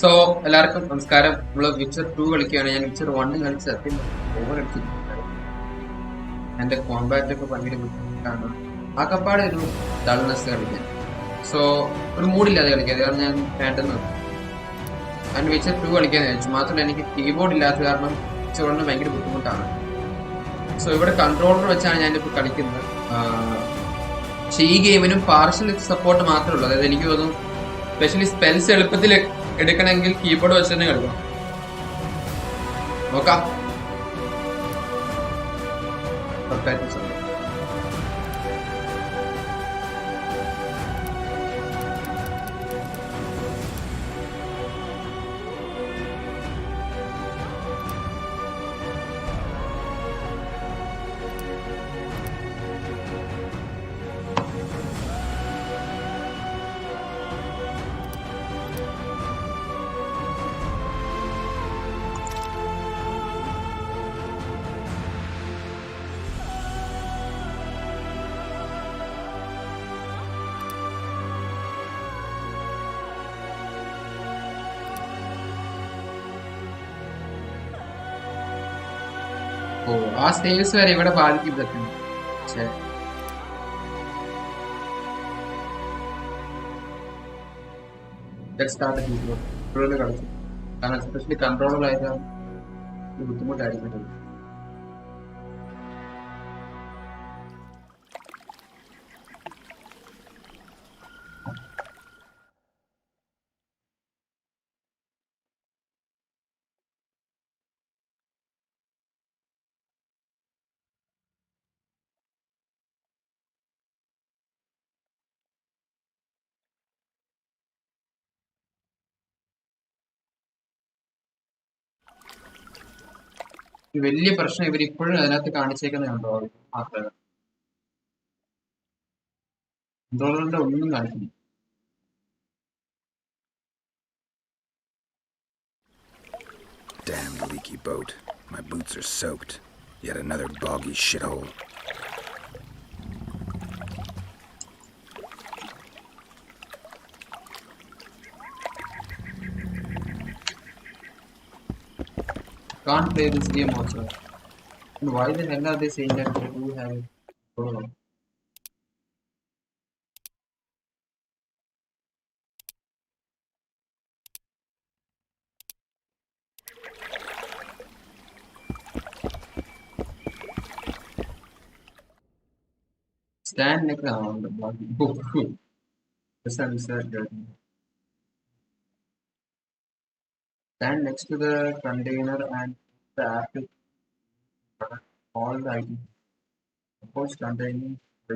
So എല്ലാവർക്കും നമസ്കാരം. നമ്മള് വിച്ചർ 2 കളിക്കുകയാണ്. ഞാൻ വിച്ചർ 1 കളിച്ച് സത്യം ഓവർ അടിച്ചിട്ടുണ്ട്. എന്റെ കോമ്പാക്ട് ഒക്കെ ഭയങ്കര ബുദ്ധിമുട്ടാണ്. ആകപ്പാടെ ഒരു ഡൾനെസ് കളിക്കാൻ. സോ ഒരു മൂഡില്ലാതെ കളിക്കാൻ, കാരണം ഞാൻ വേണ്ടെന്ന് വെച്ചു. ഞാൻ വിച്ചർ 2 കളിക്കാൻ വെച്ചു. മാത്രമല്ല എനിക്ക് കീബോർഡ് ഇല്ലാത്ത കാരണം വിച്ചർ 1 ഭയങ്കര ബുദ്ധിമുട്ടാണ്. സോ ഇവിടെ കൺട്രോളർ വെച്ചാണ് ഞാനിപ്പോൾ കളിക്കുന്നത്. പക്ഷെ ഈ ഗെയിമിനും പാർഷ്യൽ സപ്പോർട്ട് മാത്രമേ ഉള്ളൂ. അതായത് എനിക്ക് തോന്നുന്നു സ്പെഷ്യലി സ്പെൽസ് എളുപ്പത്തിൽ എടുക്കണമെങ്കിൽ കീബോർഡ് വെച്ച് തന്നെ കളിക്കാം. നോക്കാം. ഓ, ആ സ്റ്റേജസ് വരെ ഇവിടെ ബാധിക്കും സത്യം. പക്ഷേ സ്റ്റാർട്ട് കീബോർഡ് കളിച്ചു, കാരണം എസ്പെഷ്യലി കൺട്രോളറായിട്ട് ബുദ്ധിമുട്ടായിരിക്കും. വലിയ പ്രശ്നം ഇവർ ഇപ്പോഴും അതിനകത്ത് കാണിച്ചേക്കുന്നുണ്ടോ മാത്രമല്ല, കൺട്രോളറിന്റെ ഒന്നും കാണിക്കുന്നു. Damn leaky boat. My boots are soaked. Yet another boggy shithole. Can't play this game also. And why the hell are they saying that they do have it? Stand next to the body. Stand next to the container and the apple all the items. Suppose containing the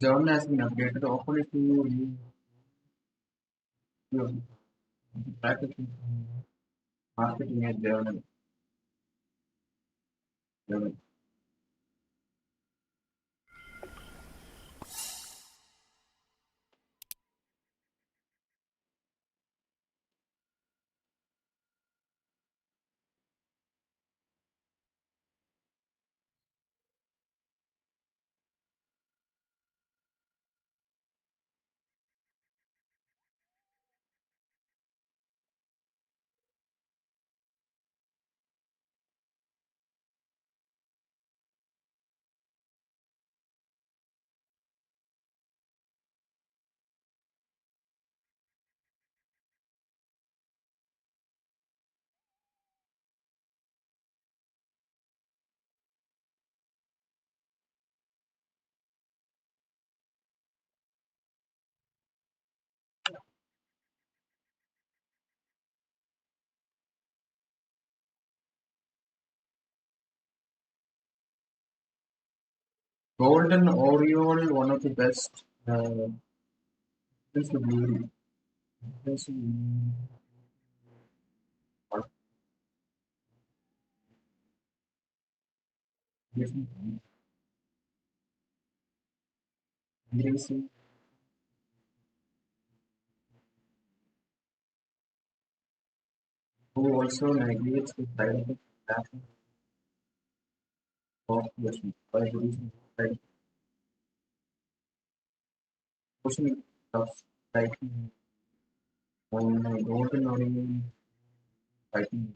Journal has been updated. Open it to your practice marketing at journal. Golden Oriole, one of the best. This would be this this who also negates the side effects of the by reducing side pushing of fighting on golden Oriole fighting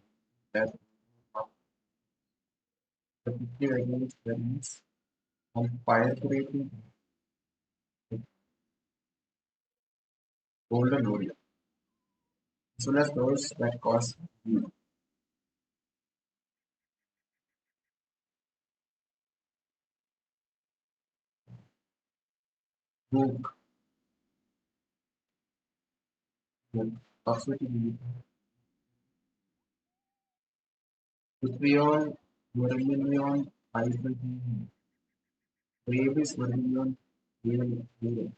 that particularly against variants of fire creating golden Oriole, as well as those that cause book, toxicity, vitriol, vermilion, hydrogen, rabies, vermilion, yellow.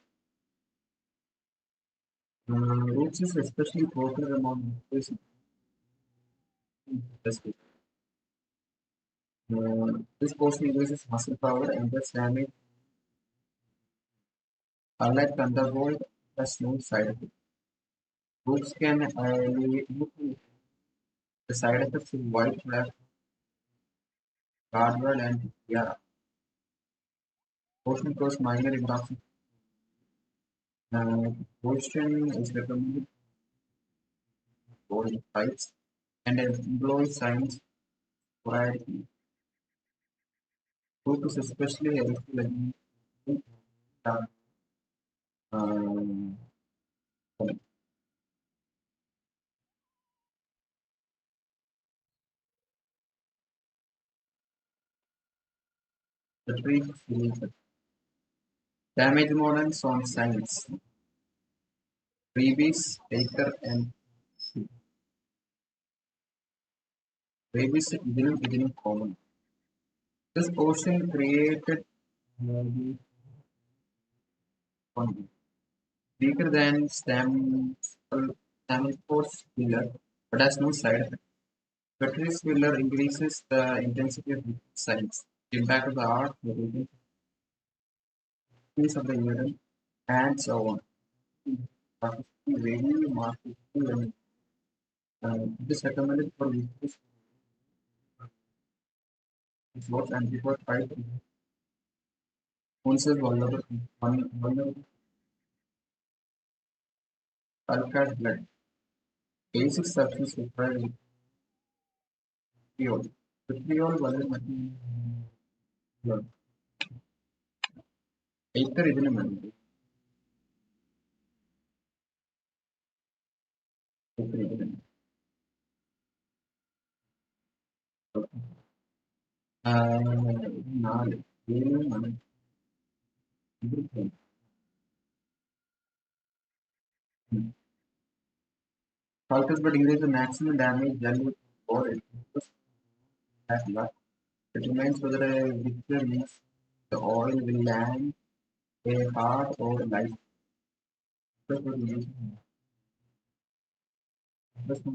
Roots is especially popular among this industry. This portion increases muscle power and thus damage. Unlike Thunderbolt, has no side effects. Roots can alleviate the side effects of white rat, guardrail, and tiara. Portion cause minor intoxication. Portion is recommended for fights and employ science variety. Root is especially helpful against um, the tree related. Damage models on science. Rabies, Baker, and rabies beginning common. This portion created the one weaker than Stamford's filler, but has no side effect. Battery's filler increases the intensity of signs, the impact of the art, the release of the urine, and so on. Really market and it is recommended for users what and before five also vulnerable alkali blood. Basic substance required vitriol. Vitriol vulnerable blood. Ether ഇതിന് വേണ്ടി ether ഇതിന് നാല് ഏഴ് ആണ് Falcus but increase the maximum damage value for it. Has luck. It remains whether a victor means the oil will land a heart or life. Just for relation. Just for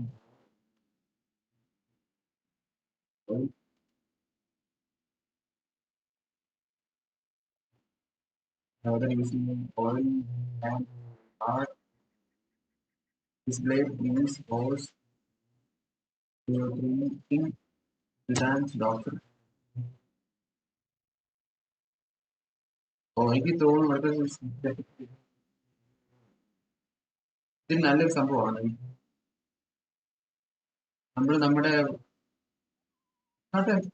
oil. Another using oil and heart display these holes to three times doctor. എനിക്ക് തോന്നുന്നു വളരെ ഇത് നല്ലൊരു സംഭവമാണ് നമ്മുടെ kind of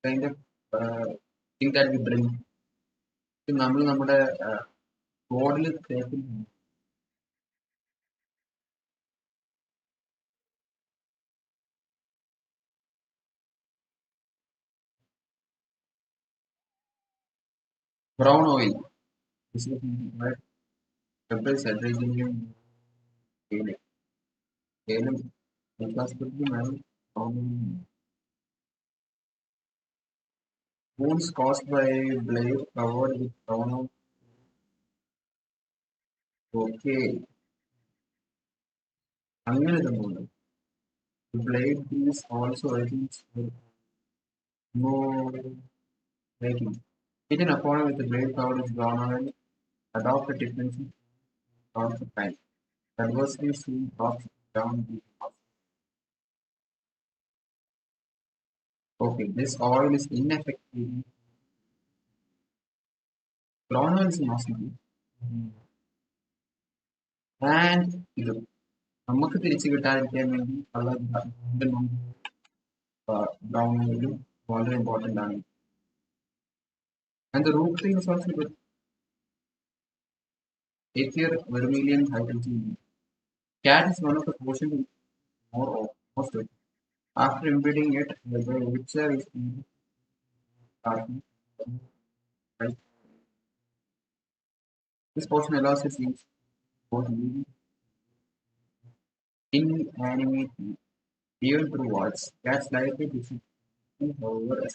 think that we bring നമ്മുടെ ബോഡിയിൽ തേക്കുന്നു brown oil ഏലം wounds caused by blade covered with brown oil. Okay, അങ്ങനെ സംഭവമുണ്ട്. The blade is also agents for more making. Hit an opponent with the blade covered with brown oil, adopt a defensive counter of time. Adversely soon drops down the house. Okay, this oil is ineffective. Brown oil is impossible. And ഇത് നമുക്ക് തിരിച്ചു കിട്ടാതിരിക്കാൻ വേണ്ടി ഉള്ള brown ഓയിലും വളരെ important ആണ്. And the root thing is also good. Aether vermilion hydrogen. Cat is one of the portions more most of it. After embedding it, the witcher is right. This portion allows us to use both living inanimate even through walls. Cats slightly different, however, as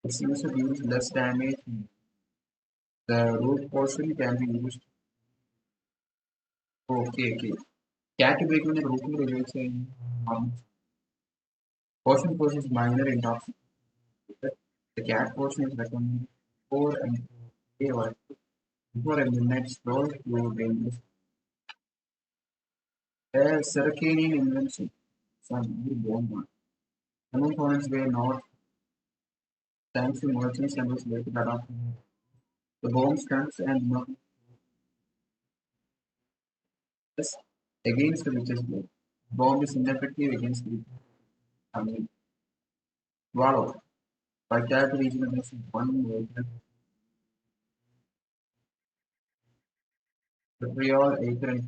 its use deals less damage. The root portion can be used. Okay. Cat ഉപയോഗിക്കുന്ന റൂട്ടിൽ ഉപയോഗിച്ച് കഴിഞ്ഞാൽ portion is minor intoxication. The cat portion is recommended before a midnight stroll through dangerous. A circadian invention. Some bomb one. Some components were not thanks to merchants and was later adopted. The bomb stands and not against the witch's blade. Bomb is ineffective against the swallow. By cat region against one water. The prior acre and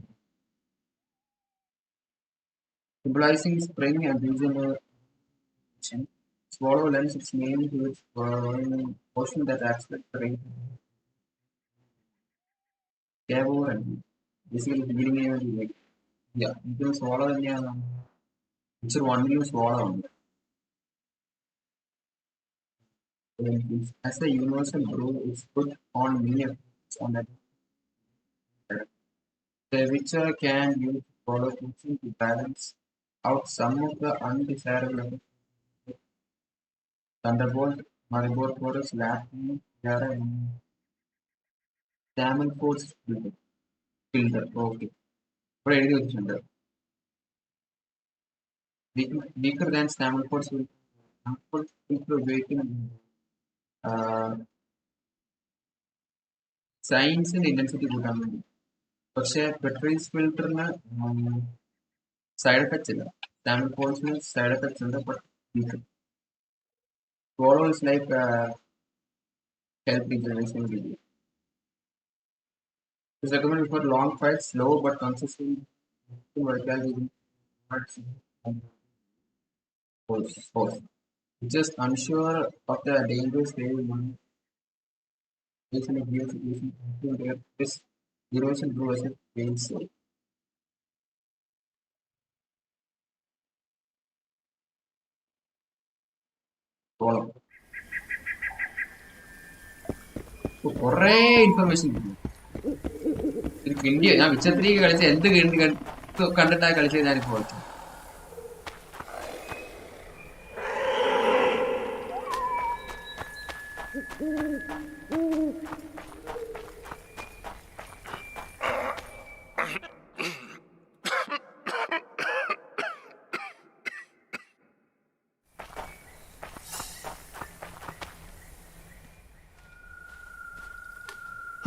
symbolizing spring and regeneration. Swallow lends its name to its portion that acts like the rain. Cavo and basically beginning of the lake. Yeah, you can swallow in the picture one you swallow. As a universal brew, it's put on many effects on that. The witcher can use swallow function to balance out some of the undesirable effects. Thunderbolt, Maribor Forest, Latin, Yara, and Camel Force filter. Okay. But it is weaker than Camel Force will awaken സയൻസിന്റെ intensity കൂട്ടാൻ വേണ്ടി. പക്ഷെ പെട്രീസ് ഫിൽറ്ററിന് side effects ഇല്ല. Standard ഫോൾസിന് side effects ഉണ്ട്. But swallow is like health regeneration video. It's recommended for long fights, slow but consistent vertical force. Just unsure of the dangerous way one is in a given situation to their this erosion brew as it fails so. Swallow. കൊറേ information കിട്ടും. എനിക്ക് India ഞാൻ Witcher 3 കളിച്ച എന്ത് കണ്ടിട്ടാ കളിച്ചത് ഞാനിപ്പോ കളിച്ചത്.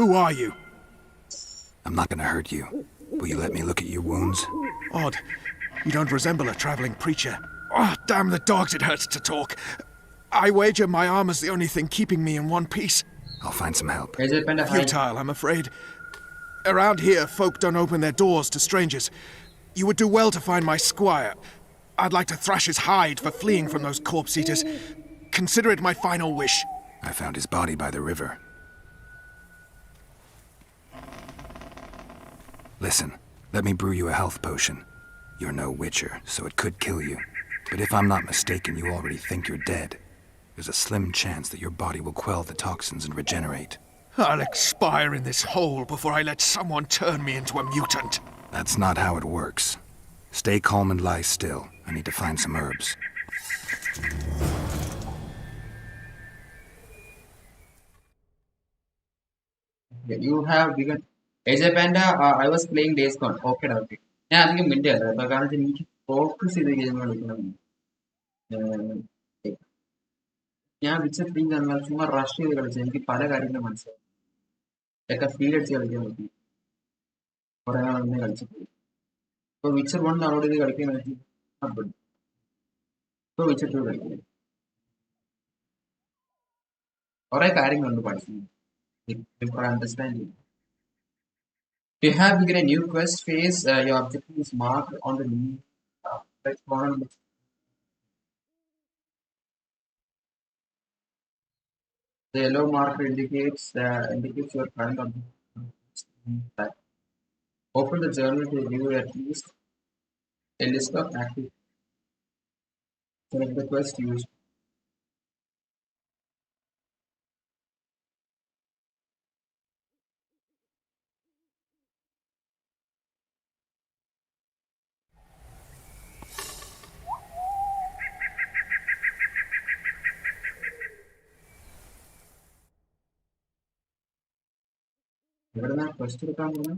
Who are you? I'm not gonna hurt you. Will you let me look at your wounds? Odd. You don't resemble a traveling preacher. Oh, damn the dogs, it hurts to talk. I wager my armor's the only thing keeping me in one piece. I'll find some help. Futile, I'm afraid. Around here, folk don't open their doors to strangers. You would do well to find my squire. I'd like to thrash his hide for fleeing from those corpse eaters. Consider it my final wish. I found his body by the river. Listen, let me brew you a health potion. You're no witcher, so it could kill you. But if I'm not mistaken, you already think you're dead. There's a slim chance that your body will quell the toxins and regenerate. I'll expire in this hole before I let someone turn me into a mutant. That's not how it works. Stay calm and lie still. I need to find some herbs. You have begun. AJ Panda, I was playing Days Gone. Okay, okay. ഞാൻ അധികം മിണ്ടിയല്ല കേട്ടോ, കാരണം വെച്ചാൽ എനിക്ക് focus ചെയ്ത് game കളിക്കണം. ഞാൻ Witcher എന്നാൽ ചുമ്മാ റഷ് ചെയ്ത് കളിച്ചത് എനിക്ക് പല കാര്യങ്ങളും മനസ്സിലായി. ഒക്കെ ഫീൽ അടിച്ച് കളിക്കാൻ പറ്റി. കുറെ നാളെ കളിച്ചിട്ട് ഇപ്പൊ വിച്ചർ 1 ഡൗൺലോഡ് ചെയ്ത് കളിക്കാൻ പറ്റി. ഇപ്പൊ വിച്ചർ 2 കളിക്കുന്നത് കുറെ കാര്യങ്ങളുണ്ട് പഠിക്കുന്നത്, understand. You have begun a new quest phase. Your objective is marked on the new. Let's go on. The yellow marker indicates your current objective. Open the journal to view at least a list of active. Select the quest used. ഇവിടെ ഞാൻ quest എടുക്കാൻ പോകുന്നത്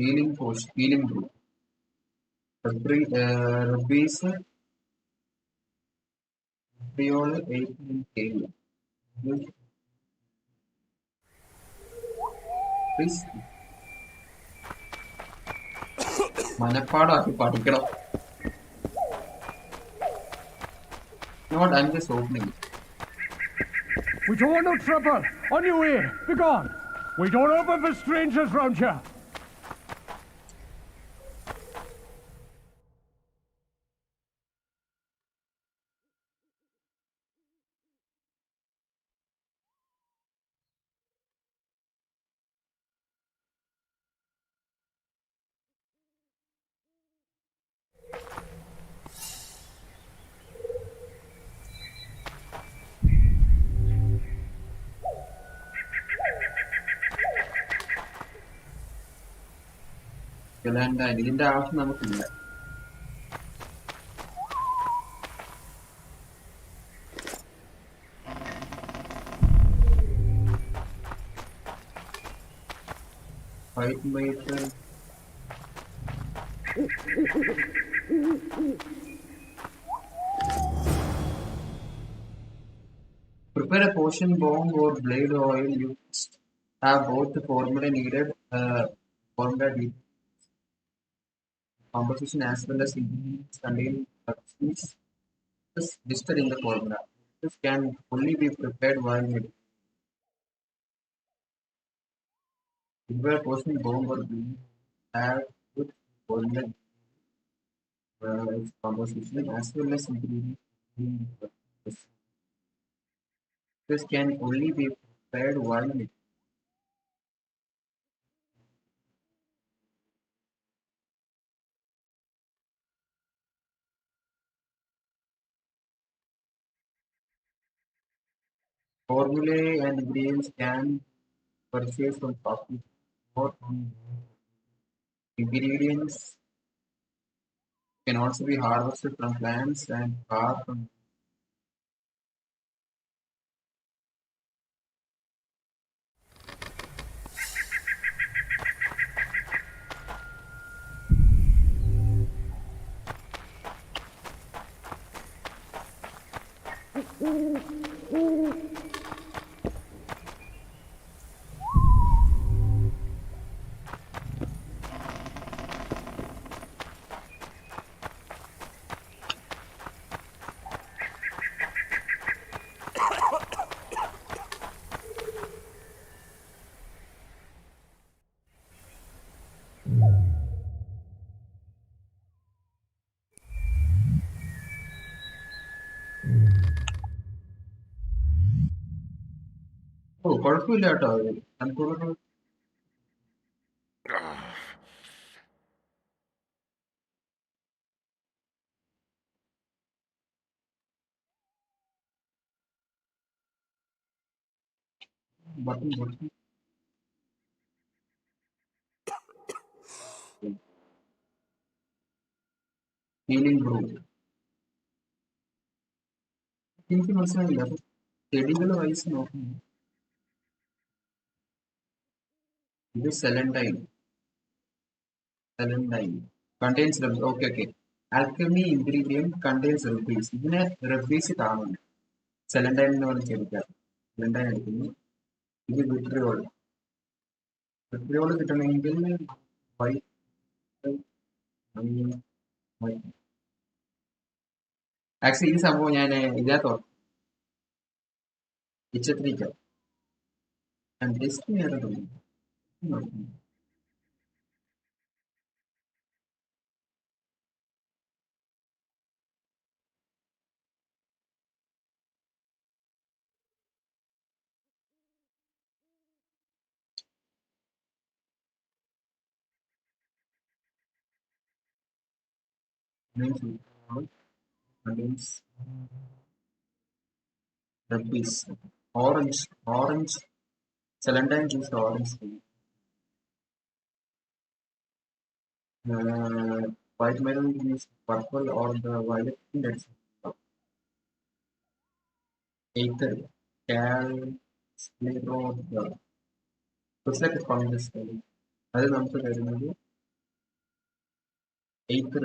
healing potion, healing brew. Rupees, Priol 18 KU. Please. മനപ്പാടാക്കി പഠിക്കണം. Not, I'm just opening it. We don't want no trouble. On your way. Be gone. We don't open for strangers round here. ഇതിന്റെ ആവശ്യം നമുക്കില്ല. Prepare a potion, bomb, or blade oil. You have both the formula needed. Formula composition as well as ingredients containing substance is listed in the formula. This can only be prepared while made. Prepare a potion, bomb, or blade. Have good formula its composition as well as ingredients. This can only be prepared while made. Formulae and ingredients can purchase from coffee or from ingredients can also be harvested from plants and far from ഓ കുഴപ്പമില്ല കേട്ടോ നമുക്കൊരു button button healing Bru എനിക്ക് മനസ്സിലായില്ല അപ്പൊ ചെടികൾ വയസ്സ് നോക്കുന്നു ഇത് celandine celandine contains okay okay alchemy ingredient contains റബ്ബീസ് ഇതിനെ റബ്ബീസ് കാണുന്നുണ്ട് സെലൻഡൈൻ എന്ന് പറഞ്ഞ് ചെടിക്കാം സെലൻഡൈൻ എടുക്കുന്നു ഇത് വിട്രിയോൾ വിട്രിയോൾ കിട്ടണമെങ്കിൽ വൈറ്റ് ആക്ച്വലി ഈ സംഭവം ഞാൻ ഇതിനകത്ത് ഇച്ചത്രിക്കാം ഞാൻ ജസ്റ്റ് നേരിടുന്നു contains rubbies. Orange, celandine juice, orange. White melon juice, purple or the violet. That's ether, cal, sclero, looks like a fungus. Other than that, ether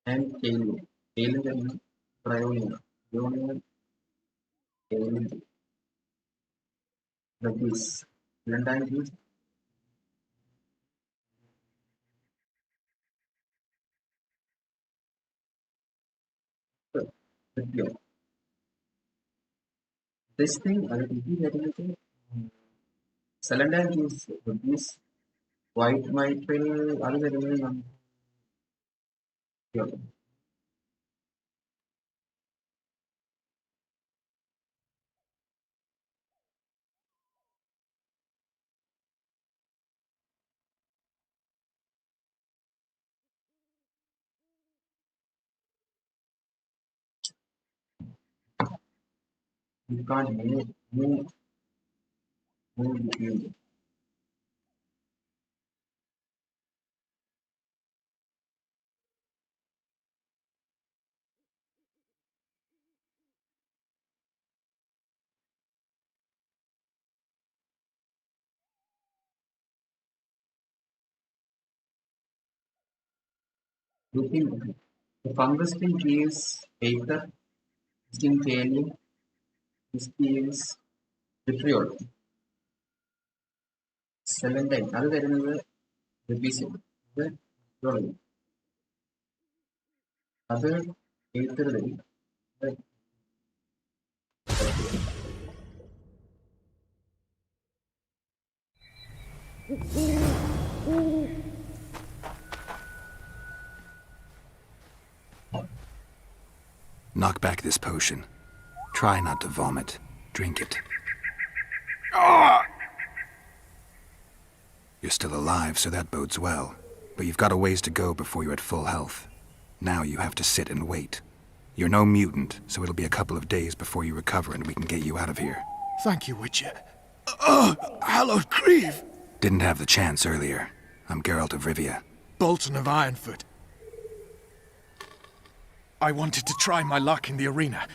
and kale. Kale and bryonia. Bryonia, kale, rubbies. Celandine juice. This thing, I will be getting celandine juice, rubbies, white mitral, other than you can't move between them. Looking, the fungus thing gives ether, skin kaolin, this gives vitriol, celandine, other than the rubbies, other ether, Knock back this potion. Try not to vomit. Drink it. You're still alive, so that bodes well. But you've got a ways to go before you're at full health. Now you have to sit and wait. You're no mutant, so it'll be a couple of days before you recover and we can get you out of here. Thank you, Witcher. Oh, hallowed Grieve! Didn't have the chance earlier. I'm Geralt of Rivia. Bolton of Ironfoot. I wanted to try my luck in the arena,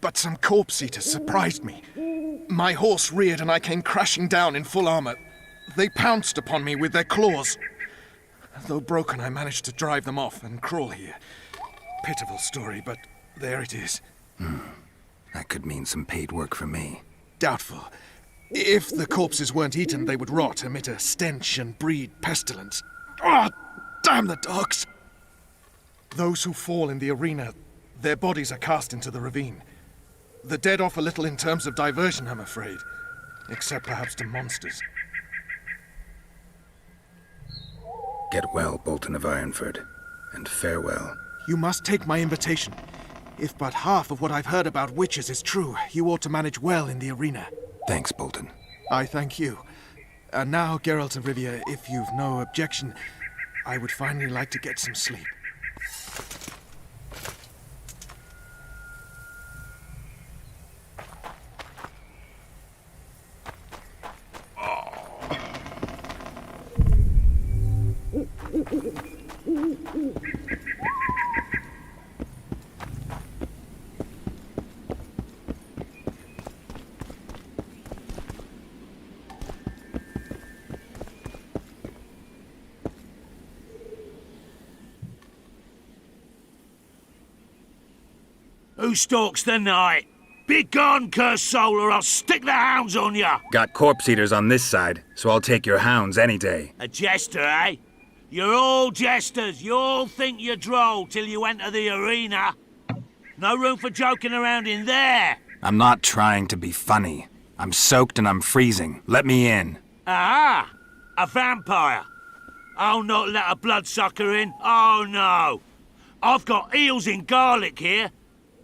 but some corpse eaters surprised me. My horse reared and I came crashing down in full armor. They pounced upon me with their claws. Though broken, I managed to drive them off and crawl here. Pitiful story, but there it is. That could mean some paid work for me. Doubtful. If the corpses weren't eaten, they would rot, emit a stench and breed pestilence. Ah, damn the dogs! Those who fall in the arena, their bodies are cast into the ravine. The dead offer little in terms of diversion, I'm afraid. Except perhaps to monsters. Get well, Bolton of Ironford, and farewell. You must take my invitation. If but half of what I've heard about witches is true, you ought to manage well in the arena. Thanks, Bolton. I thank you. And now, Geralt of Rivia, if you've no objection, I would finally like to get some sleep. Who stalks the night? Be gone, cursed soul, or I'll stick the hounds on ya! Got corpse eaters on this side, so I'll take your hounds any day. A jester, eh? You're all jesters. You all think you're droll till you enter the arena. No room for joking around in there. I'm not trying to be funny. I'm soaked and I'm freezing. Let me in. Ah, a vampire. I'll not let a bloodsucker in. Oh, no. I've got eels in garlic here.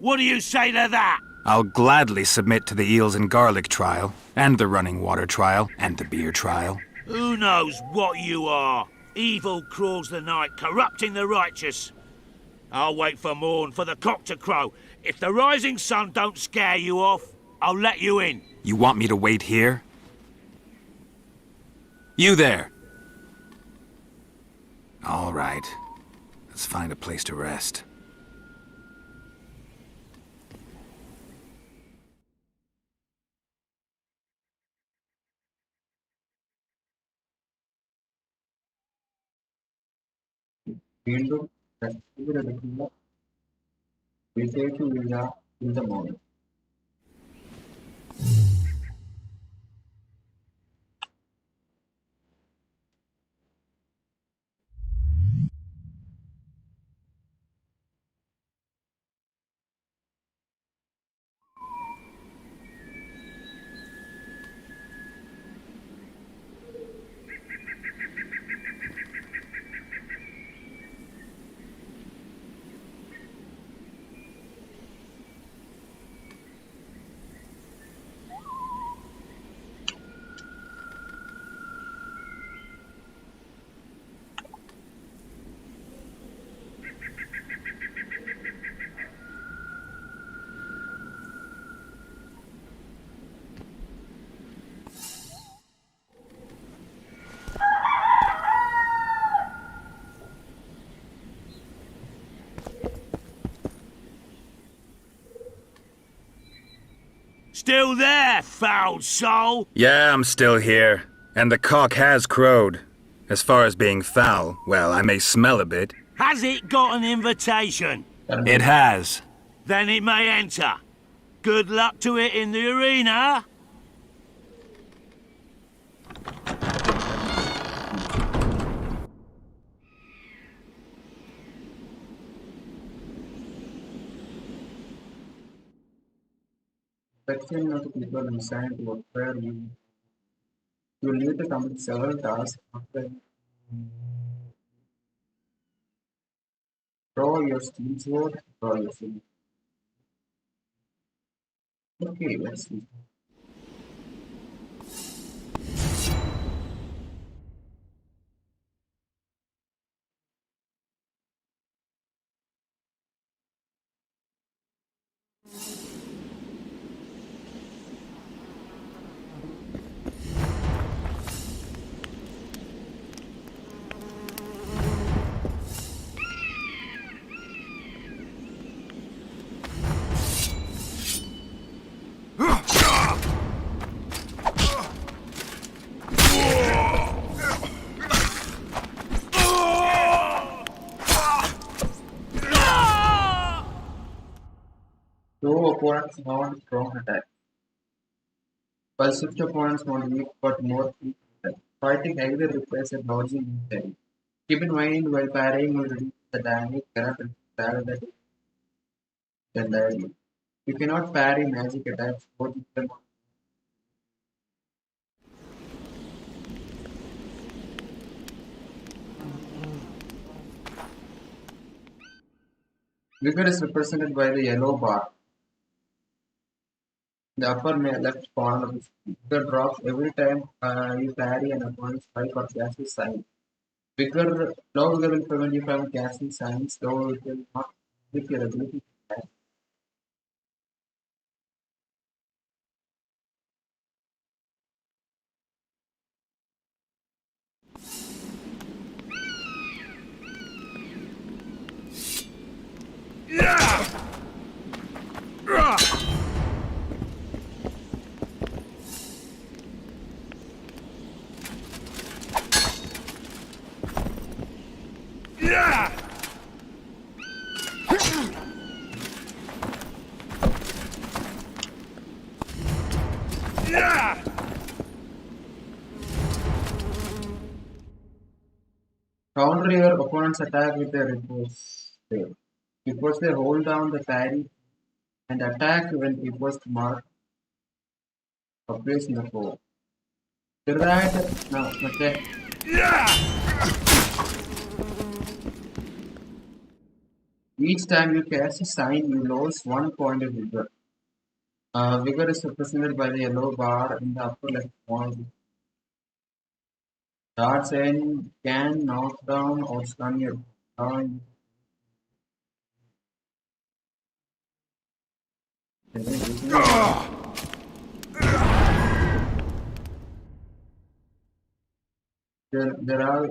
What do you say to that? I'll gladly submit to the eels and garlic trial, and the running water trial, and the beer trial. Who knows what you are? Evil crawls the night, corrupting the righteous. I'll wait for morn, for the cock to crow. If the rising sun don't scare you off, I'll let you in. You want me to wait here? You there! All right. Let's find a place to rest. വീണ്ടും ഇവരെടുക്കുന്ന വിശേഷമില്ല in the morning. Still there, foul soul? Yeah, I'm still here. And the cock has crowed. As far as being foul, well, I may smell a bit. Has it got an invitation? It has. Then it may enter. Good luck to it in the arena. Section of the people assigned to acquire you. You will need to complete several tasks after draw your steel sword, draw your sword. Okay, let's see. opponents mount strong attacks, while swift opponents mount weak but more weak attacks. Fighting heavily requires a dodging mentality. Keep in mind, while parrying will reduce the damage, cannot travel that entirely. You cannot parry magic attacks, both of them. Vigor is represented by the yellow bar. The upper left corner of the screen. Vigor drops every time you parry an opponent's strike or cast a sign. Low vigor will prevent you from casting signs, though it will not with your ability to cast. Counter your opponent's attack with a repose save. Repose they hold down the parry and attack when repose mark appears in the foe. ಮತ್ತೆ each time you cast a sign, you lose 1 point of vigor. Vigor is represented by the yellow bar in the upper left corner. Darts and can knock down or stun your opponent. There are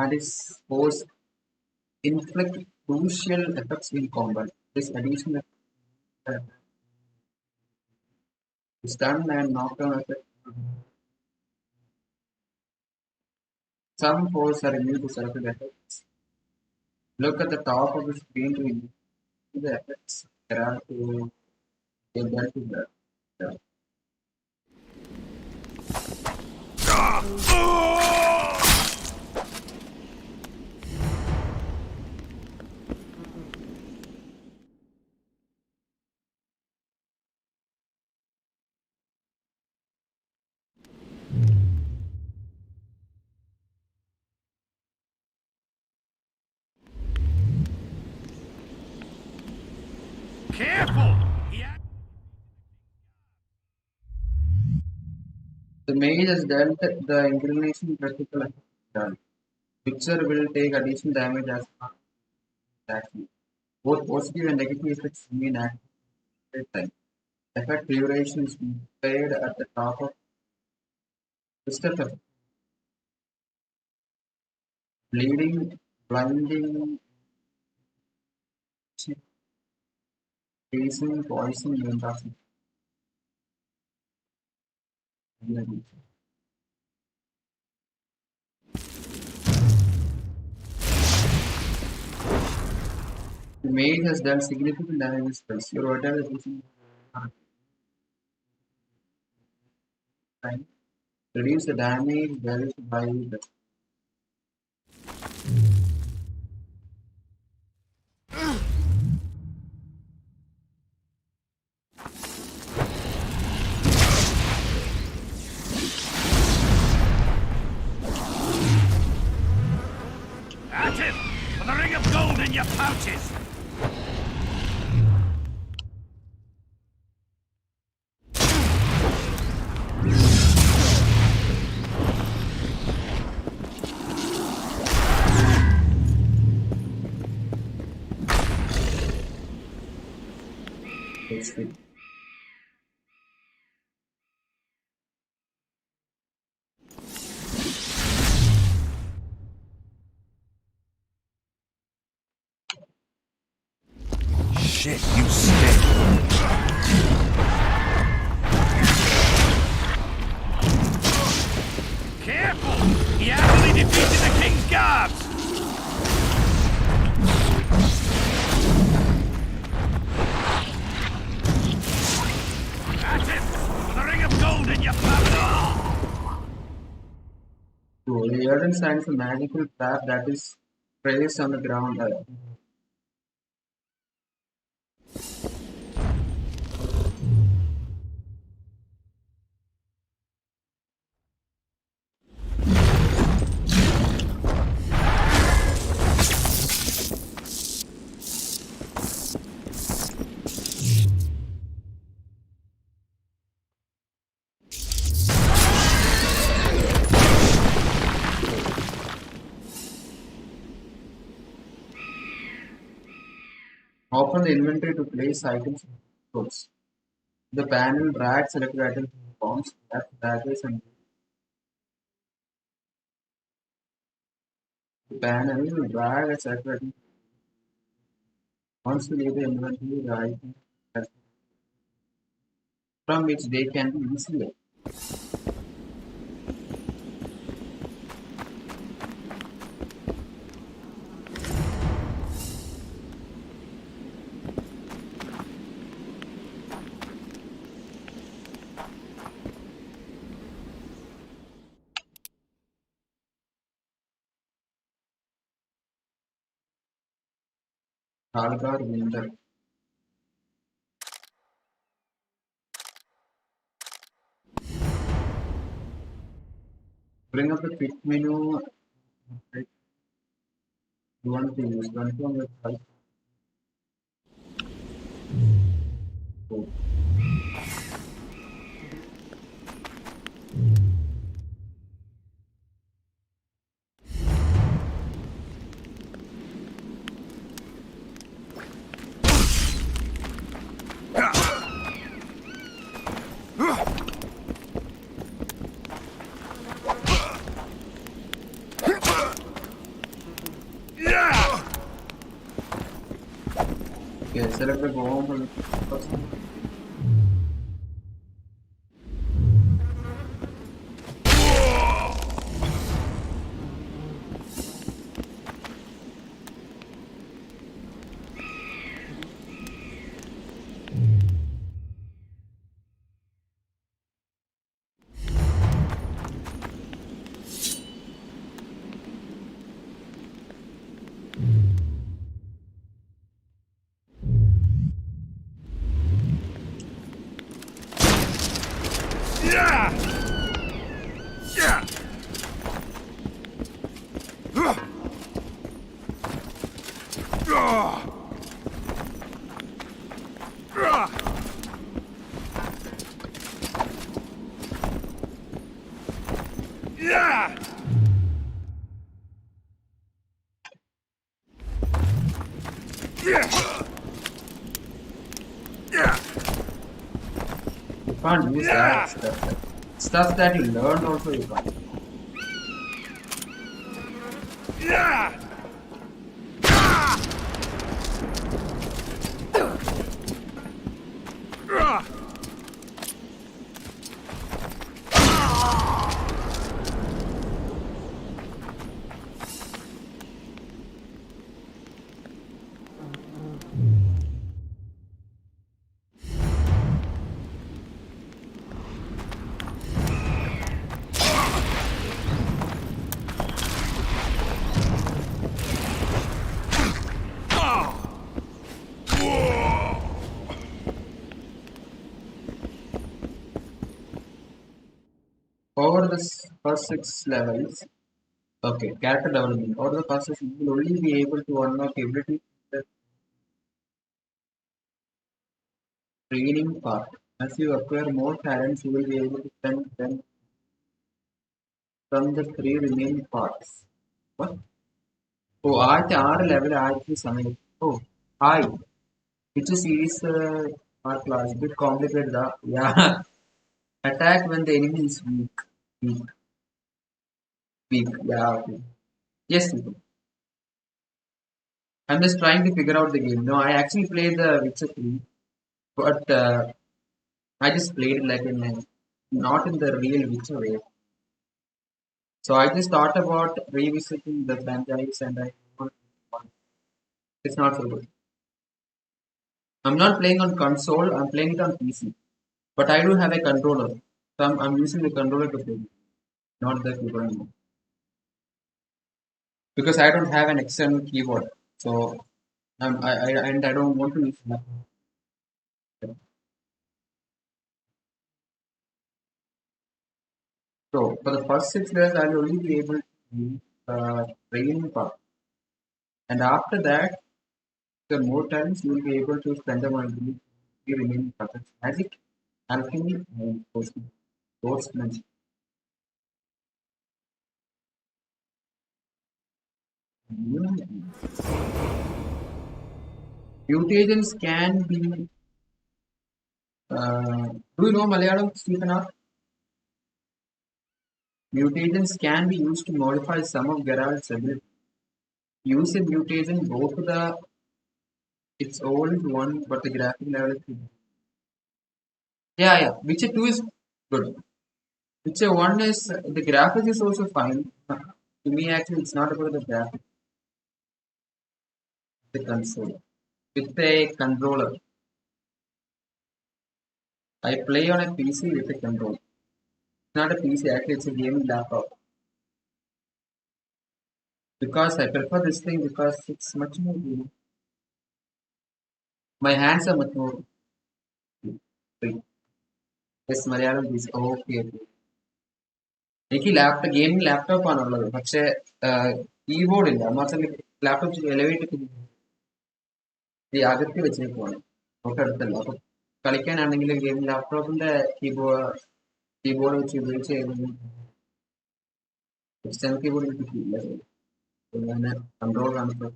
anti-force inflict crucial effects in combat. This additional stun and knockdown effect. Some foes are immune to certain effects. Look at the top of the screen to see the effects there are to get them to the. Careful! The mage has dealt the inclination critical effect. Witcher will take additional damage as action. Both positive and negative effects remain active at the time. Effect duration is displayed at the top of list of effects. Bleeding, blinding, freezing, poison, and toxin. The mage has done significant damage with spells. Your whatever is using time. Reduce the damage dealt by the At him! For the ring of gold in your pouches! Shit, you stink. Careful! He actually defeated the King's Guards! So Eden signs a magical trap that is placed on the ground. Open the inventory to place items in stores. The panel drags selected items from bombs, daggers, and the panel will drag a selected item. Once you leave the inventory, the item from which they can be easily. Algar Winter. Bring up the pick menu. You want to use confirm with help. Okay, select the bomb from the first one. You can't use that stuff. Stuff that you learned also you can't. Over the first 6 levels, okay, character development. Over the first 6, you will only be able to unlock ability the training part. As you acquire more talents, you will be able to spend them from the 3 remaining parts. What? Oh, ആദ്യത്തെ 6 level ആദ്യത്തെ സമയം ഓ hi which series are class bit complicated yeah attack when the enemy is weak weak yeah okay. Yes Nikhil. I'm just trying to figure out the game. No, I actually played the Witcher 3 but I just played it like in not in the real Witcher way. So I just thought about revisiting the franchise and it's not so good. I'm not playing on console, I'm playing it on PC. But I do have a controller. So I'm using the controller to play, not the keyboard anymore. because I don't have an external keyboard. So I don't want to use that. So for the first 6 years, I'll only be able to use training part. And after that, the more times you will be able to spend them on the remaining subjects. Magic, alchemy, and sportsmanship. Mutagens can be. Do you know Malayalam, Stephen R? Mutagens can be used to modify some of Geralt's abilities. Use a mutagen go to the its old one, but the graphic level is good. Yeah. Witcher 2 is good. Witcher 1 is the graphics is also fine. To me, actually, it's not about the graphics, the console. With a controller. I play on a PC with a controller. It's not a PC, actually, it's a gaming laptop. Because I prefer this thing because it's much more good. My hands are much more free. Yes, Malayalam is okay. എനിക്ക് gaming laptop ആണുള്ളത് പക്ഷെ keyboard ഇല്ല മാത്രം laptop elevate ഈ അകത്തി വെച്ചേക്കുവാണ് തൊട്ടടുത്തല്ല അപ്പൊ കളിക്കാനാണെങ്കിൽ gaming ലാപ്ടോപ്പിന്റെ keyboard വെച്ച് ഉപയോഗിച്ച് external keyboard കിട്ടിയില്ല ഞാൻ കൺട്രോൾ കാണിച്ചു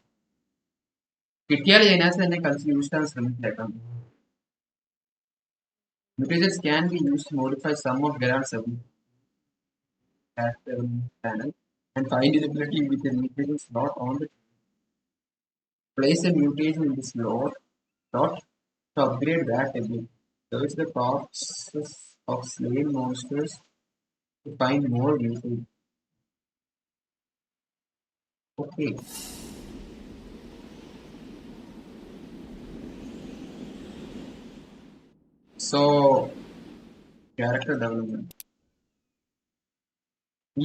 കിട്ടിയാൽ അതിനകത്ത് തന്നെ കളിച്ച് യൂസ് ചെയ്യാൻ ശ്രമിച്ചേക്കാം Mutagens can be used to modify some of Geralt's abilities at the panel and find his ability with the mutation slot on the place a mutation in the slot to upgrade that ability. Search the corpses of slain monsters to find more usage. Okay. So, character development.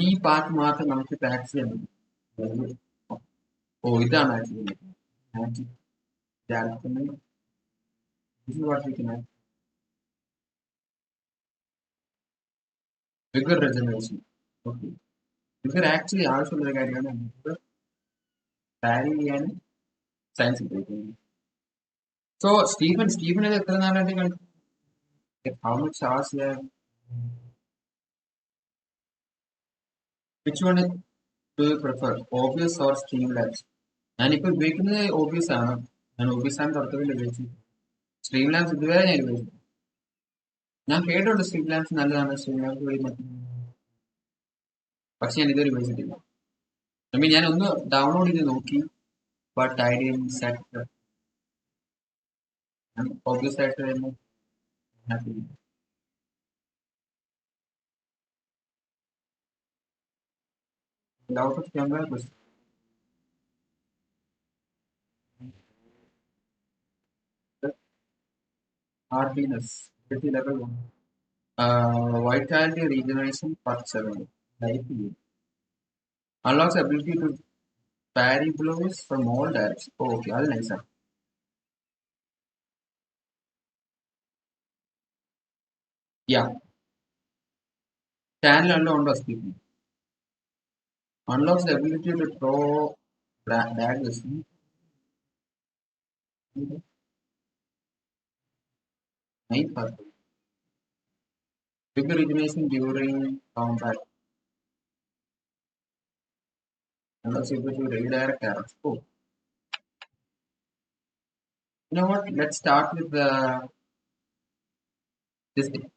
ഈ part മാത്രം നമുക്ക് tax ചെയ്യാൻ പറ്റും ഇതാണ് actually figure regeneration okay figure actually ആവശ്യമുള്ള കാര്യമാണ് figure ടാരി ചെയ്യാനും science ഉപയോഗിക്കുന്നത് സോ സ്റ്റീഫൻ ഇത് എത്ര നാളായിട്ട് കളിക്കും how much hours Which one do you prefer, OBS or Streamlabs? ഞാനിപ്പോൾ ഉപയോഗിക്കുന്നത് OBS ആണ്. ഞാൻ OBS ആണ് തുടക്കത്തിൽ ഉപയോഗിച്ചത്. Streamlabs ഇതുവരെ ഞാൻ ഉപയോഗിച്ചു. ഞാൻ കേട്ടിട്ടുണ്ട് Streamlabs നല്ലതാണ്, Streamlabs വഴി പക്ഷെ ഞാൻ ഇതുവരെ ഉപയോഗിച്ചിട്ടില്ല. ഞാൻ ഒന്ന് ഡൗൺലോഡ് ചെയ്ത് നോക്കി, ബട്ട് ഐ ഡിഡ്ന്റ് സെറ്റ്. ഞാൻ OBS ആയിട്ട് തന്നെ happy. Out of camera hardiness level 1 vitality regeneration part 7 life unlocks ability to parry blows from all directions. Okay, that's nice. Yeah, channel undo speaking unlocks the ability to throw daggers. Nice part. Bigger regeneration during combat. Unlocks the ability to redirect arrows. Oh. You know what? Let's start with this thing.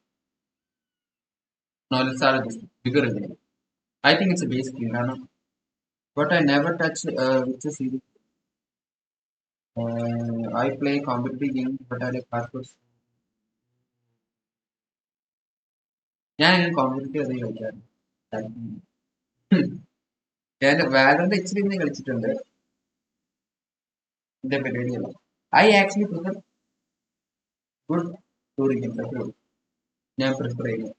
No, let's start with this thing. Bigger regeneration. I think it's a basic thing, but I never touched Witcher series. I play competitive games, but I like parkour. ഞാൻ competitive അതേ കളിക്കാറ്. ഞാൻ വാലറിന്റെ ഇച്ചിരി ഇരുന്ന് കളിച്ചിട്ടുണ്ട്. എന്റെ പരിപാടിയല്ല. I actually prefer good story games. ഞാൻ പ്രിഫർ ചെയ്യുന്നത്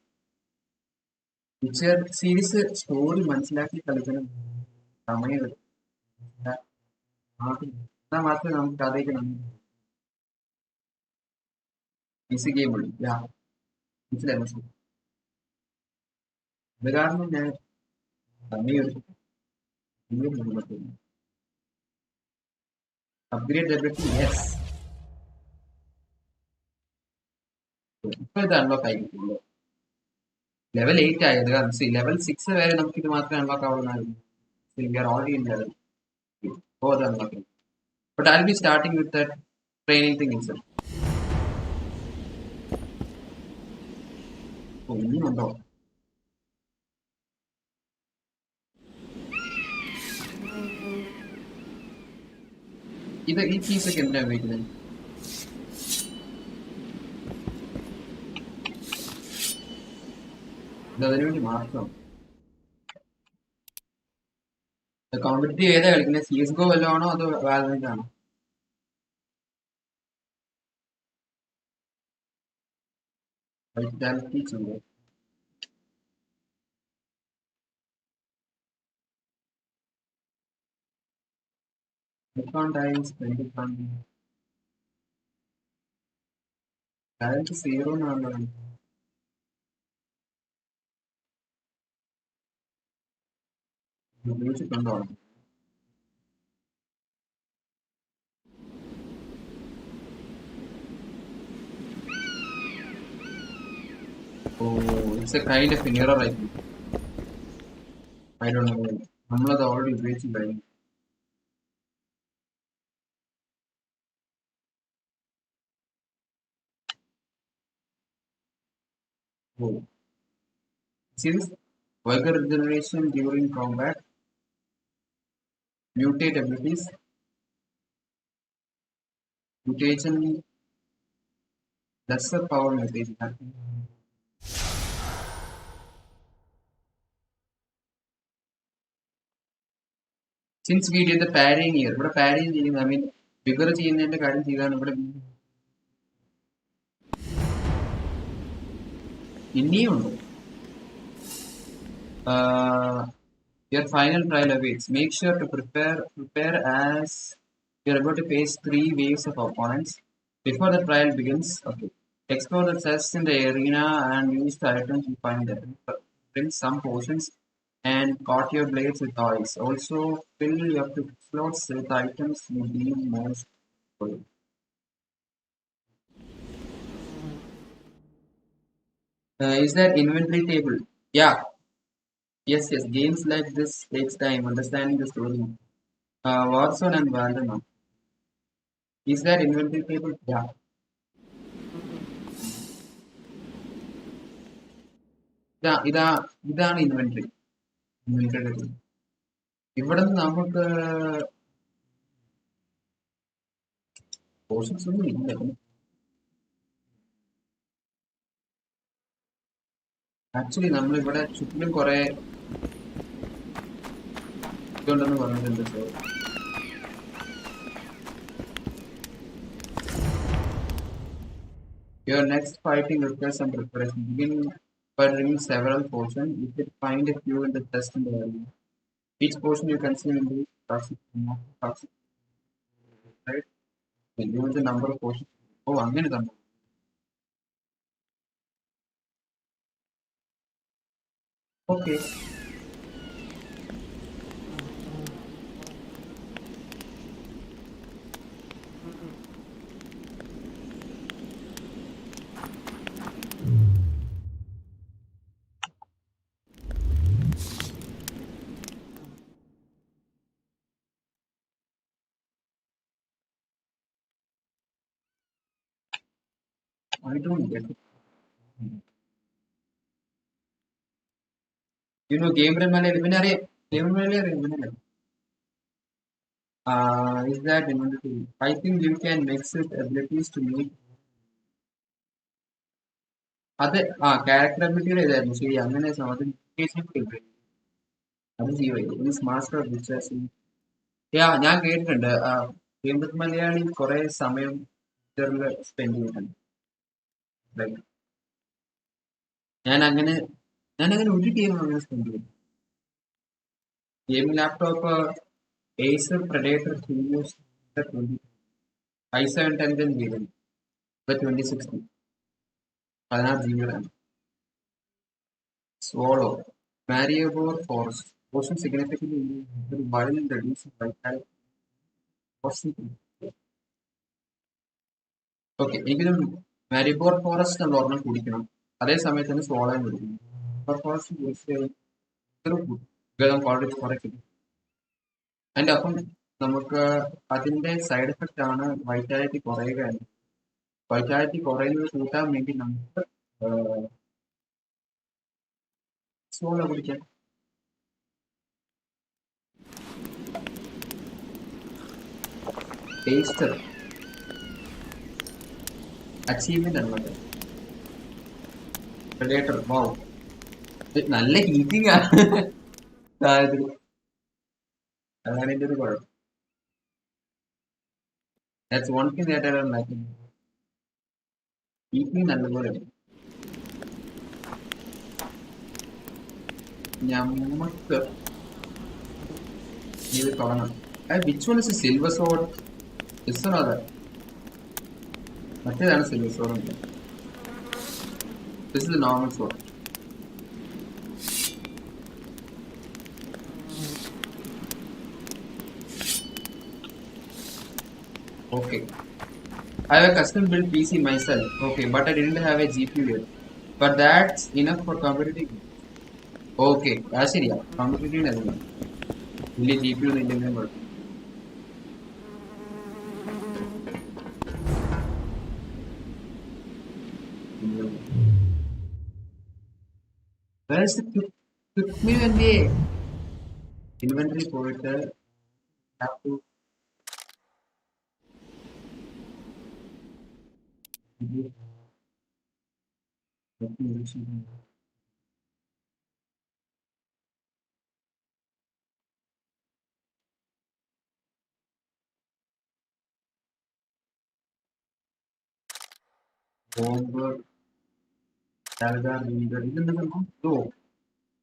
വിച്ചർ സീരീസ് സ്റ്റോറി മനസ്സിലാക്കി കളിക്കണം സമയം എന്നാൽ മാത്രമേ നമുക്ക് കഥയ്ക്ക് ഈസി ഗെയിം ഉള്ളൂ. മനസ്സിലായി മനസ്സിലായി. അത് കാരണം ഞാൻ അപ്ഗ്രേഡ് എബിലിറ്റി യെസ്. ഇപ്പൊ ഇത് അൺലോക്ക് ആയിരിക്കുള്ളൂ. ലെവൽ 8 ആയത് കാരണം ലെവൽ 6 വരെ നമുക്ക് ഇത് മാത്രമേ അൺലോക്ക് ആവുന്നതായിരുന്നു. Already in level 4 unlock. But I'll be starting with that training thing itself. ഇനിയുണ്ടോ? ഈ കീസ് ഒക്കെ എന്തിനാ ഉപയോഗിക്കുന്നത്? അതിനുവേണ്ടി മാത്രം. കോമ്പറ്റീവ് ഏതാ കളിക്കുന്നത്? CSGO വല്ലതും ആണോ അതോ വാലറന്റ് ആണോ? വൈറ്റാലിറ്റി ചെയ്തോ? ബാലൻസ് 0 എന്നാണല്ലോ. ഉപയോഗിച്ചിട്ടുണ്ടോ? It's a kind of an error, I think. I don't know. നമ്മളത് ഓൾറെഡി ഉപയോഗിച്ചു കഴിഞ്ഞു. Since Vulgar regeneration during combat, mutate abilities, mutation, lesser power mutation. Since we did the parrying here, ഇവിടെ parrying ചെയ്യുന്നത്, I mean, figure ചെയ്യുന്നതിന്റെ കാര്യം ചെയ്താണ് ഇവിടെ. ഇനിയുണ്ട്. Your final trial awaits. Make sure to prepare as you're about to face 3 waves of opponents before the trial begins. Okay. Explore the chests in the arena and use the items you find there. Bring some potions and coat your blades with oils. Also, fill your quick slots with items you deem most useful. Is there inventory table? Yeah. Yes. Games like this takes time understanding the story. Warzone and Valorant. Is there inventory table? Yeah. ഇതാണ് inventory. ഇവിടെ നമുക്ക് portions ഒന്നും ഇല്ല. Actually നമ്മളിവിടെ ചുറ്റിലും കുറെ ഇതുണ്ടെന്ന് പറഞ്ഞിട്ടുണ്ട്. So your next fighting requires some preparation. Begin by drinking several potions. You can find a few in the chest in the area. Each potion you consume in the toxic, right? And you the number of potions. അങ്ങനെ തന്നെ. Okay. I don't get it. You know, game Mali eliminary. Game Mali eliminary. Is that inventory? I think you can mix with abilities to make. അത് character അബിലിറ്റിയുടെ ഇതായിരുന്നു. ശരി, അങ്ങനെ അത് ചെയ്യുമായിരുന്നു. Master വിശ്വാസം. ഞാൻ കേട്ടിട്ടുണ്ട്. ഗെയിം വിത്ത് മലയാളി കുറെ സമയം സ്പെൻഡ് ചെയ്തിട്ടുണ്ട്. ഞാനങ്ങനെ ഒരു ഗെയിം അങ്ങനെ സ്പെൻഡ് ചെയ്തു. Game laptop Acer Predator Helios 20. i7-10 variant. The 2060. 16 GB RAM. Swallow. Maribor Forest. Motion significantly while reducing vitality. Okay എനിക്കിത് മാരിബോർ ഫോറസ്റ്റ് നമ്മൾ ഒരെണ്ണം കുടിക്കണം. അതേ സമയത്ത് തന്നെ സോളയും കുടിക്കണം. മാരിബോർ ഫോറസ്റ്റ് ക്വാളിറ്റി കുറെ കിട്ടും. അതിൻ്റെ അപ്പം നമുക്ക് അതിൻ്റെ സൈഡ് എഫക്റ്റ് ആണ് വൈറ്റാലിറ്റി കുറയുക. വൈറ്റാലിറ്റി കുറയുന്നത് കൂട്ടാൻ വേണ്ടി നമുക്ക് സോള കുടിക്കാം. ടേസ്റ്റർ അച്ചീവ്മെന്റ് ആണ് മറ്റേ പ്രെഡേറ്റർ. വാവ്, നല്ല ഹീറ്റിംഗ് ആണ്. അതാണ് എൻ്റെ ഒരു കുഴപ്പം. That's one thing that I don't like. Heating നല്ലപോലെ ഞമ്മക്ക് ഇത് കാണാം. Which one is silver sword? അതെ, മറ്റേതാണ് silver sword. This is normal sword. Okay, I have a custom built PC myself. Okay, but I didn't have a GPU yet. But that's enough for competitive. Okay, that's it. Yeah, competitive is enough. Only GPU is enough. Where is the quick menu and the inventory pointer? Have to.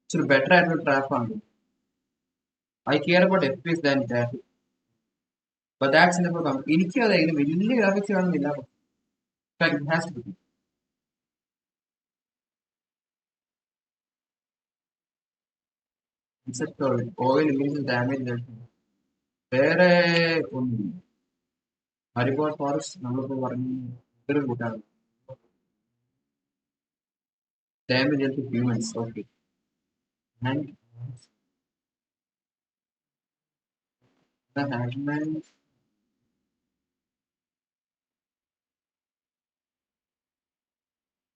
So better at the trap on. I care about FPS than that. But that's never come. In here, I really graphics on the level. It has to be. Insect oil releases damage. Where Maribor Forest, number one, damage into humans. Okay. And the Hangman.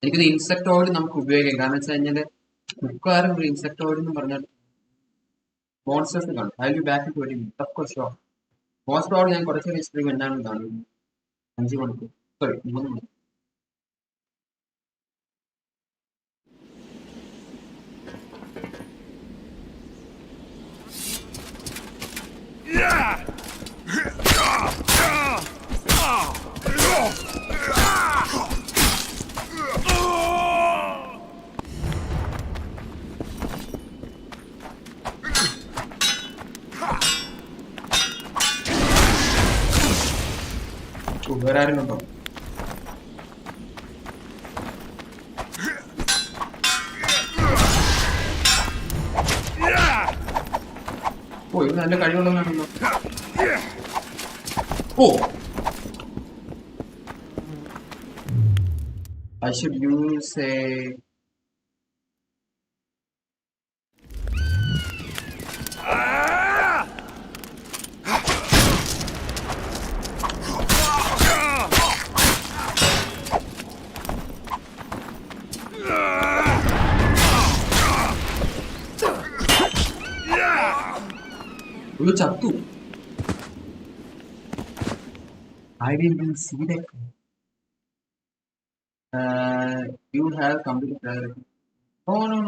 എനിക്കിത് insect oil നമുക്ക് ഉപയോഗിക്കാം. കാരണം വെച്ച് കഴിഞ്ഞാൽ മിക്കവാറും ഒരു insect oil എന്ന് പറഞ്ഞാൽ മോൺസ്റ്റേഴ്സ് കാണും. I be back to 20 minutes. Of course, sure. Most problem ഞാൻ കുറച്ച് ഹിസ്റ്ററി എന്താണെന്ന് കാണുന്നു. 5 മണിക്കൂർ, സോറി 3 മണിക്കൂർ. വേറെ ആരും കണ്ടോ? ഓ, ഇത് നല്ല കഴിവുള്ളതാണല്ലോ. ഓ, I should use a Lu chatu. I didn't even see that. You have complete clarity. Oh no.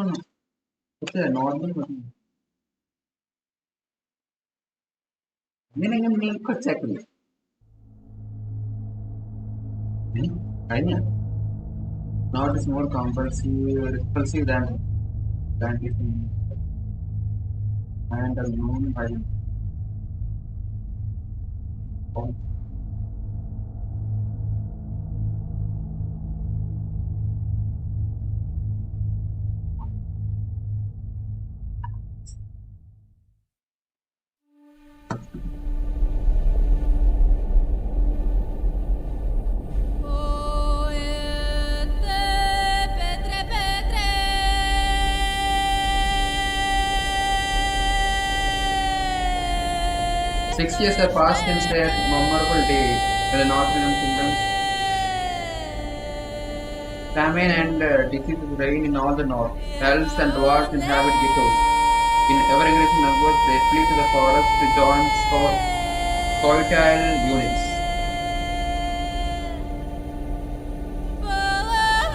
It's a normal one. Then I can check it. Now it is more repulsive than it is and known by 6 years have passed since that memorable day when the Northern Kingdoms famine and diseases reign in all the north. Elves and dwarves inhabit ghettos. In ever-increasing numbers, they flee to the forest to join Scoia'tael units.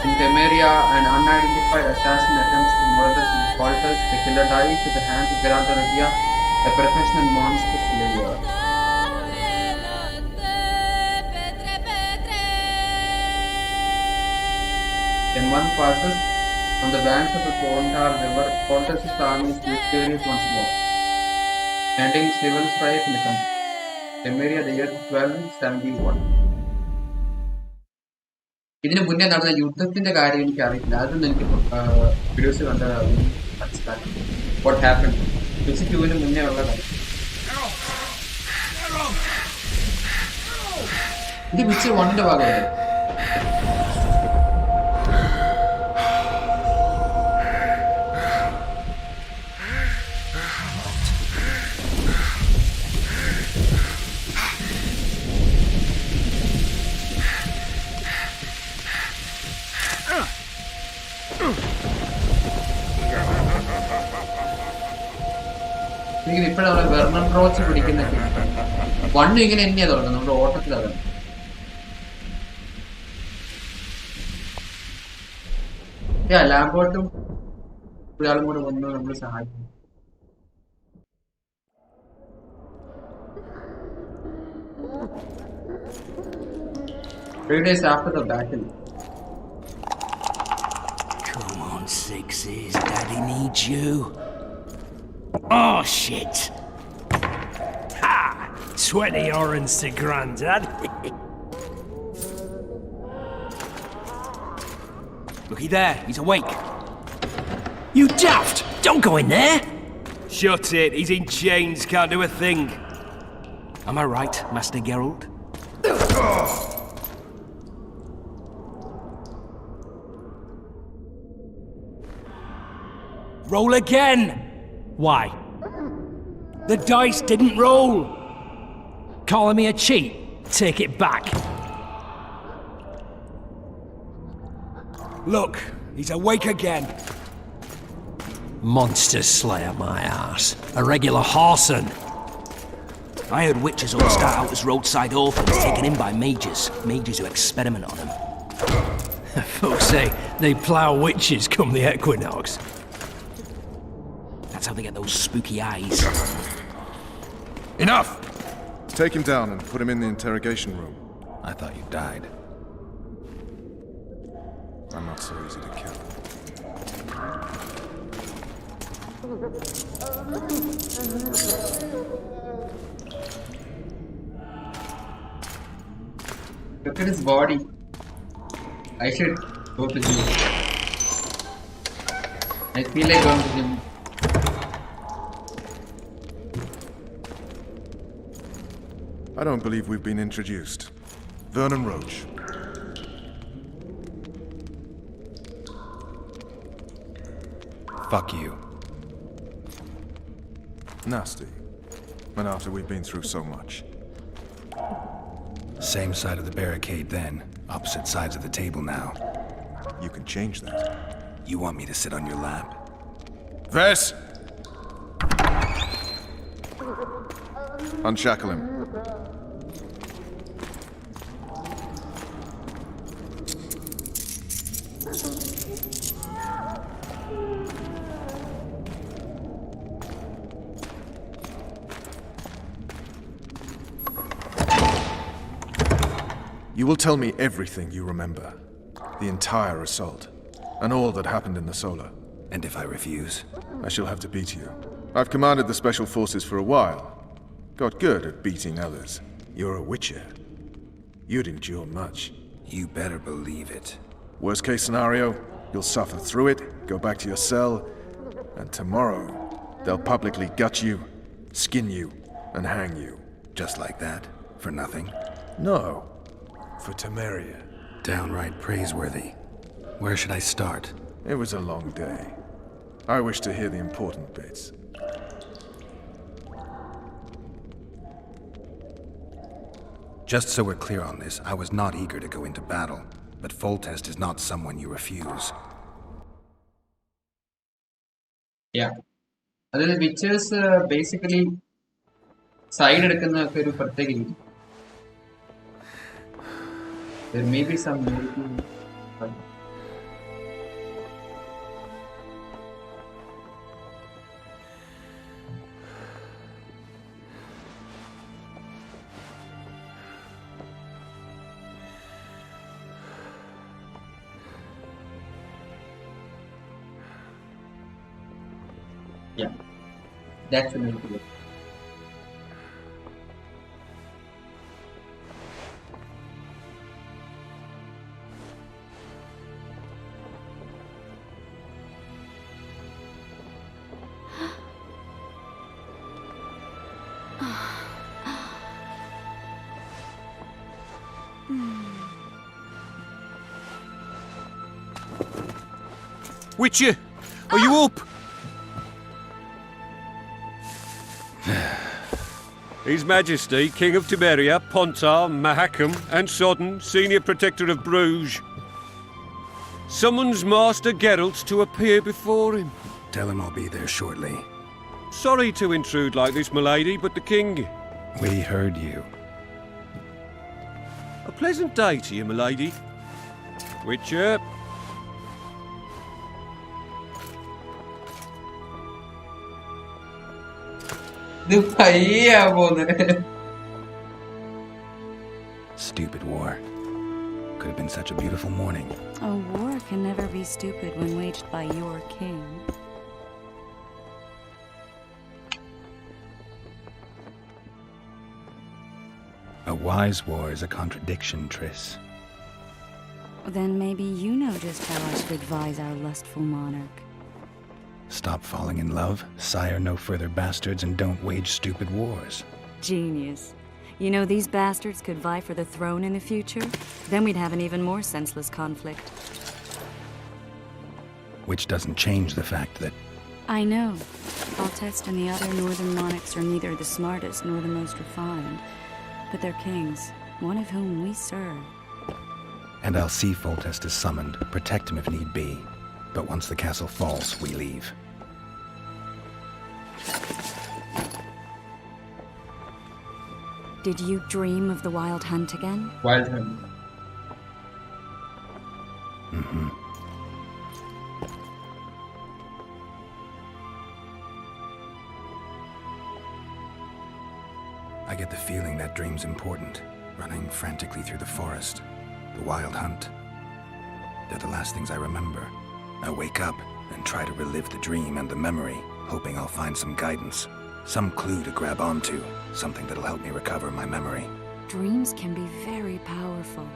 In Temeria, an unidentified assassin attempts to murder the Voltus. The killer dies at the hands of Geralt of Rivia, a professional monster slayer. A month passes. On the banks of the Pondar River, Voltus' army is victorious once more, ending civil strife in the country. Temeria, the year 1271. ഇതിന് മുന്നേ നടന്ന യുദ്ധത്തിന്റെ കാര്യം എനിക്ക് അറിയില്ല. അതൊന്നും എനിക്ക് videos കണ്ട മനസ്സിലാക്കി. വാട്ട് ഹാപ്പൻ വിസിറ്റ് 2-ന് മുന്നേ ഉള്ളതാണ്. ഇത് വിസിറ്റ് 1-ന്റെ ഭാഗമല്ലേ? എനിക്ക് ഇപ്പോഴാണ് വെർണൻ റോച്ച് പിടിക്കുന്നൊക്കെ. 1 ഇങ്ങനെ തന്നെയാ തുടങ്ങുന്നത്, നമ്മുടെ ഓട്ടത്തിലാണ്. ലാബോട്ടും ഒരാളും കൂടെ വന്ന് നമ്മൾ സഹായിക്കും. Three days after the battle. Come on, sixes. Daddy needs you. Oh, shit. Ha! 20 orange to Grandad. Looky there, he's awake. You daft! Don't go in there! Shut it, he's in chains, can't do a thing. Am I right, Master Geralt? Roll again! Why? The dice didn't roll! Calling me a cheat? Take it back. Look, he's awake again. Monster slayer, my ass. A regular Harson. I heard witches all start out as roadside orphans taken in by mages. Mages who experiment on them. Folks say they plough witches come the equinox. That's how they get those spooky eyes. Enough! Take him down and put him in the interrogation room. I thought you died. I'm not so easy to kill. Look at his body. I should go to gym. I feel like going to gym. I don't believe we've been introduced. Vernon Roach. Fuck you. Nasty. And after we've been through so much. Same side of the barricade then. Opposite sides of the table now. You can change that. You want me to sit on your lap? Ves! Unshackle him. You will tell me everything you remember. The entire assault. And all that happened in the Solar. And if I refuse? I shall have to beat you. I've commanded the Special Forces for a while. Got good at beating others. You're a witcher. You'd endure much. You better believe it. Worst case scenario, you'll suffer through it, go back to your cell, and tomorrow, they'll publicly gut you, skin you, and hang you. Just like that? For nothing? No, for Temeria. Downright praiseworthy. Where should I start? It was a long day. I wish to hear the important bits. Just so we're clear on this, I was not eager to go into battle, but Foltest is not someone you refuse. Yeah. അതായത് വിച്ചേഴ്സ് basically side എടുക്കുന്നതൊക്കെ ഒരു പ്രത്യേക രീതി. There may be some yeah, that's the main thing. Witcher, are you up? His Majesty, King of Temeria, Pontar, Mahakam, and Sodden, Senior Protector of Bruges, summons Master Geralt to appear before him. Tell him I'll be there shortly. Sorry to intrude like this, milady, but the king... We heard you. A pleasant day to you, milady. Witcher. ഇത് പയ്യാ പോകുന്നത്. Stupid war. Could have been such a beautiful morning. A war can never be stupid when waged by your king. A wise war is a contradiction, Triss. Then maybe you know just how I should advise our lustful monarch. Stop falling in love, sire no further bastards, and don't wage stupid wars. Genius. You know, these bastards could vie for the throne in the future? Then we'd have an even more senseless conflict. Which doesn't change the fact that... I know. Foltest and the other northern monarchs are neither the smartest nor the most refined. But they're kings, one of whom we serve. And I'll see Foltest is summoned, protect him if need be. But once the castle falls, we leave. Did you dream of the Wild Hunt again? Wild Hunt. Mm-hmm. I get the feeling that dream's important, running frantically through the forest. The Wild Hunt. They're the last things I remember. I wake up and try to relive the dream and the memory, hoping I'll find some guidance, some clue to grab onto, something that'll help me recover my memory. Dreams can be very powerful.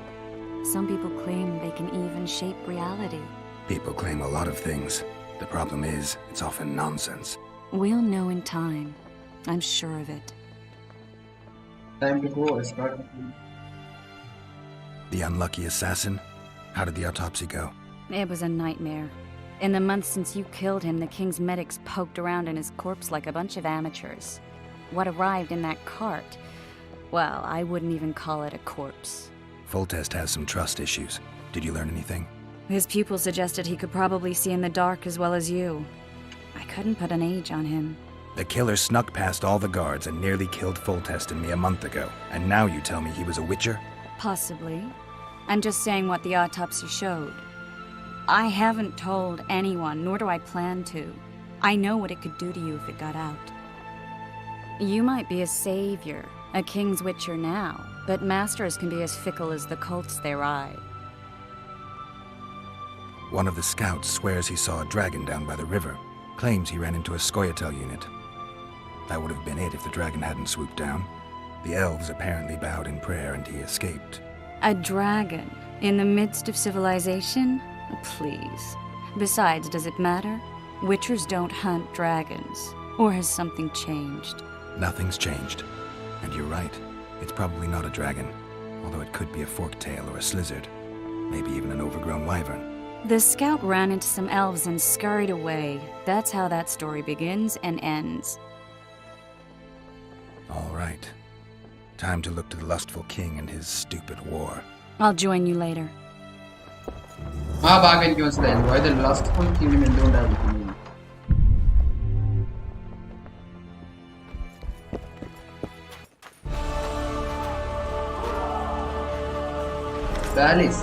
Some people claim they can even shape reality. People claim a lot of things. The problem is, it's often nonsense. We'll know in time. I'm sure of it. Time to go. It's not. The unlucky assassin? How did the autopsy go? It was a nightmare. In the months since you killed him, the king's medics poked around in his corpse like a bunch of amateurs. What arrived in that cart, well, I wouldn't even call it a corpse. Foltest has some trust issues. Did you learn anything? His pupils suggested he could probably see in the dark as well as you. I couldn't put an age on him. The killer snuck past all the guards and nearly killed Foltest and me a month ago. And now you tell me he was a witcher? Possibly. I'm just saying what the autopsy showed. I haven't told anyone, nor do I plan to. I know what it could do to you if it got out. You might be a savior, a king's witcher now, but masters can be as fickle as the cults they ride. One of the scouts swears he saw a dragon down by the river. Claims he ran into a Scoia'tael unit. That would have been it if the dragon hadn't swooped down. The elves apparently bowed in prayer and he escaped. A dragon in the midst of civilization? Please. Besides, does it matter? Witchers don't hunt dragons. Or has something changed? Nothing's changed. And you're right. It's probably not a dragon, although it could be a forktail or a slizzard. Maybe even an overgrown wyvern. The scout ran into some elves and scurried away. That's how that story begins and ends. All right. Time to look to the lustful king and his stupid war. I'll join you later. ആ ഭാഗം എനിക്ക് മനസ്സിലായി. Why the lustful king എന്തുകൊണ്ടാണ് വിളിക്കുന്നത്? Valleys.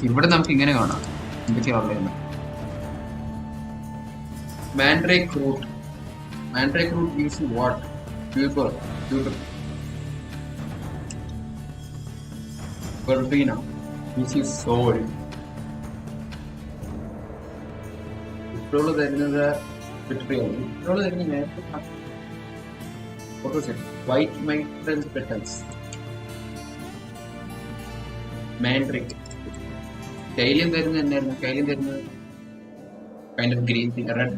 ഇവിടെ നമുക്ക് ഇങ്ങനെ കാണാം എന്തൊക്കെയാ ഉള്ളത്. Mandrake root. Mandrake root gives you what? Tuber. Verbena gives you soul. ഇപ്പോഴുള്ള തരുന്നത് വിട്രിയോൾ. ഇപ്പോഴുള്ള തരുന്നത് നേരത്തെ വൈറ്റ് മൈട്രൽ പെറ്റൽസ്. Mandrake. കൈലിയം തരുന്നത് എന്തായിരുന്നു? കൈലിയം തരുന്നത് kind of green thing, red.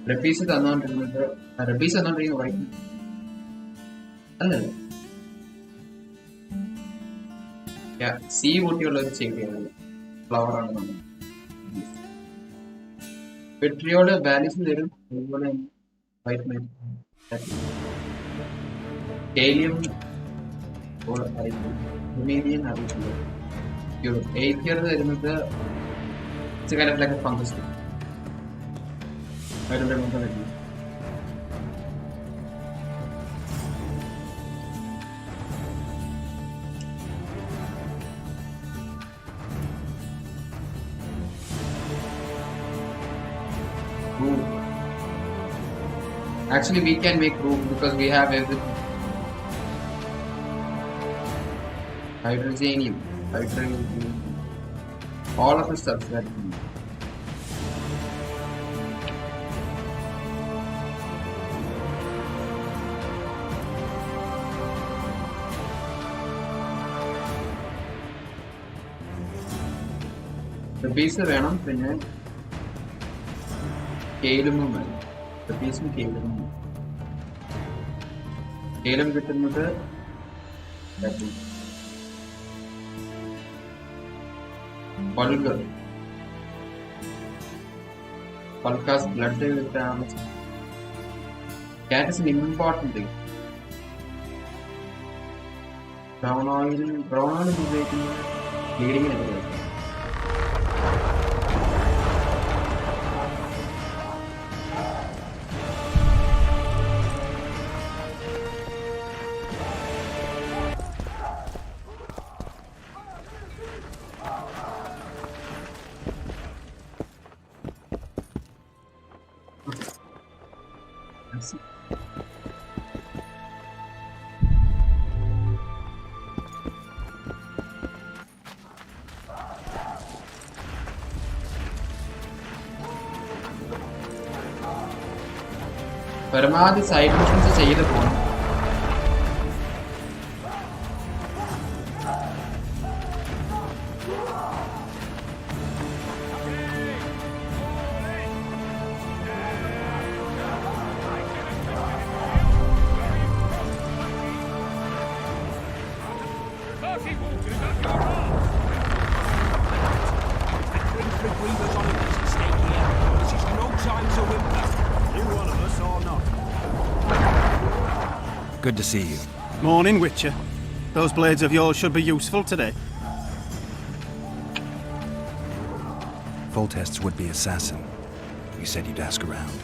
റെപ്പീസ് തന്നോണ്ടിരുന്നത് വൈറ്റ് അല്ലല്ലോ. സീ കൂട്ടിയുള്ള ഒരു ചെടിയാണ്, ഫ്ലവർ ആണ് നമ്മൾ. പെട്രിയോട് വാലിസ് തരും, അതുപോലെ വൈറ്റ് മൈറ്റ്. കൈലിയം അറിയില്ല. Aether തരുന്നത് it's kind of like a fungus. I don't remember that. Root. Actually, we can make root because we have everything. Hydrogenium. All of the stuff that we need. The piece വേണം, പിന്നെ കേലുമും വേണം. The piece കേലും കിട്ടുന്നത് Bulgur. Bulgar's blood damage. That is an important thing. Brown oil is bleeding in it. പരമാവധി side missions ചെയ്ത് പോകണം. Good to see you. Morning, Witcher. Those blades of yours should be useful today. Foltest's would-be assassin. You said you'd ask around.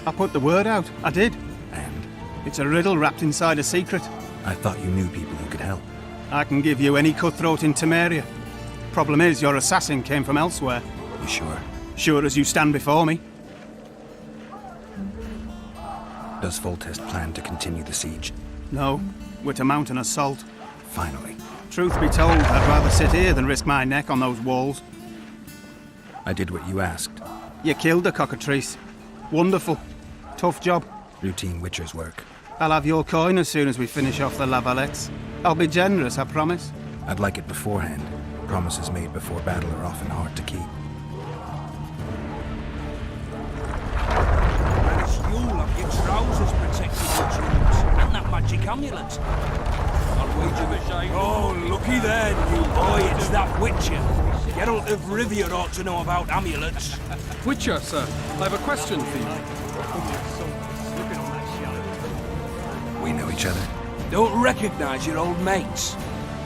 I put the word out. I did. And It's a riddle wrapped inside a secret. I thought you knew people who could help. I can give you any cutthroat in Temeria. Problem is, your assassin came from elsewhere. You sure? Sure as you stand before me. Does Foltest plan to continue the siege? No, we're to mount an assault. Finally. Truth be told, I'd rather sit here than risk my neck on those walls. I did what you asked. You killed the cockatrice. Wonderful. Tough job. Routine Witcher's work. I'll have your coin as soon as we finish off the Lavalettes. I'll be generous, I promise. I'd like it beforehand. Promises made before battle are often hard to keep. You'll have your trousers protected with jewels and that magic amulet. I'll wager the shame. Oh, looky there, new boy, it's that Witcher. Geralt of Rivia ought to know about amulets. Witcher, sir, I have a question for you. We know each other? Don't recognise your old mates.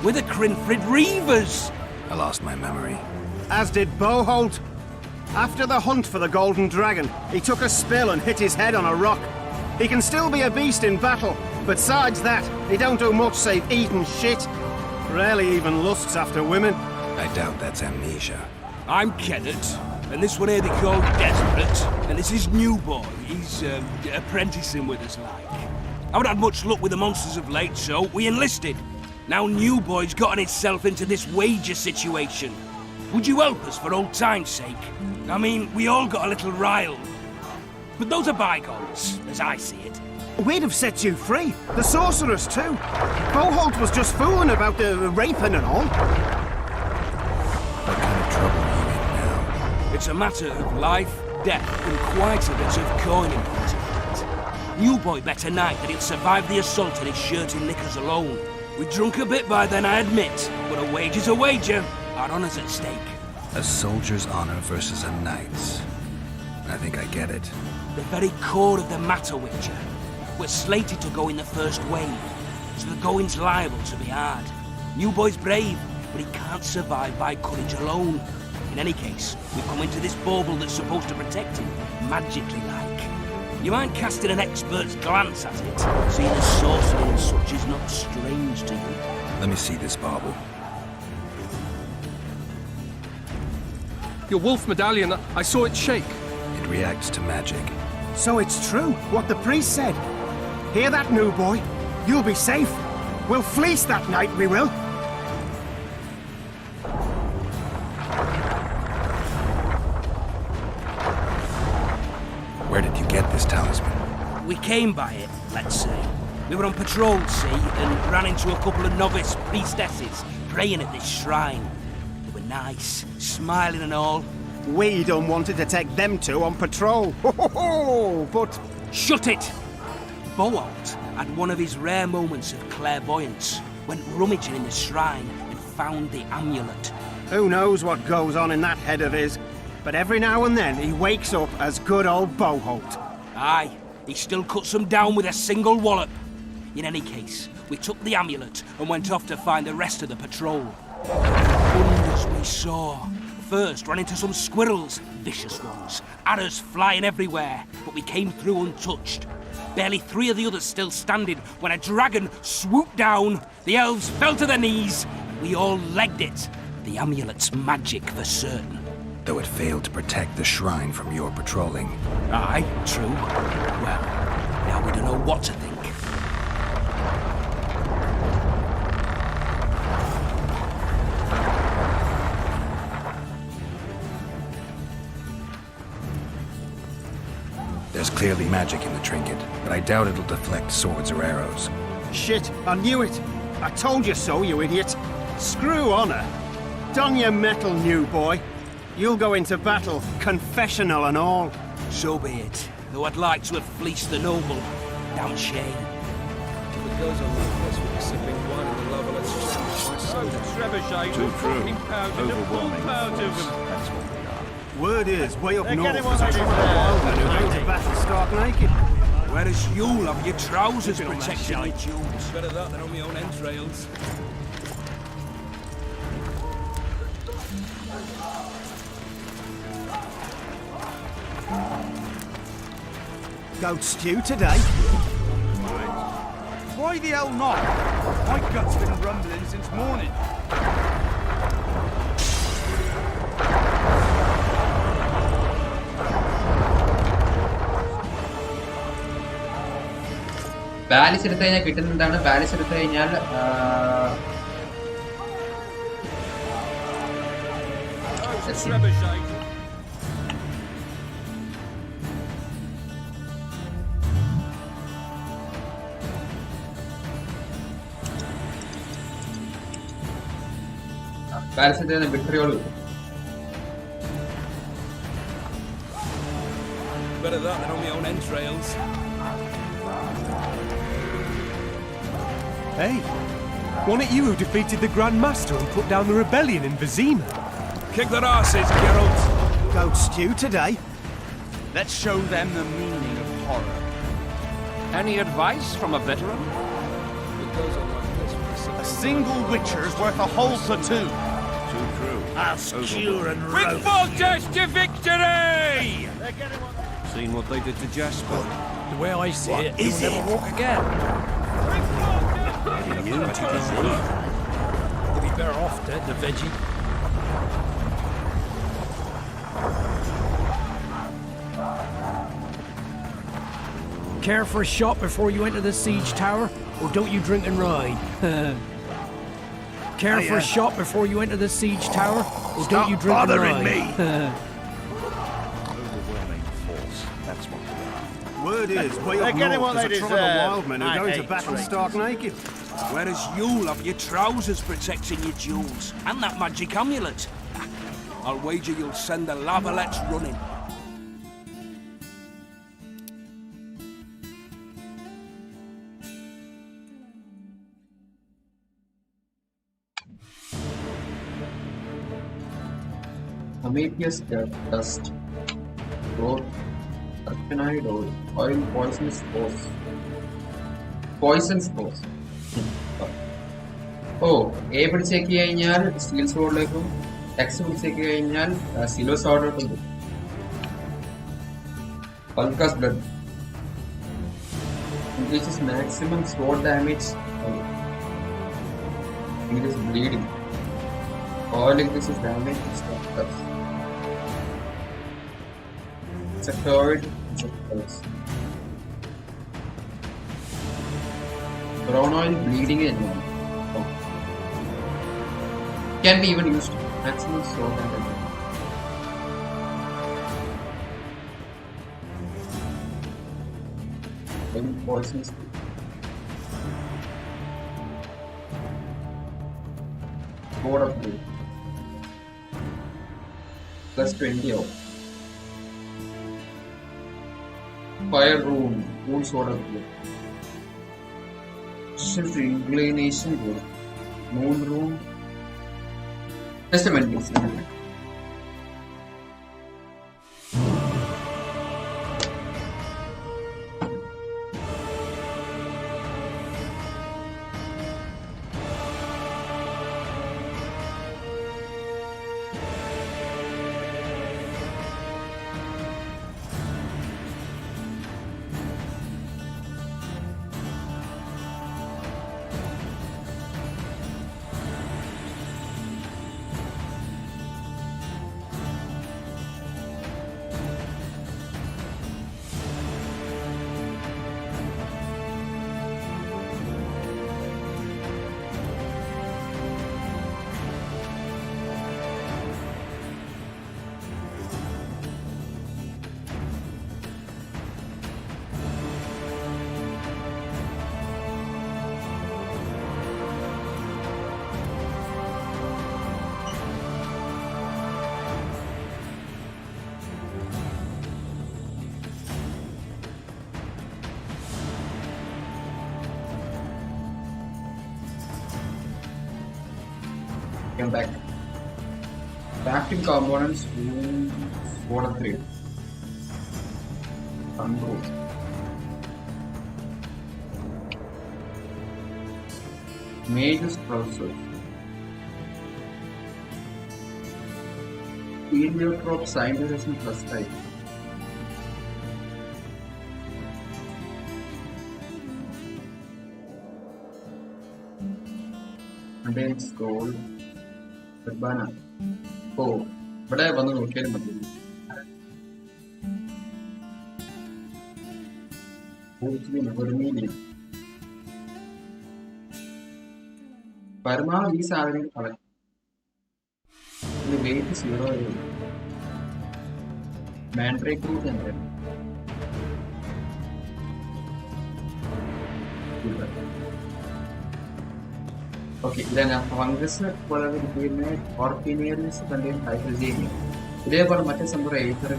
We're the Crinfrid Reavers. I lost my memory. As did Boholt. After the hunt for the Golden Dragon, he took a spill and hit his head on a rock. He can still be a beast in battle, but besides that, he don't do much save eat and shit. Rarely even lusts after women. I doubt that's amnesia. I'm Kenneth, and this one here they call Desperate, and this is New Boy. He's apprenticing with us, like. I haven't had much luck with the monsters of late, so we enlisted. Now New Boy's gotten himself into this wager situation. Would you help us for old time's sake? I mean, we all got a little riled. But those are bygones, as I see it. We'd have set you free. The sorceress, too. Boholt was just fooling about the raping and all. What kind of trouble are you in now? It's a matter of life, death, and quite a bit of coin important. New Boy bet a night that he'll survive the assault in his shirt and knickers alone. We drunk a bit by then, I admit, but a wager's a wager. Our honour's at stake. A soldier's honor versus a knight's. I think I get it. The very core of the matter, Witcher. We're slated to go in the first wave, so the going's liable to be hard. New Boy's brave, but he can't survive by courage alone. In any case, we come into this bauble that's supposed to protect him, magically like. You mind casting an expert's glance at it, seeing as sorcery and such is not strange to you? Let me see this bauble. Your wolf medallion, I saw it shake. It reacts to magic. So it's true, what the priest said. Hear that, New Boy? You'll be safe. We'll fleece that night, we will. Where did you get this talisman? We came by it, let's say. We were on patrol, see, and ran into a couple of novice priestesses praying at this shrine. They were nice, smiling and all. We done wanted to take them two on patrol. Ho, but... Shut it! Boholt had one of his rare moments of clairvoyance, went rummaging in the shrine and found the amulet. Who knows what goes on in that head of his, but every now and then he wakes up as good old Boholt. Aye, he still cuts them down with a single wallop. In any case, we took the amulet and went off to find the rest of the patrol. Wonders we saw. First, ran into some squirrels, vicious ones, arrows flying everywhere, but we came through untouched. Barely 3 of the others still standing when a dragon swooped down. The elves fell to their knees, and we all legged it. The amulet's magic for certain. Though it failed to protect the shrine from your patrolling. Aye, true. Well, now we don't know what to think. There's clearly magic in the trinket, but I doubt it'll deflect swords or arrows. Shit, I knew it. I told you so, you idiot. Screw honor. Don your metal, New Boy. You'll go into battle, confessional and all. So be it. Though I'd like to have fleeced the noble. Damn shame. If it goes on like this, we'll be sipping wine in the Lavalettes. My soda, trebuchet, Too true. Overwhelming That's force. Word is, way up They're north, getting there's a what they tribe of want. wild men who go to battle stark naked. Whereas you'll have your trousers Keeping on that protected shite. with jewels. Better that than on my own entrails. Goat stew today. Why the hell not? My gut's been rumbling since morning. ബാലിസ് എടുത്തു കഴിഞ്ഞാൽ കിട്ടുന്നതാണ്. ബാലിസ് എടുത്തു കഴിഞ്ഞാൽ ബാലിസ് എടുത്തു കഴിഞ്ഞാൽ വിക്ടറിയോൾ കിട്ടും. Better that than on my own entrails. Hey, wasn't it you who defeated the Grand Master and put down the rebellion in Vizima? Kick their asses, Geralt. Goat stew today. Let's show them the meaning of horror. Any advice from a veteran? A single Witcher's worth a whole platoon. Too true. I'll skewer and With roast. Foltest to victory! Seen what they did to Jasper? The way I see it, he'll never walk again. He'll be better off dead, the veggie. Care for a shot before you enter the siege tower, or don't you drink and ride? Care for a shot before you enter the siege tower, or don't you drink and ride? Overwhelming force. That's what we are. Word is, way They're up getting north, what there's they a tribe of deserve. wild men who I go into hate battle traitors. stark naked. Whereas you'll have your trousers protecting your jewels, and that magic amulet. I'll wager you'll send the Lavalettes running. Prometheus dust, growth, arcanide oil, poison spores. Poison spores. ഓ എ പിടിച്ചേക്ക് കഴിഞ്ഞാൽ steel സോഡിലേക്കും X പിടിച്ചേക്ക് കഴിഞ്ഞാൽ silver സോഡിലോട്ടും പോകും. Pulka's blood increases maximum sword damage. He is bleeding. Oil increases damage to structures. Insectoid insects. Brown oil bleeding engine. Oh. Can be even used maximum sword damage. Poisonous. Sword of blue. Plus 20 off. Fire room. Moon sword of blue. Shift inclination room. Moon room. Just a minute, please. Come back. Active components Sword of 3. Control. Mage's process. Heliotrope scientist plus type. contains gold. Urbana. ഓ ഇവിടെ വന്ന് നോക്കിയാലും മതി. പരമാവധി ഈ സാധനം collect. Wait 0 Mandrake root എന്തായാലും okay. ഇതാണ് fungus പോലുള്ള പിന്നെ ഓർക്കിനിയറിസ് കണ്ടെയ്ൻ ഹൈഡ്രജേനിയം. ഇതേപോലെ മറ്റേ സംഭവം either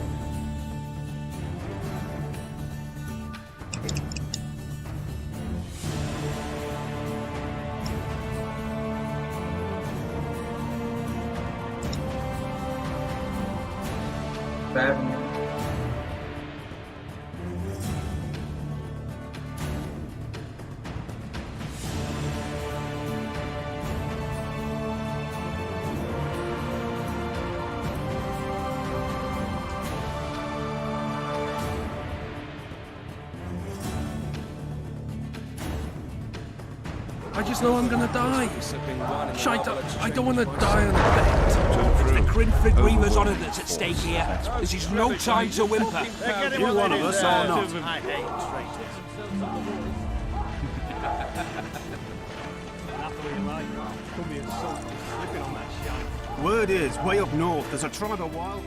I just know I'm gonna die. Shite, I don't want to die on a bed. It's the Grinfrid Reavers' honour that's at stake here. This is no time to whimper. You one of us or not? I hate traitors. Word is, way up north, there's a tribe of wild.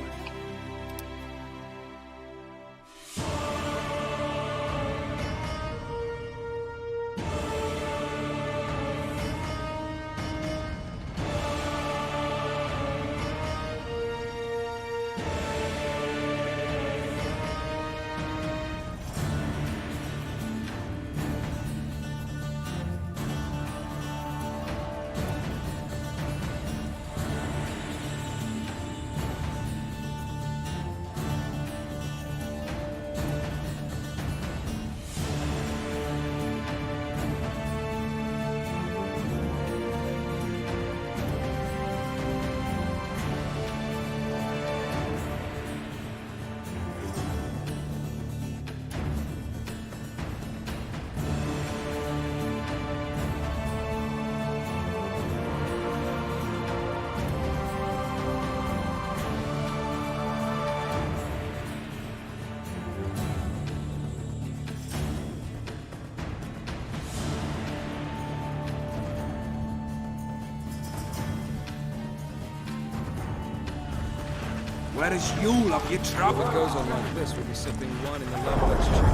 Where is Yule of your trouble? If it goes on like this, we'll be sipping wine in the love lecture.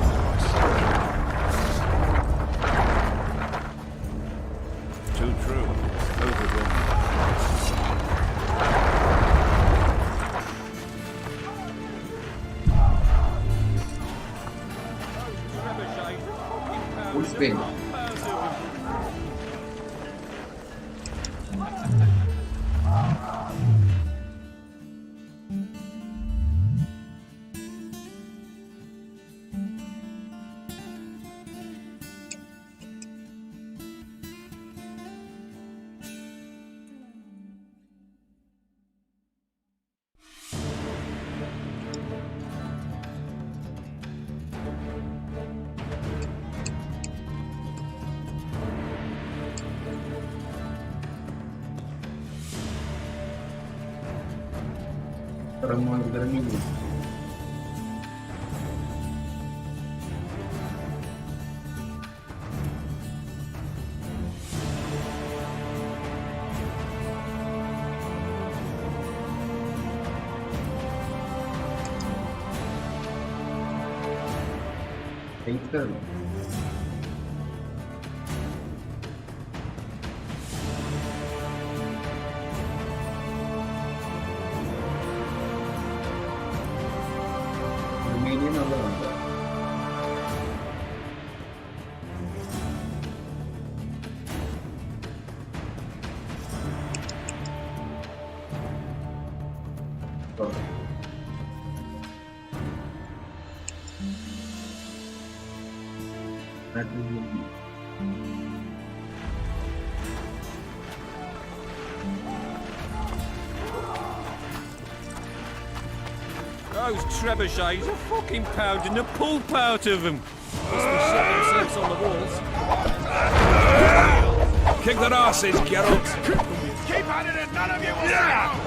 Too true. Overdone. full spin. Termini. Peter. Romanian alone. Those trebuchets are fucking pounding the pulp out of them. Must be shitting themselves on the walls. Kick their asses, Geralt. Keep at it and none of you will yeah.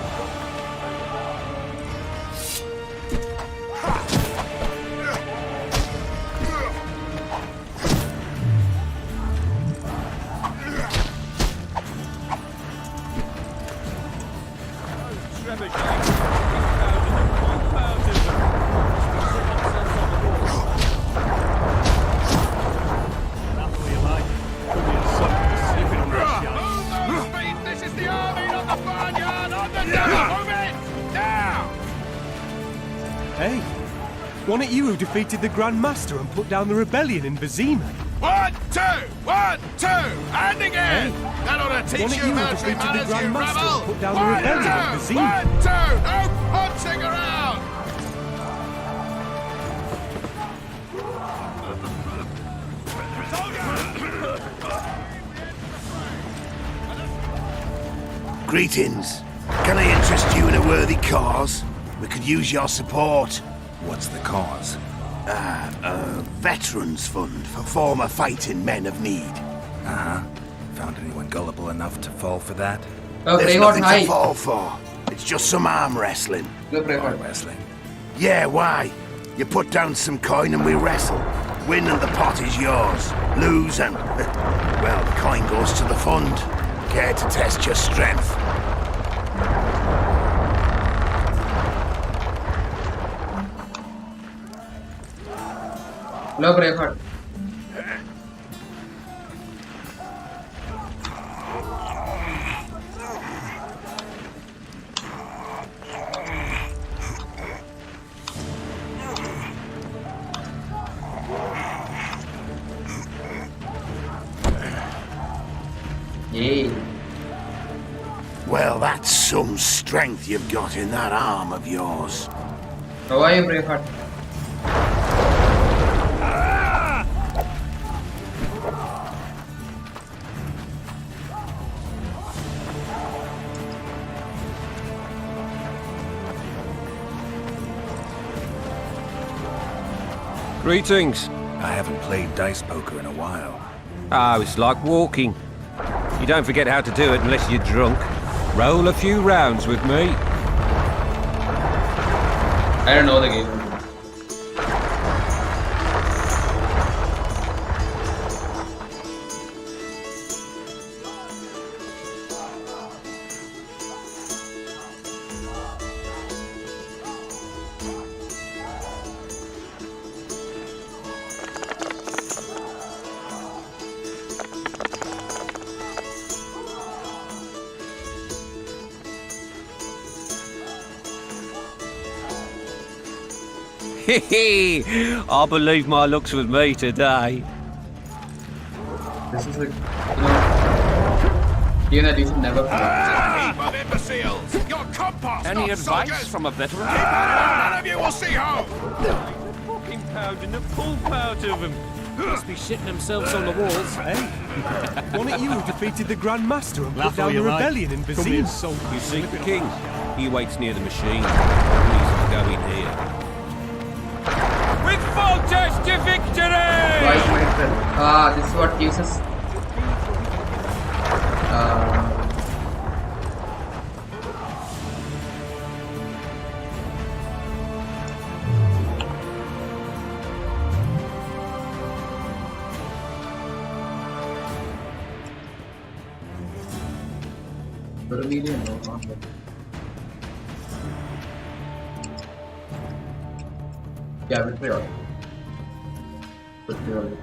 Hey, wasn't it you who defeated the Grand Master and put down the rebellion in Vizima? 1, 2, 1, 2, and again. That ought to teach Wasn't it you you who military defeated the manners, you Grand Master rebel. and put down the 1, rebellion in 2, Vizima? 1, 2, no punching around. Greetings. Can I interest you in a worthy cause? We could use your support. What's the cause? A veterans fund for former fighting men of need. Uh-huh. Found anyone gullible enough to fall for that? Oh, There's Braveheart, nothing hi. to fall for. It's just some arm wrestling. Hello, Arm Braveheart. wrestling. Yeah, why? You put down some coin and we wrestle. Win and the pot is yours. Lose and... well, the coin goes to the fund. Care to test your strength? Hello, Braveheart. Yay. Well, that's some strength you've got in that arm of yours. How are you, Braveheart? Greetings. I haven't played dice poker in a while. Ah, it's like walking. You don't forget how to do it unless you're drunk. Roll a few rounds with me. I don't know the game. I believe my luck's with me today. This is like, game that you should never play. Heap of imbeciles. Your compass. Any not advice soldiers. from a veteran? Keep at it and none of you will see home. Fucking pounding the pulp out of him. Must be shitting themselves on the walls. Hey, wasn't it you who defeated the Grand Master and put down the rebellion in Vizima? You seek the king. He waits near the machine. Please go in here. With Foltest to victory! Twice my friend. Ah, this is what gives us. Yeah, victory order. Victory order.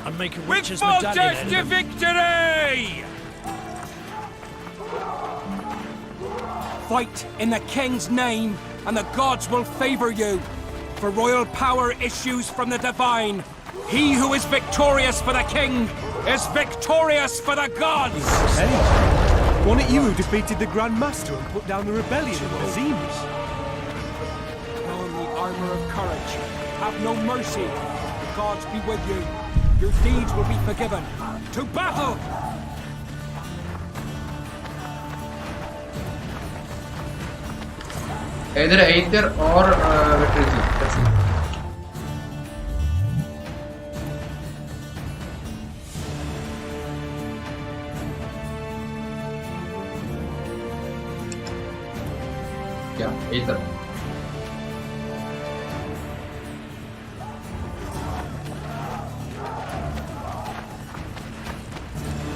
And make a With witch's Foltest medallion. to victory! Fight in the king's name, and the gods will favor you. For royal power issues from the divine. He who is victorious for the king is victorious for the gods! Hey, wasn't it you who defeated the Grand Master and put down the rebellion in Vizima? Don the armor of courage. Have no mercy. The gods be with you. Your deeds will be forgiven. To battle! Either Aether or Victory. That's it. വിളിക്കാം Acer.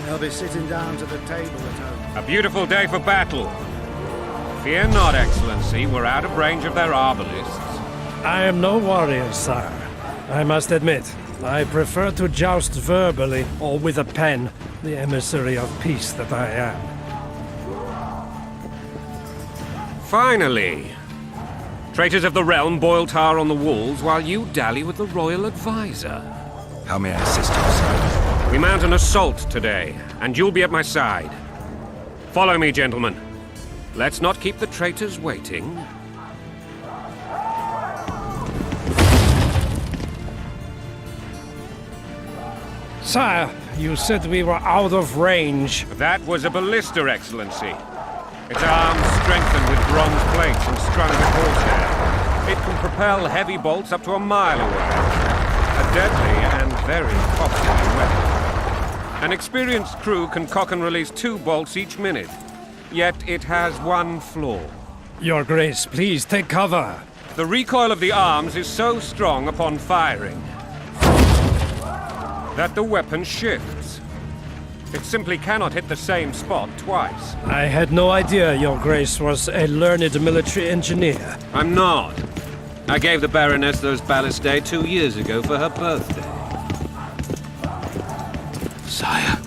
They'll be sitting down to the table at home. A beautiful day for battle. Fear not, Excellency. We're out of range of their arbalists. I am no warrior, sire. I must admit, I prefer to joust verbally or with a pen, the emissary of peace that I am. Finally! Traitors of the realm boil tar on the walls while you dally with the royal advisor. How may I assist you, sir? We mount an assault today, and you'll be at my side. Follow me, gentlemen. Let's not keep the traitors waiting. Sire, you said we were out of range. That was a ballista, Excellency. Its arms strengthened with bronze plates and strung with horsehair. It can propel heavy bolts up to a mile away. A deadly and very costly weapon. An experienced crew can cock and release 2 bolts each minute. Yet it has one flaw. Your Grace, please take cover. The recoil of the arms is so strong upon firing that the weapon shifts. It simply cannot hit the same spot twice. I had no idea Your Grace was a learned military engineer. I'm not. I gave the Baroness those ballistae 2 years ago for her birthday. Sire.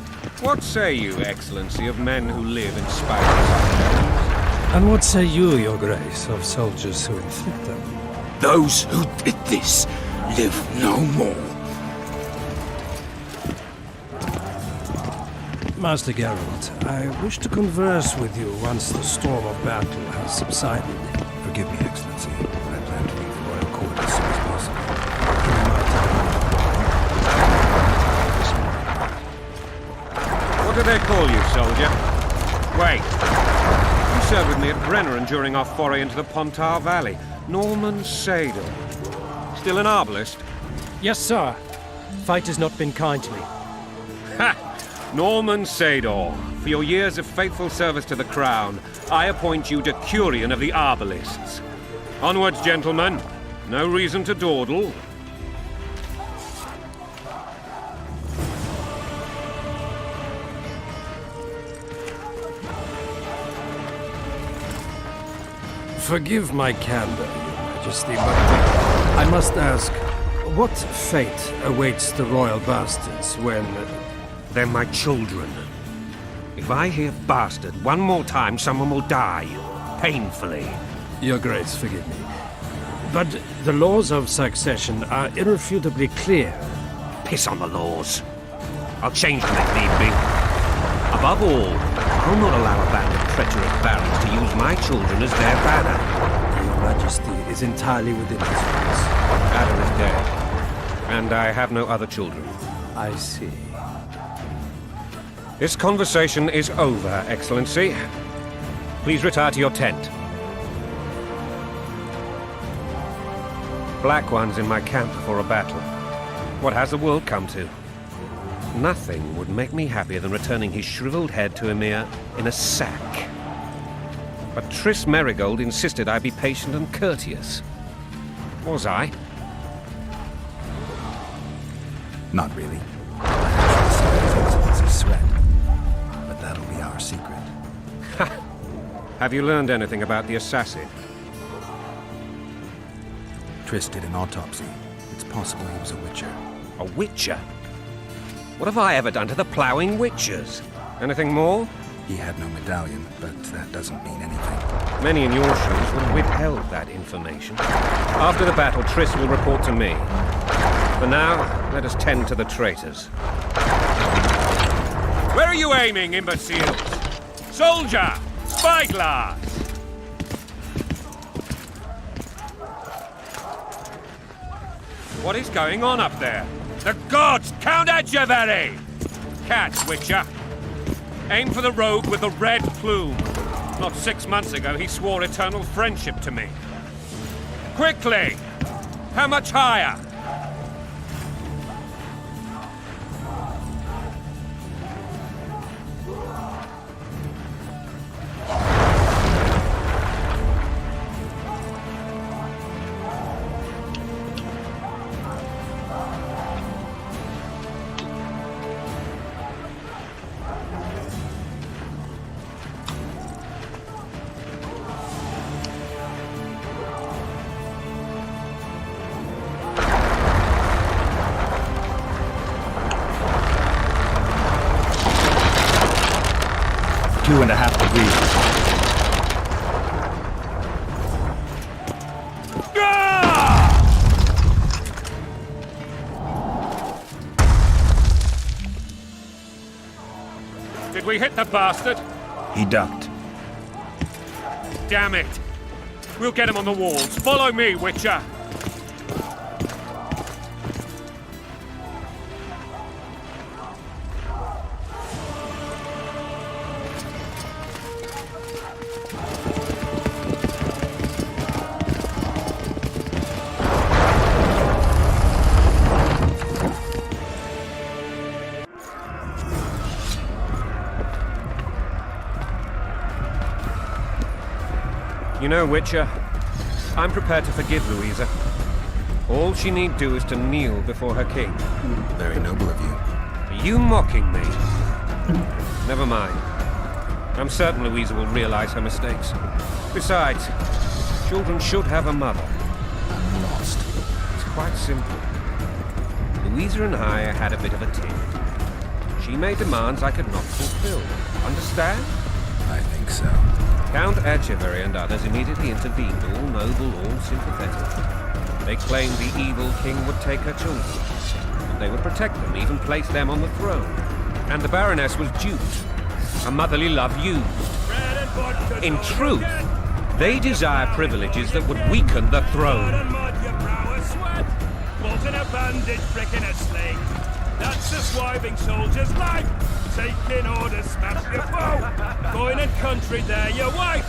What say you, Excellency, of men who live in spite of And what say you, Your Grace, of soldiers who inflict them? Those who did this live no more. Master Geralt, I wish to converse with you once the storm of battle has subsided. Forgive me, Excellency. I plan to leave the royal court as soon as possible. What do they call you, soldier? Wait. You served with me at Brenneran during our foray into the Pontar Valley. Norman Sador. Still an arbalist? Yes, sir. Fate has not been kind to me. Ha! Norman Sador, for your years of faithful service to the crown, I appoint you Decurion of the Arbalists. Onwards, gentlemen. No reason to dawdle. Forgive my candor, Your Majesty, but I must ask, what fate awaits the royal bastards when... They're my children. If I hear bastard one more time, someone will die. Painfully. Your Grace, forgive me. But the laws of succession are irrefutably clear. Piss on the laws. I'll change them if need be. Above all, I'll not allow a band of treacherous barons to use my children as their banner. Your Majesty is entirely within his rights. Adam is dead. And I have no other children. I see. This conversation is over, Excellency. Please retire to your tent. Black One's in my camp before a battle. What has the world come to? Nothing would make me happier than returning his shriveled head to Emir in a sack. But Triss Merigold insisted I be patient and courteous. Was I? Not really. I actually saw His Excellency sweat. But that'll be our secret. Have you learned anything about the assassin? Triss did an autopsy. It's possible he was a witcher. A witcher? What have I ever done to the ploughing witchers? Anything more? He had no medallion, but that doesn't mean anything. Many in your shoes would have withheld that information. After the battle, Triss will report to me. For now, let us tend to the traitors. Where are you aiming, imbeciles? Soldier! Spyglass! What is going on up there? The gods! Count Adjaveri! Catch, Witcher! Aim for the rogue with the red plume. Not 6 months ago, he swore eternal friendship to me. Quickly! How much higher? going to have to breathe. Did we hit the bastard? He ducked. Damn it! We'll get him on the walls. Follow me, Witcher! You know, Witcher, I'm prepared to forgive Louisa. All she need do is to kneel before her king. Very noble of you. Are you mocking me? Never mind. I'm certain Louisa will realize her mistakes. Besides, children should have a mother. I'm lost. It's quite simple. Louisa and I had a bit of a tiff. She made demands I could not fulfill. Understand? I think so. Count Etchevery and others immediately intervened, all noble, all sympathetic. They claimed the evil king would take her children, and they would protect them, even place them on the throne. And the Baroness was duped, her motherly love used. In truth, they desire privileges that would weaken the throne. That's the swiving soldier's life. Taking orders, smash your foe. Going and country, there your wife.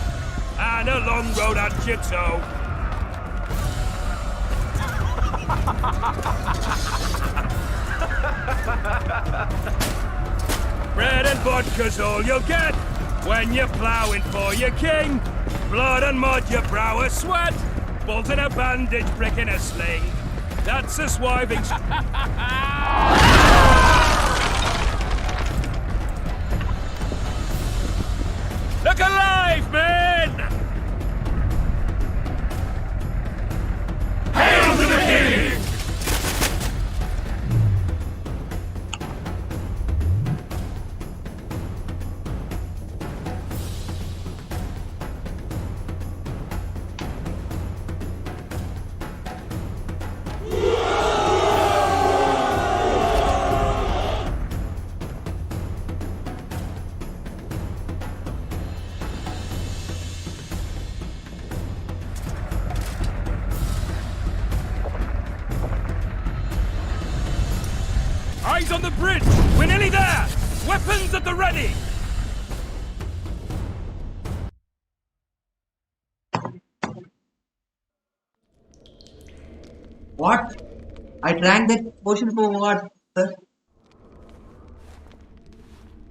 And a long road at your toe. Bread and vodka's all you'll get when you're ploughing for your king. Blood and mud, your brow a sweat. Bolt in a bandage, brick in a sling. That's a swiving. Look alive, men! Hail to the king! Eyes on the bridge! We're nearly there! Weapons at the ready! What? I drank that potion for what, sir?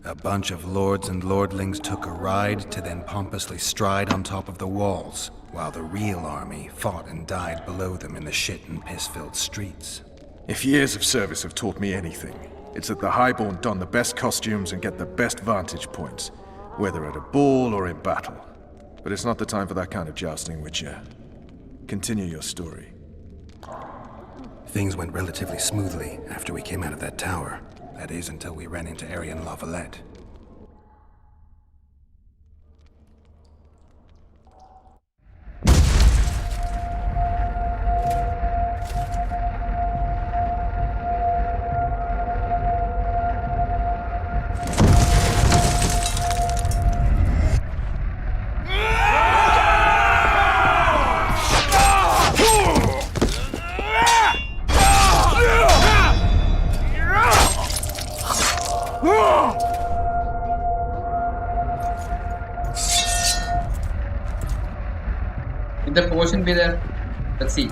A bunch of lords and lordlings took a ride to then pompously stride on top of the walls, while the real army fought and died below them in the shit and piss-filled streets. If years of service have taught me anything, it's that the Highborn don the best costumes and get the best vantage points, whether at a ball or in battle. But it's not the time for that kind of jousting, Witcher. Continue your story. Things went relatively smoothly after we came out of that tower. That is, until we ran into Arian La Valette. Will the potion be there? Let's see.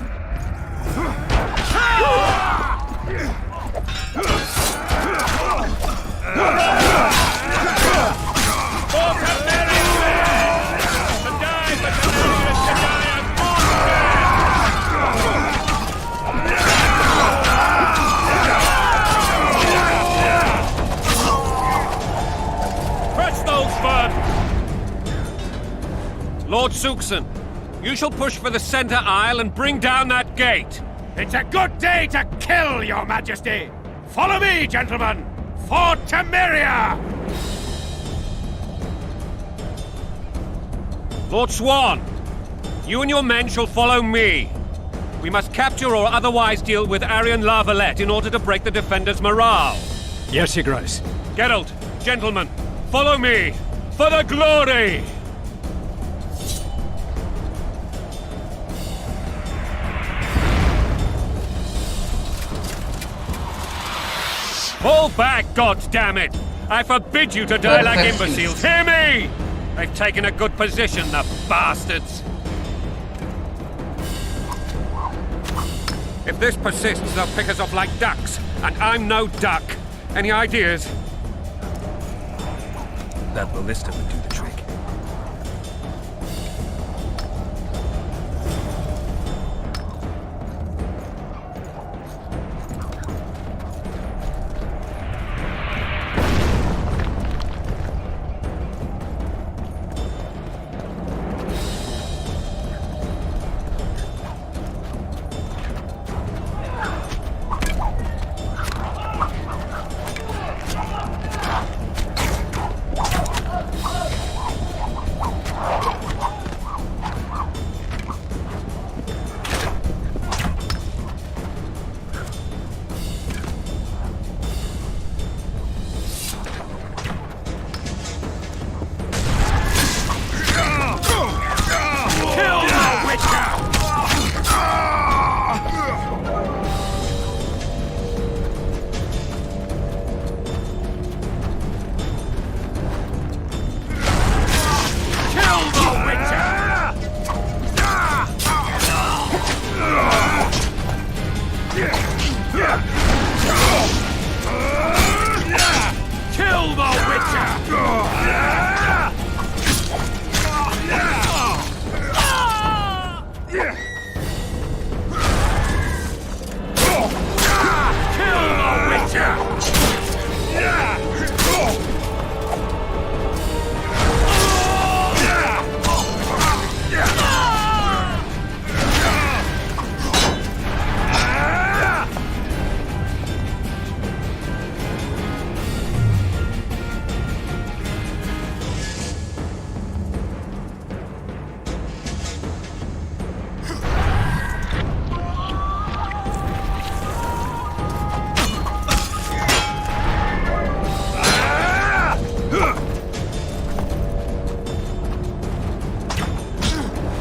Lord Suxon, you shall push for the center aisle and bring down that gate. It's a good day to kill, your majesty! Follow me, gentlemen! For Temeria! Lord Swan, you and your men shall follow me. We must capture or otherwise deal with Arian La Valette in order to break the defenders' morale. Yes, Your Grace. Geralt, gentlemen, follow me for the glory! Fall back, goddammit! I forbid you to die like imbeciles. Hear me! They've taken a good position, the bastards! If this persists, they'll pick us off like ducks, and I'm no duck. Any ideas? That ballista would do the trick.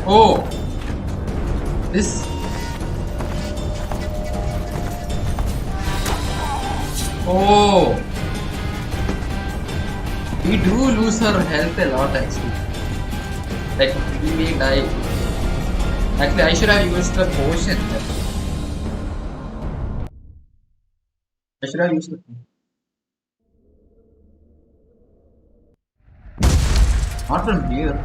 Oh, this. Oh, we do lose our health a lot actually. Like we may die. Actually, I should have used the potion. I should have used the. Not from here.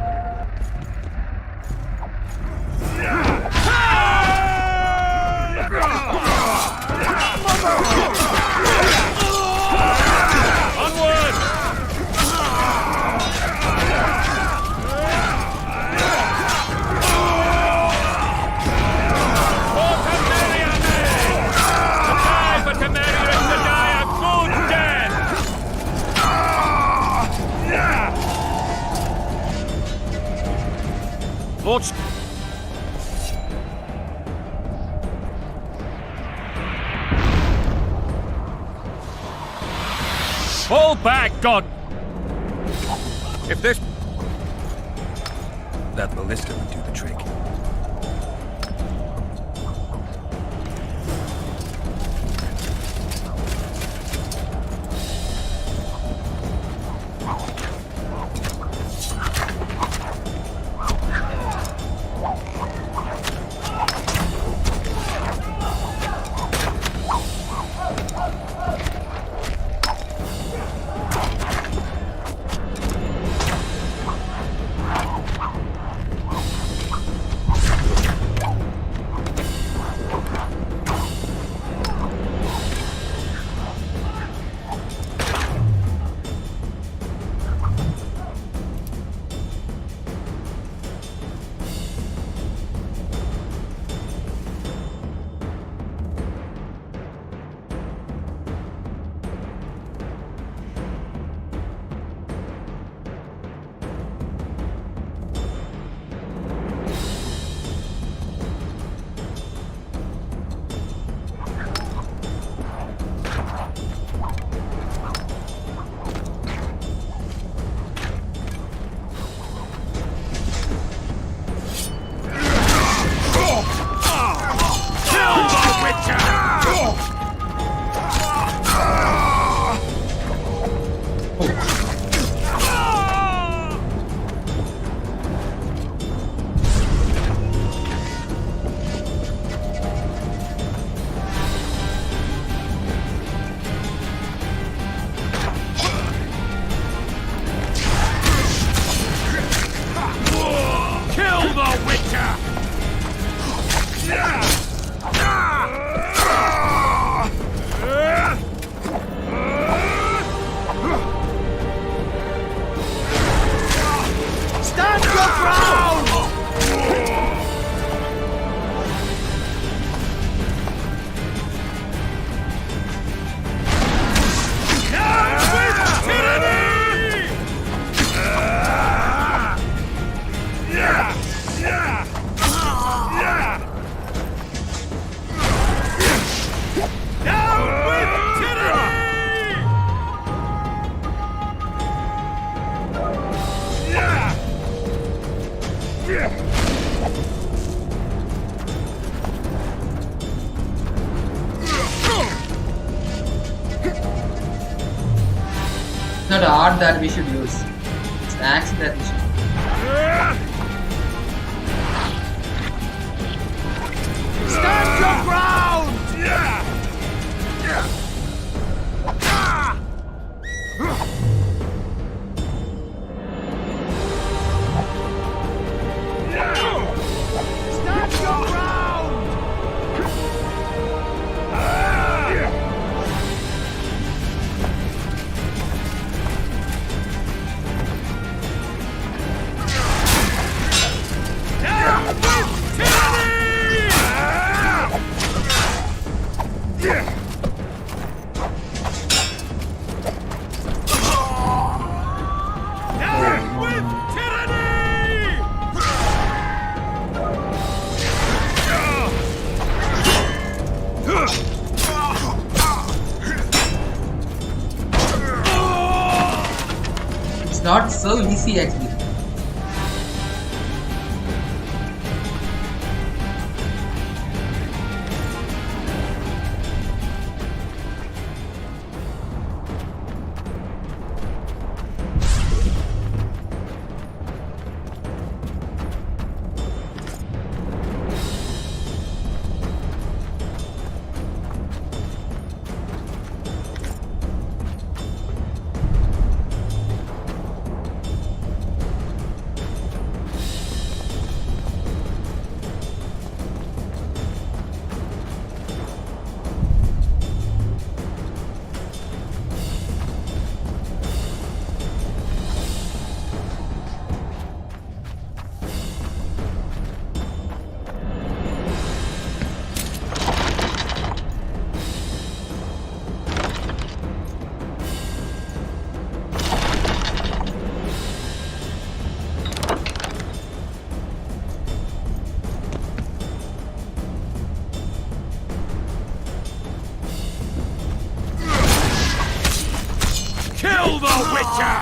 Fall back, God! If this... That ballista would do the trick. Witcher! Stand your ground! It's not art that we should use. It's axe that we should. Stand your ground! Stand your ground! It's not so easy actually. Kill the Witcher!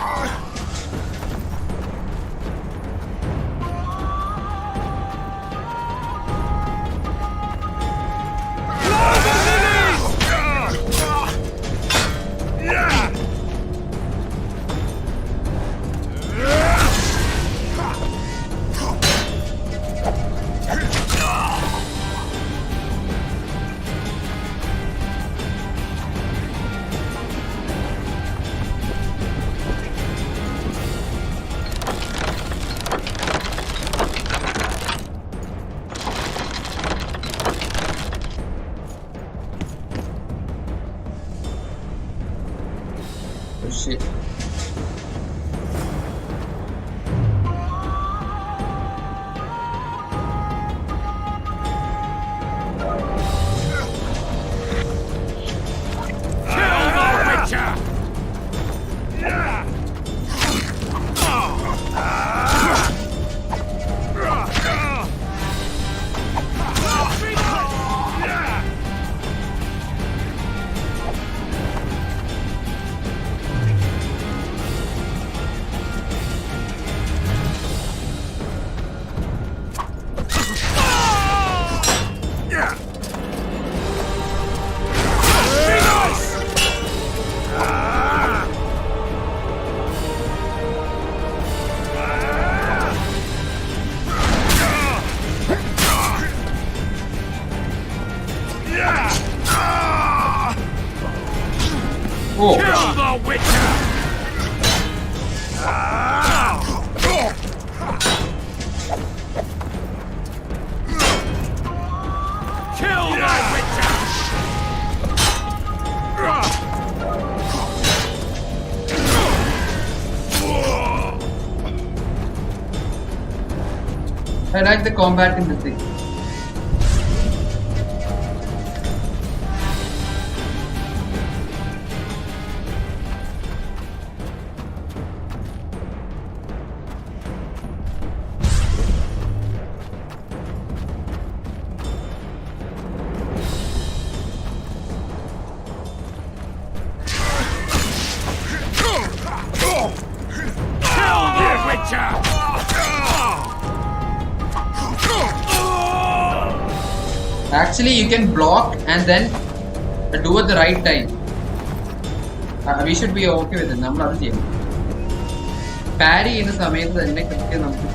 Oh shit. Kill the Witcher! Oh. Kill the Witcher! I like the combat in this thing. Actually, you can block and then do at the right time. We should be okay with it. നമ്മൾ അത് ചെയ്യണം. പാരി ചെയ്യുന്ന സമയത്ത് തന്നെ കൃത്യം നമുക്ക്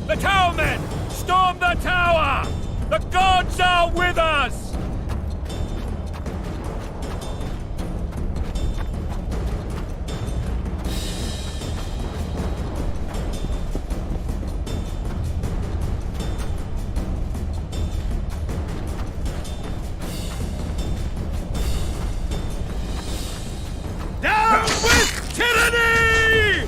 The tower men! Storm the tower! The gods are with us! Down with tyranny!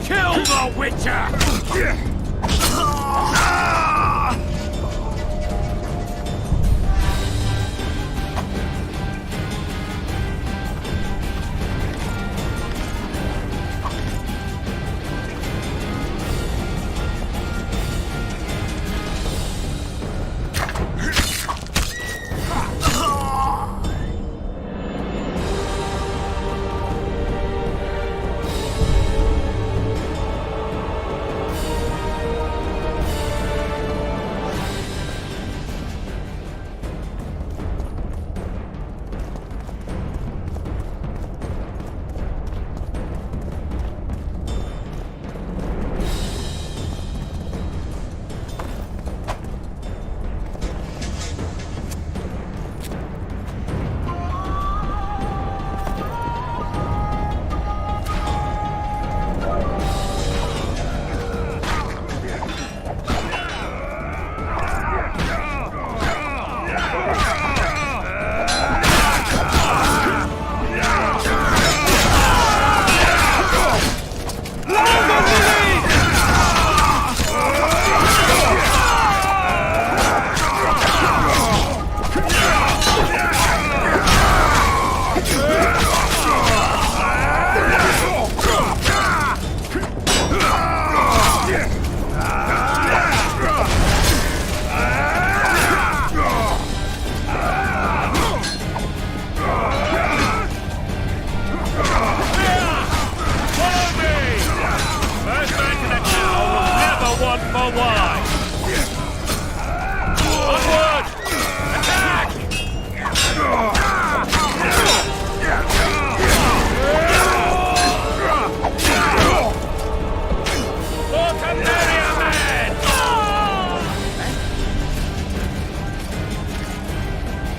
Kill the Witcher!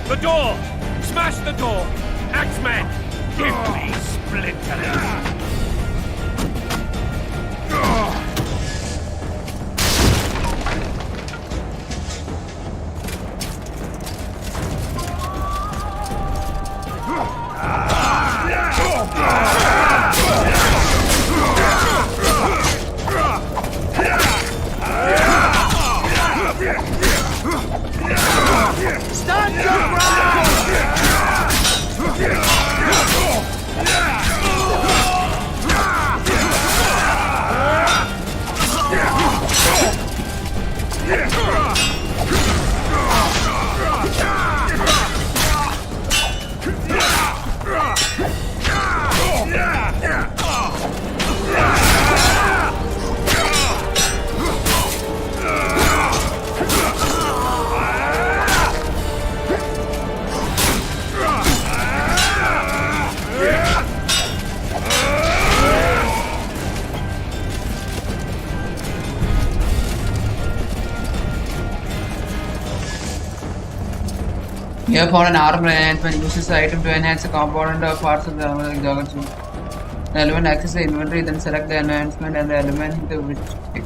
The door! Smash the door! Axemen! Give me splinters! Stand your ground! Here for an armor enhancement, use this item to enhance a component or parts of the armor like joggers. The element access the inventory, then select the enhancement and the element which pick.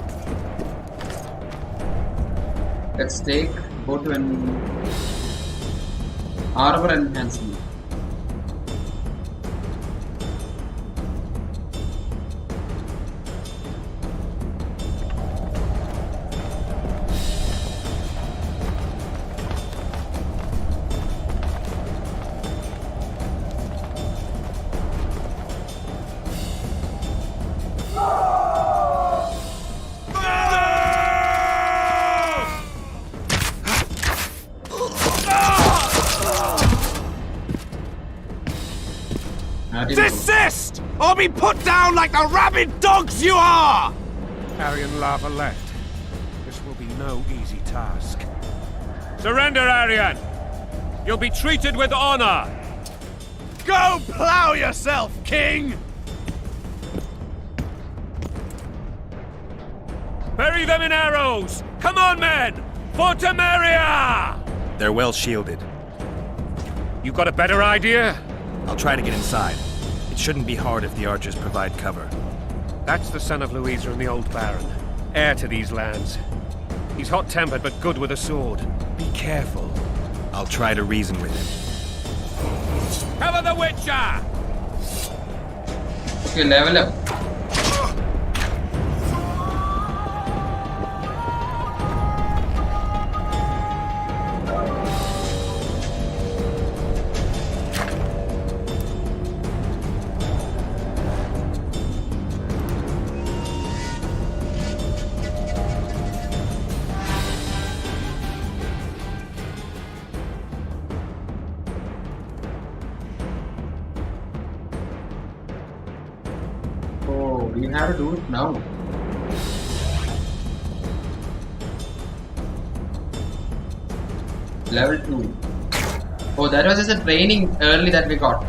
Let's go to an armor enhancement. Desist! Or be put down like the rabid dogs you are! Arian Lava left. This will be no easy task. Surrender, Arian! You'll be treated with honor! Go plow yourself, King! Bury them in arrows! Come on, men! For Temeria! They're well shielded. You got a better idea? I'll try to get inside. It shouldn't be hard if the archers provide cover. That's the son of Louisa and the old Baron. Heir to these lands. He's hot-tempered but good with a sword. Be careful. I'll try to reason with him. Cover the Witcher! Okay, level up. We have to do it now. Level 2. Oh, that was just a training early that we got.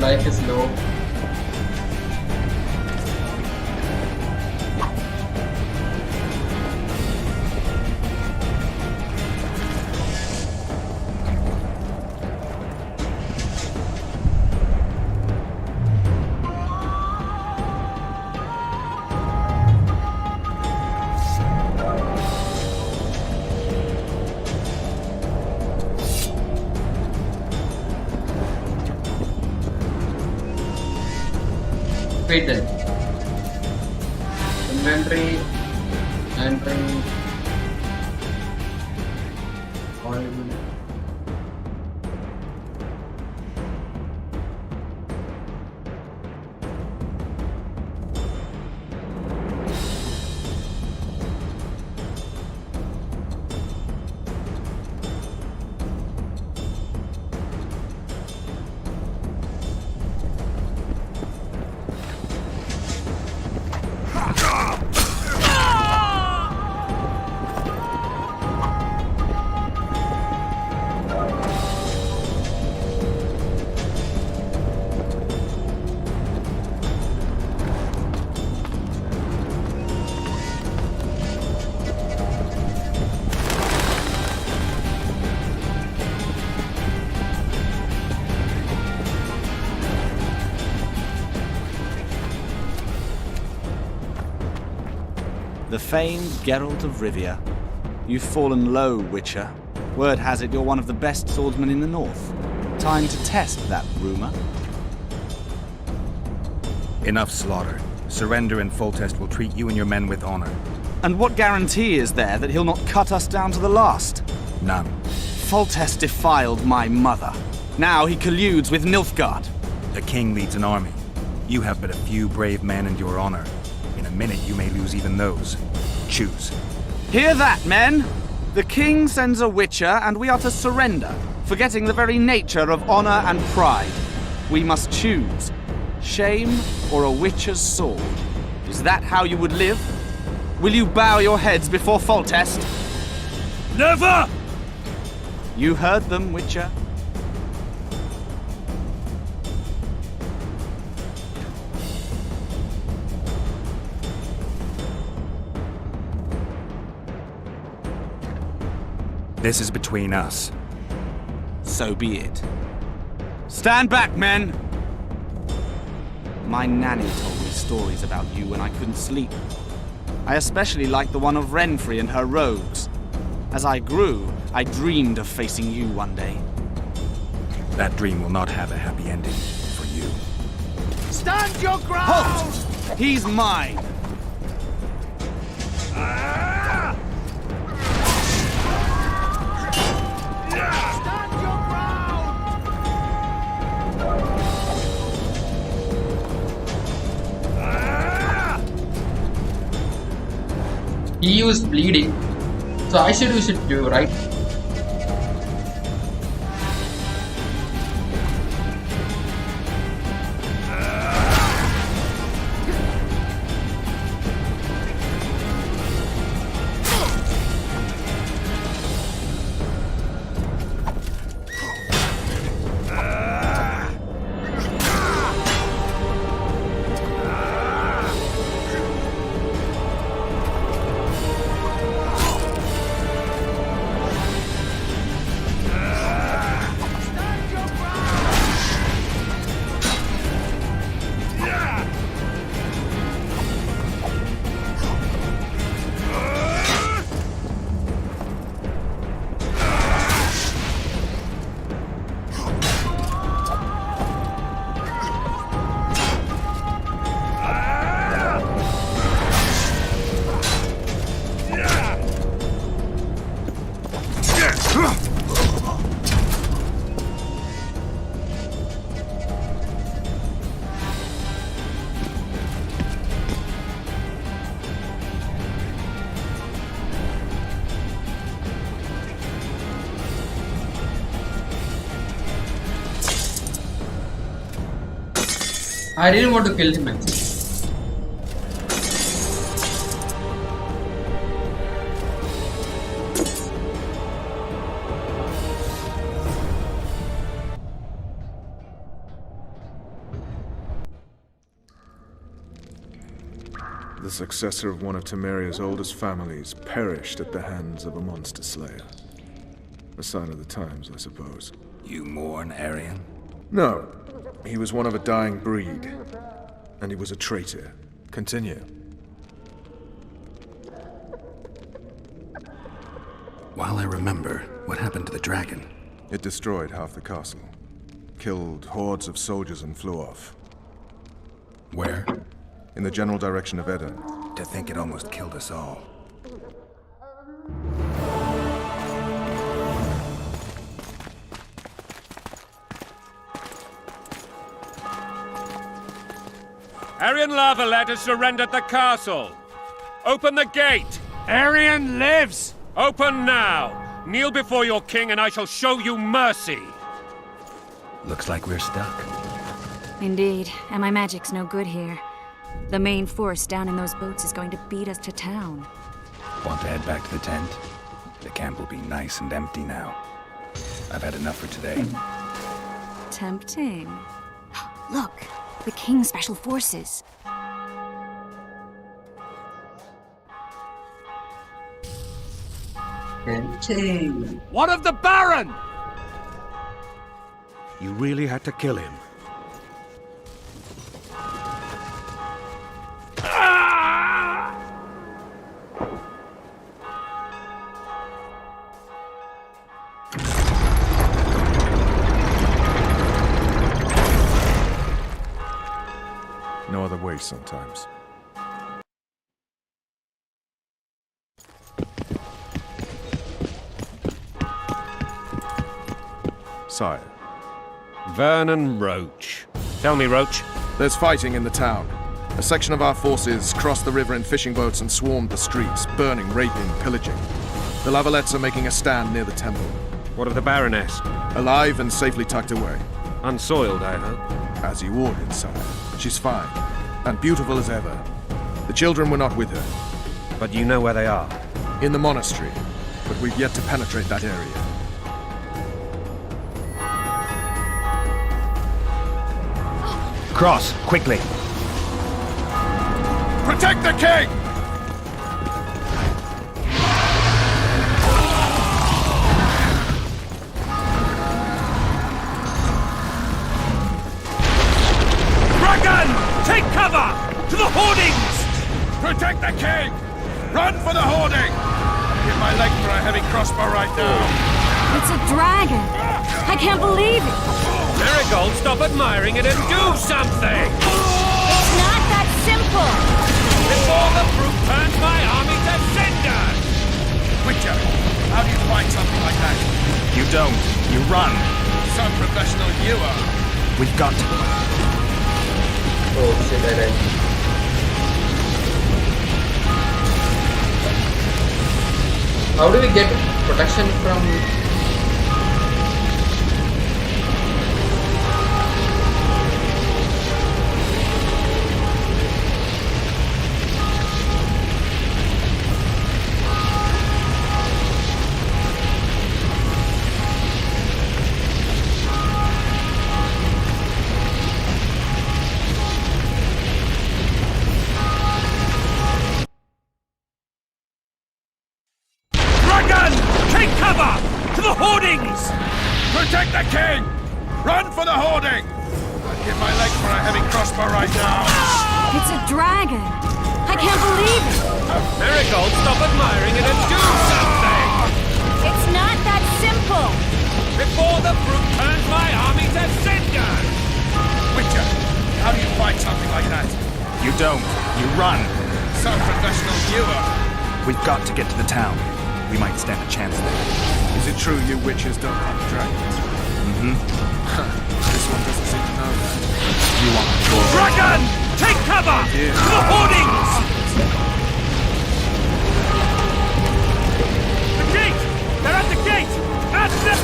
Life is low. Wait then. Inventory, entering, all. The famed Geralt of Rivia. You've fallen low, Witcher. Word has it you're one of the best swordsmen in the north. Time to test that rumor. Enough slaughter. Surrender and Foltest will treat you and your men with honor. And what guarantee is there that he'll not cut us down to the last? None. Foltest defiled my mother. Now he colludes with Nilfgaard. The king leads an army. You have but a few brave men and your honor. In a minute, you may lose even those. Choose. Hear that, men! The king sends a witcher, and we are to surrender, forgetting the very nature of honor and pride. We must choose. Shame or a witcher's sword. Is that how you would live? Will you bow your heads before Foltest? Never! You heard them, Witcher. This is between us. So be it. Stand back, men! My nanny told me stories about you when I couldn't sleep. I especially liked the one of Renfri and her rogues. As I grew, I dreamed of facing you one day. That dream will not have a happy ending for you. Stand your ground! Halt! He's mine! Stand your ground! He was bleeding. So I should use it too, right? I didn't want to kill him actually. The successor of one of Temeria's oldest families perished at the hands of a monster slayer. A sign of the times, I suppose. You mourn, Arian? No. He was one of a dying breed. And he was a traitor. Continue. While I remember, what happened to the dragon? It destroyed half the castle. Killed hordes of soldiers and flew off. Where? In the general direction of Eden. To think it almost killed us all. Arian Lavalet has surrendered the castle. Open the gate. Arian lives! Open now. Kneel before your king and I shall show you mercy. Looks like we're stuck. Indeed, and my magic's no good here. The main force down in those boats is going to beat us to town. Want to head back to the tent? The camp will be nice and empty now. I've had enough for today. Tempting. Look, the King's Special Forces. Tempting. One of the Baron! You really had to kill him. No other way sometimes. Sire. Vernon Roach. Tell me, Roach. There's fighting in the town. A section of our forces crossed the river in fishing boats and swarmed the streets, burning, raping, pillaging. The Lavalettes are making a stand near the temple. What of the Baroness? Alive and safely tucked away. Unsoiled, I hope. As you ordered, sire. She's fine, and beautiful as ever. The children were not with her. But you know where they are? In the monastery, but we've yet to penetrate that area. Cross, quickly. Protect the king! Dragon! Take cover! To the hoardings! Protect the king! Run for the hoarding! I'll give my leg for a heavy crossbow right now. It's a dragon! I can't believe it! Marigold, stop admiring it and do something! It's not that simple! Before the brute turns my army to cinder! Witcher, how do you fight something like that? You don't. You run. Some professional you are. We've got to. Oh shit, I died. How do we get protection from... Dragon! Take cover! To the hoardings! Protect the king! Run for the hoarding! I'd give my leg for a heavy crossbow right now. It's a dragon! I can't believe it! Marigold, stop admiring it and do something! It's not that simple! Before the brute turns my army to cinder! Witcher, how do you fight something like that? You don't. You run. Some professional you are. We've got to get to the town. We might stand a chance there. Is it true you witches don't hunt dragons? Mm-hmm. This one doesn't seem to know that. You want to Dragon! Take cover! Yeah. To the hoardings! The gate! They're at the gate! At the...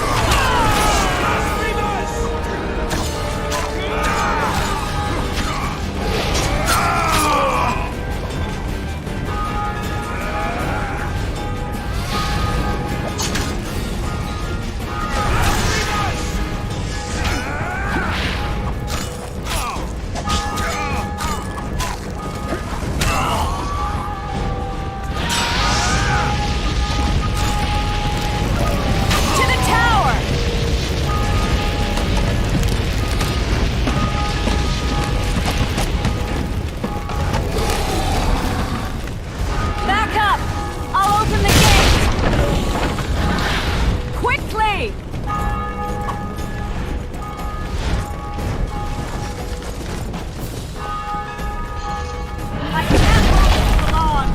To the tower! Back up! I'll open the gate! Quickly! I can't hold this long!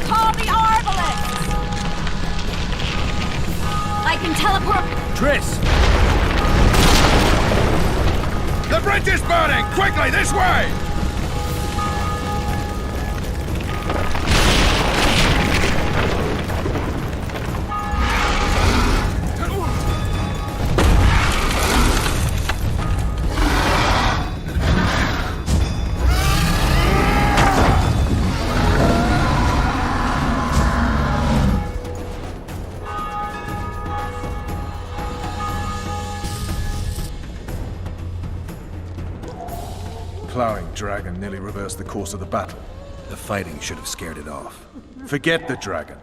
Call the Arbalest! I can teleport... Triss! The bridge is burning! Quickly, this way! Plowing dragon nearly reversed the course of the battle. The fighting should have scared it off. Forget the dragon.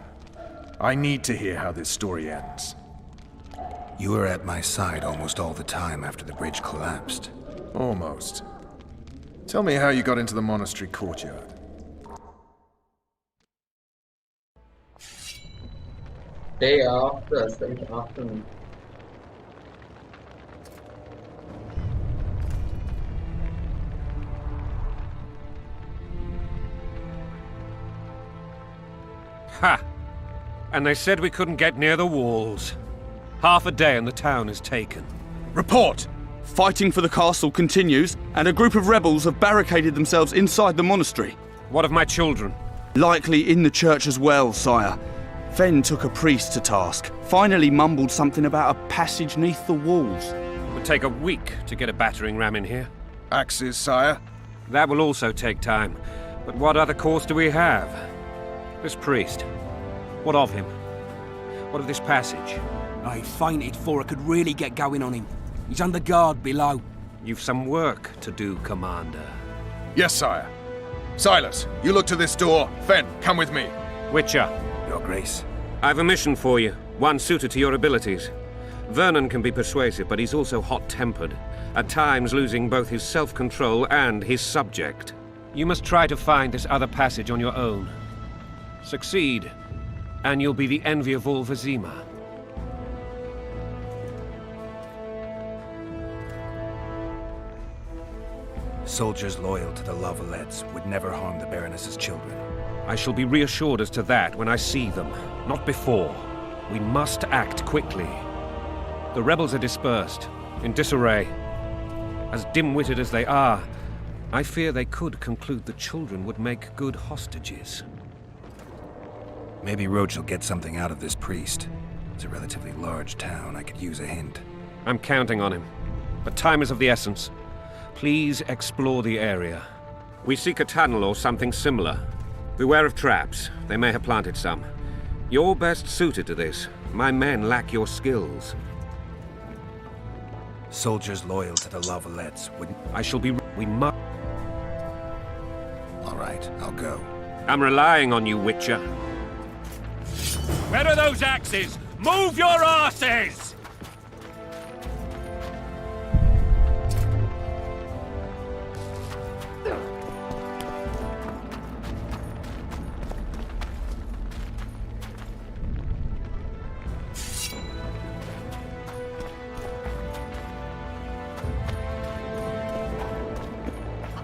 I need to hear how this story ends. You were at my side almost all the time after the bridge collapsed. Almost. Tell me how you got into the monastery courtyard. Day after, second afternoon. Ha! And they said we couldn't get near the walls. Half a day and the town is taken. Report! Fighting for the castle continues, and a group of rebels have barricaded themselves inside the monastery. What of my children? Likely in the church as well, sire. Fen took a priest to task, finally mumbled something about a passage neath the walls. It would take a week to get a battering ram in here. Axes, sire. That will also take time. But what other course do we have? This priest. What of him? What of this passage? I fainted before I could really get going on him. He's under guard below. You've some work to do, Commander. Yes, sire. Silas, you look to this door. Fen, come with me. Witcher. Your Grace. I've a mission for you, one suited to your abilities. Vernon can be persuasive, but he's also hot-tempered, at times losing both his self-control and his subject. You must try to find this other passage on your own. Succeed, and you'll be the envy of all Vizima. Soldiers loyal to the La Valettes would never harm the Baroness's children. I shall be reassured as to that when I see them, not before. We must act quickly. The rebels are dispersed, in disarray. As dim-witted as they are, I fear they could conclude the children would make good hostages. Maybe Roach will get something out of this priest. It's a relatively large town. I could use a hint. I'm counting on him. But time is of the essence. Please explore the area. We seek a tunnel or something similar. Beware of traps. They may have planted some. You're best suited to this. My men lack your skills. Soldiers loyal to the La Valettes wouldn't... I shall be... We must... All right, I'll go. I'm relying on you, Witcher. Where are those axes? Move your asses!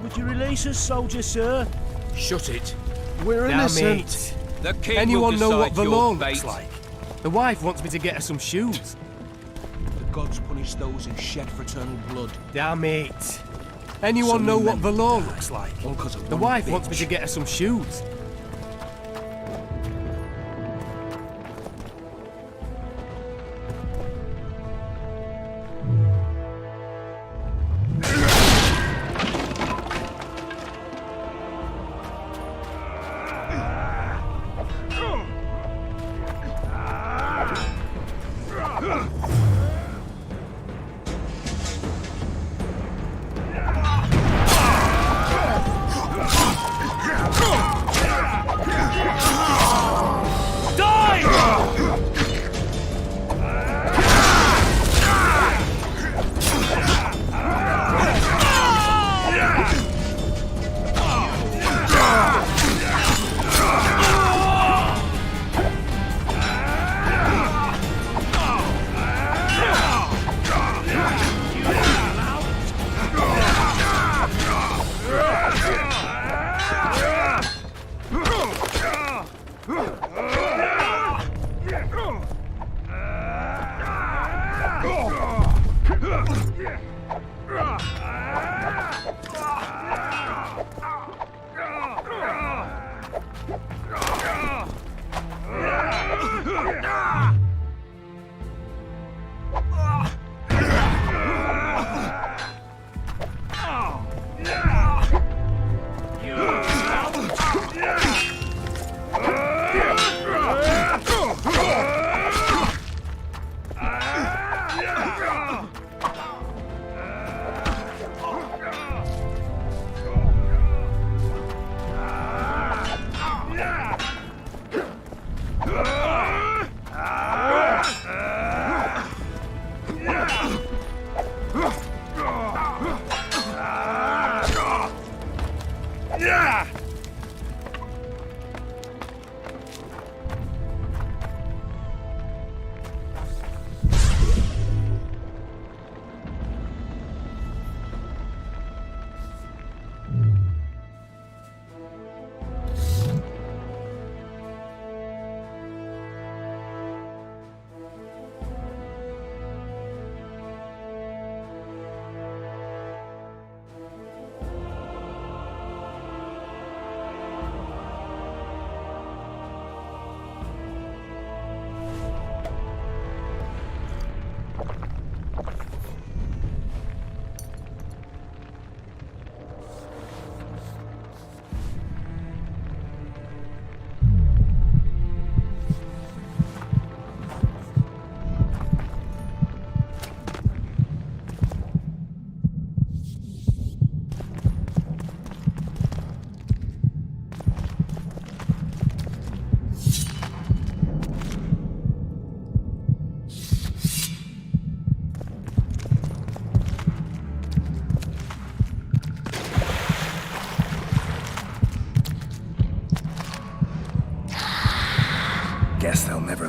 Would you release us, soldier, sir? Shut it. We're Now, innocent. The king Anyone will know what decide the your law fate. looks like? The wife wants me to get her some shoes. The gods punish those who shed fraternal blood. Damn it. Anyone Some know what men the law die, looks like? all 'cause of The one wife wants me bitch. to get her some shoes.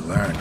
learn.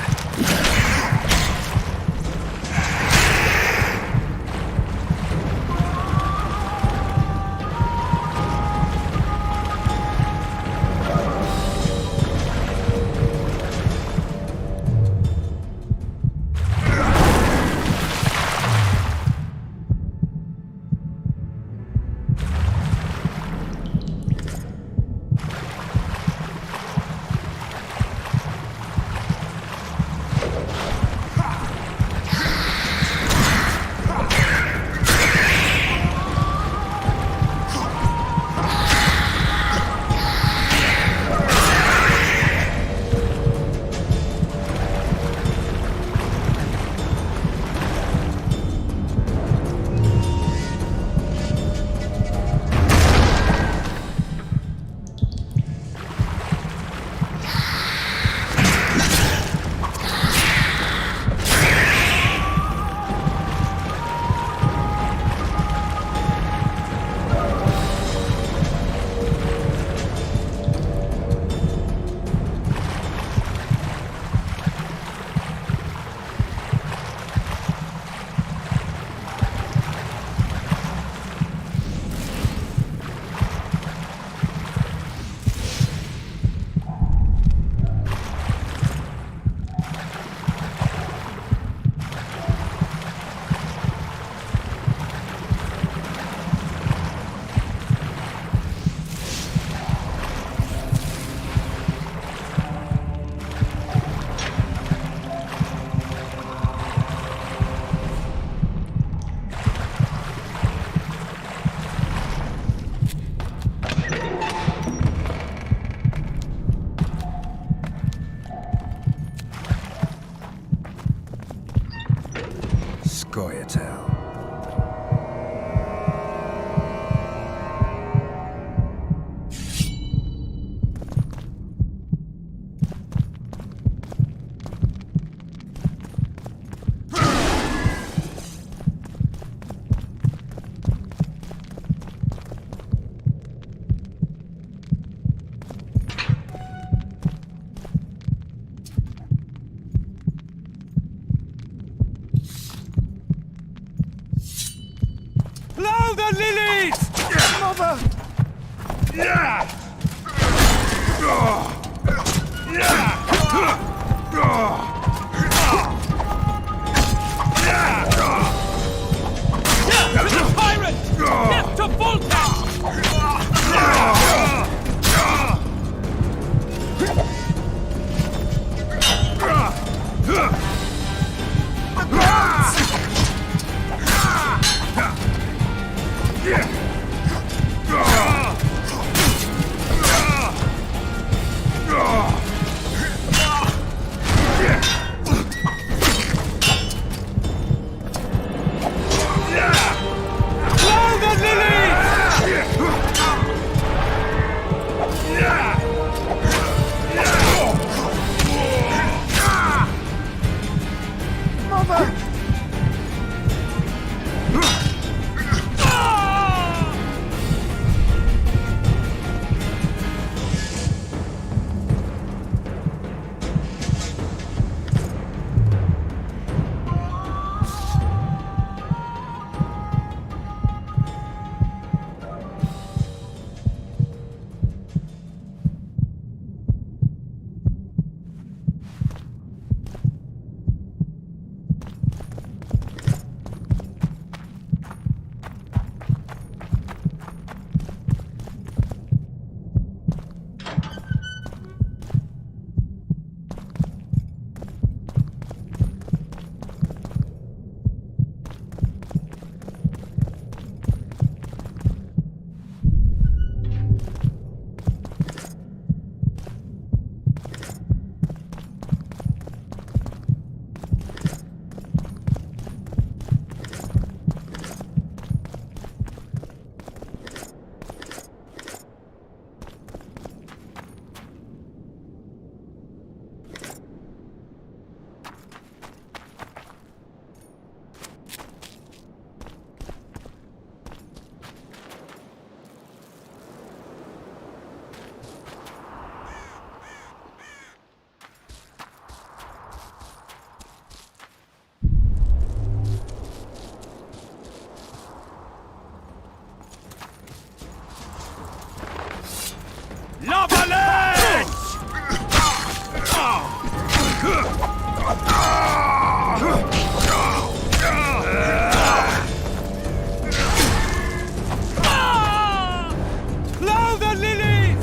Scoia'tael. Blow the lilies! Mother! To the pirate! Death to Volta! Blow the lilies! Blow the lilies! Blow the lilies!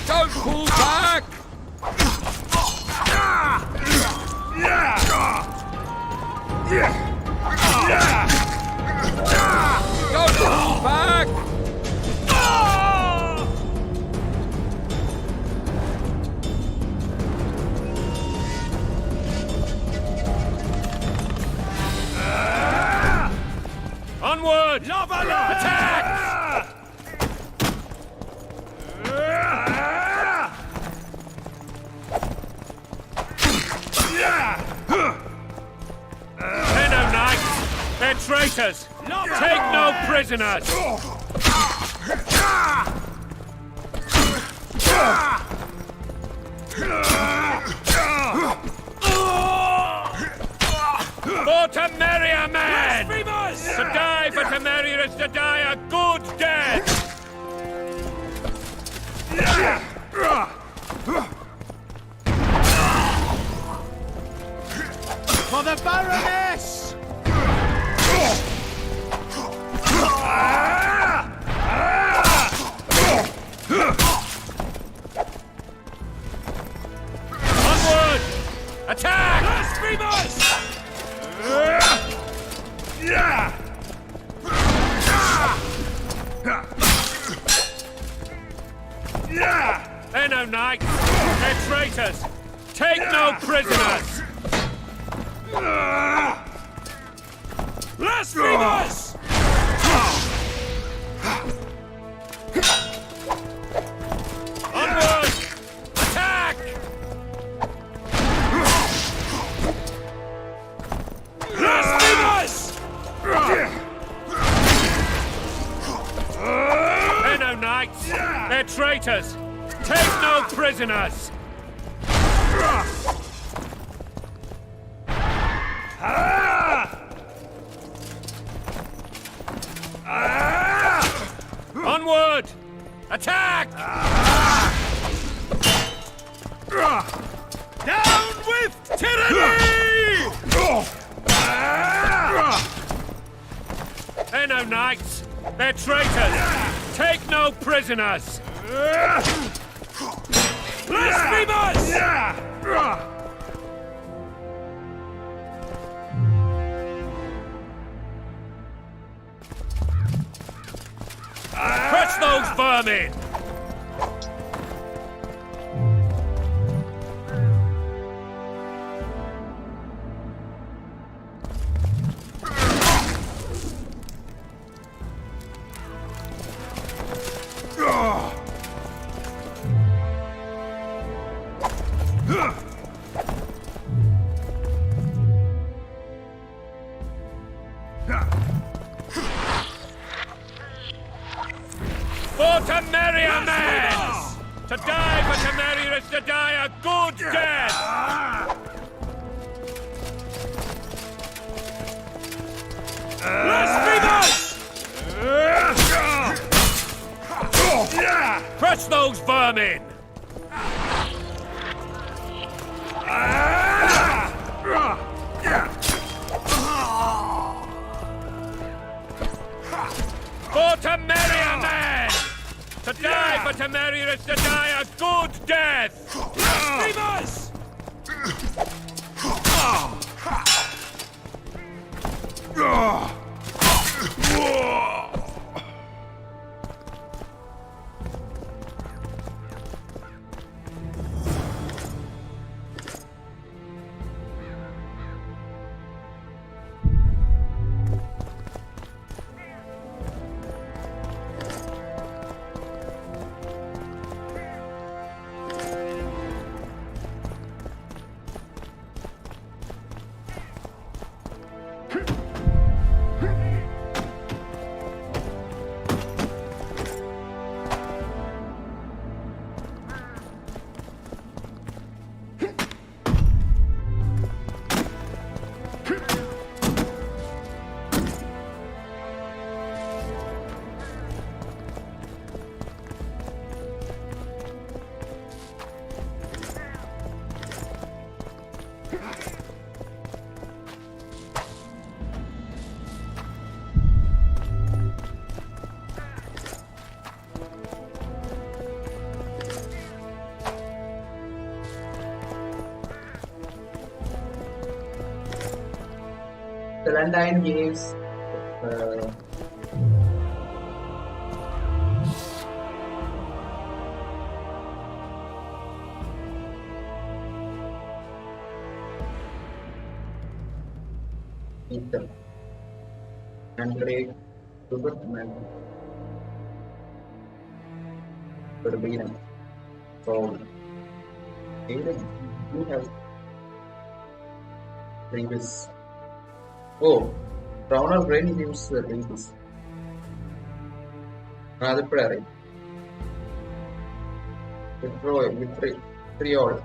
Don't pull back! Don't pull back! Onward! Attack! They're no knights! They're traitors! Take no prisoners! For Temeria, man! To die for Temeria is to die a good death! For the Baroness! Onward! Attack! They're no knights! They're traitors! Take no prisoners! Blasphemous! Onward! Attack! Blasphemous! They're no knights! They're traitors! Take no prisoners! Onward! Attack! Down with tyranny! They're no knights! They're traitors! Take no prisoners! Blasphemous! Crush those vermin! For Temeria, men! To die for Temeria is to die a good death! Blasphemous! Crush those vermin! For Temeria, men! To die for Temeria is to die a good death! Blasphemous! Celandine gives Ethan and Drake Superman Turbine. So even you have previous. Oh, Ronald Brain gives the Ringus. Another prayer. With three order.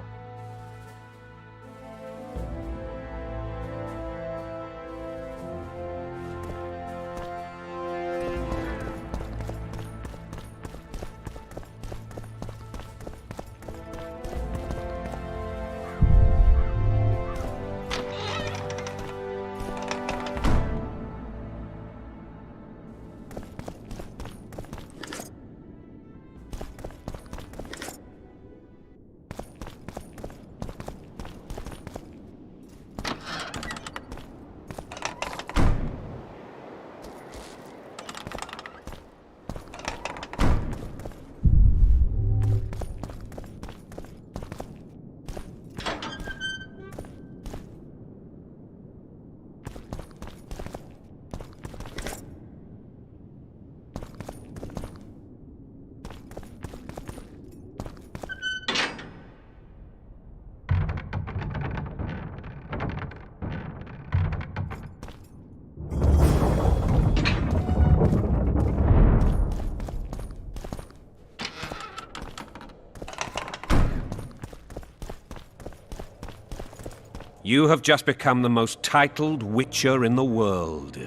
You have just become the most titled Witcher in the world.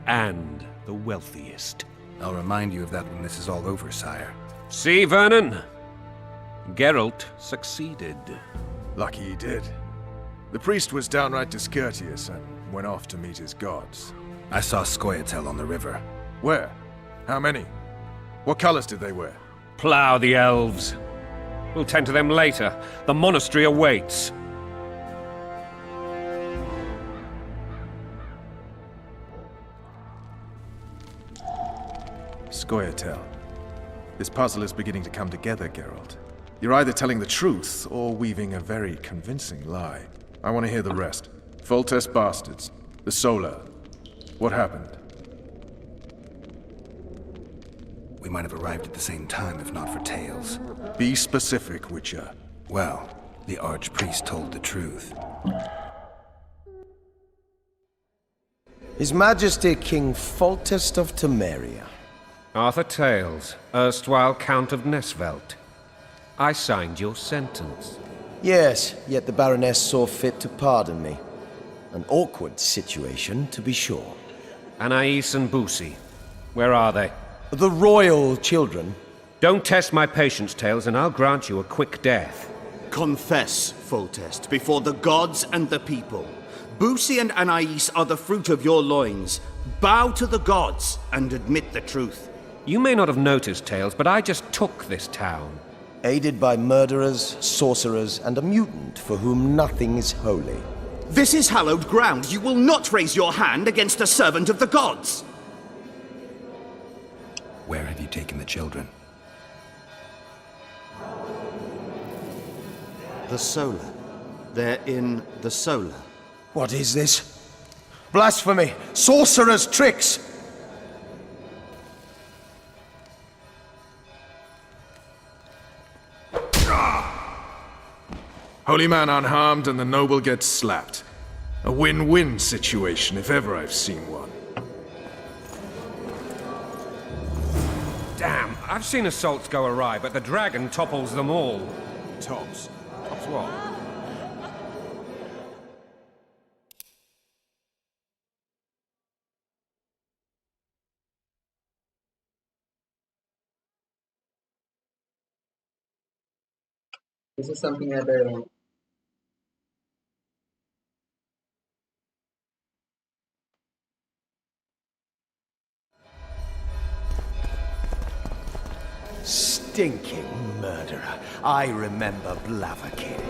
And the wealthiest. I'll remind you of that when this is all over, sire. See, Vernon? Geralt succeeded. Lucky he did. The priest was downright discourteous and went off to meet his gods. I saw Scoia'tael on the river. Where? How many? What colors did they wear? Plough the elves. We'll tend to them later. The monastery awaits. Scoia'tael. This puzzle is beginning to come together, Geralt. You're either telling the truth or weaving a very convincing lie. I want to hear the rest. Foltest bastards. The Solar. What happened? We might have arrived at the same time if not for Tails. Be specific, Witcher. Well, The Archpriest told the truth. His Majesty King Foltest of Temeria. Arthur Tales, erstwhile Count of Nesvelt. I signed your sentence. Yes, yet the Baroness saw fit to pardon me. An awkward situation, to be sure. Anais and Boussy, where are they? The royal children. Don't test my patience, Tales, and I'll grant you a quick death. Confess, Foltest, before the gods and the people. Boussy and Anais are the fruit of your loins. Bow to the gods and admit the truth. You may not have noticed, Tales, but I just took this town. Aided by murderers, sorcerers, and a mutant for whom nothing is holy. This is hallowed ground. You will not raise your hand against a servant of the gods. Where have you taken the children? The Solar. They're in the Solar. What is this? Blasphemy! Sorcerer's tricks! Holy man unharmed and the noble gets slapped. A win-win situation, if ever I've seen one. Damn, I've seen assaults go awry, but the dragon topples them all. Tops. Tops what? This is something that I Stinking murderer. I remember Blaviken.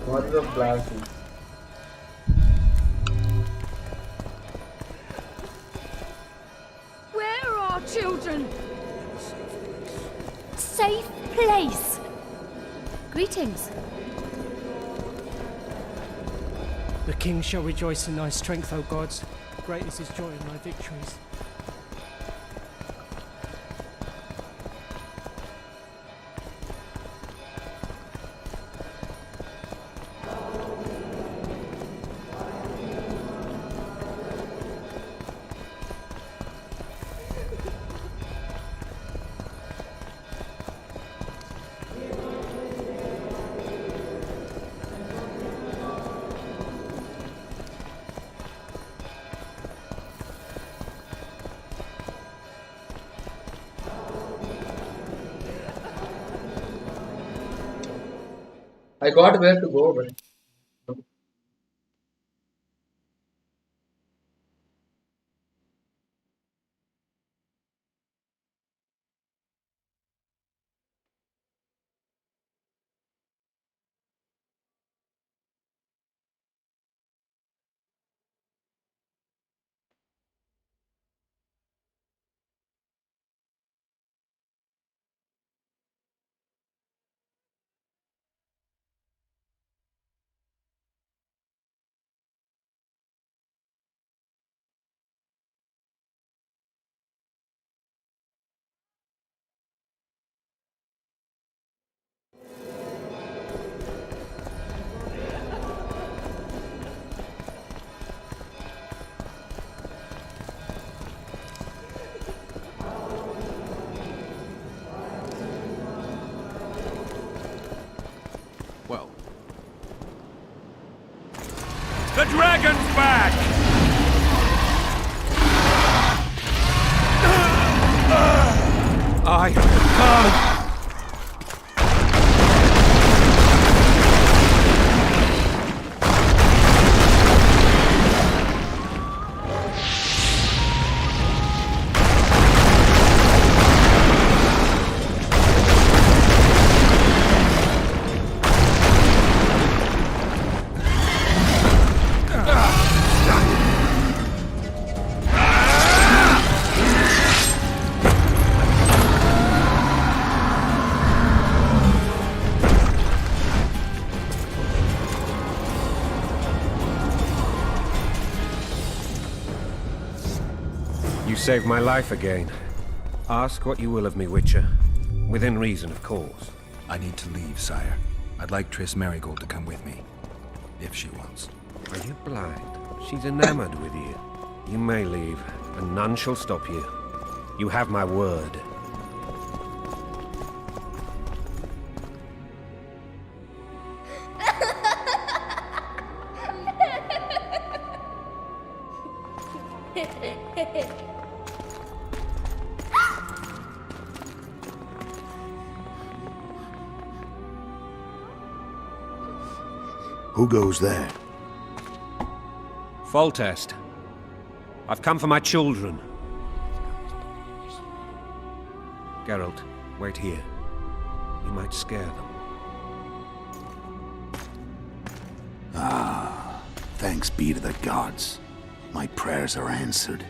What is a blast? Where are our children? Safe place. Greetings. The king shall rejoice in thy strength, O gods. Great is his joy in thy victories. I got where to go, but The dragon's back! I can't. You saved my life again. Ask what you will of me, Witcher. Within reason, of course. I need to leave, sire. I'd like Triss Merigold to come with me, if she wants. Are you blind? She's enamored with you. You may leave, and none shall stop you. You have my word. Who goes there? Foltest. I've come for my children. Geralt, wait here. You might scare them. Ah, thanks be to the gods. My prayers are answered.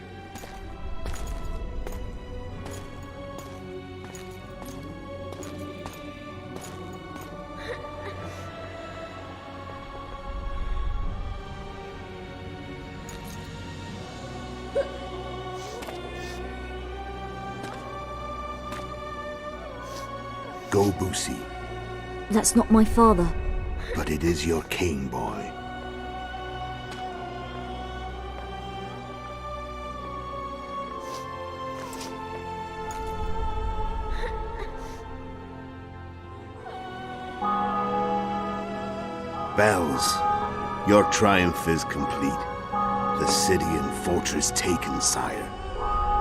Go, Boosie. That's not my father. But it is your king, boy. Bells, your triumph is complete. The city and fortress taken, sire.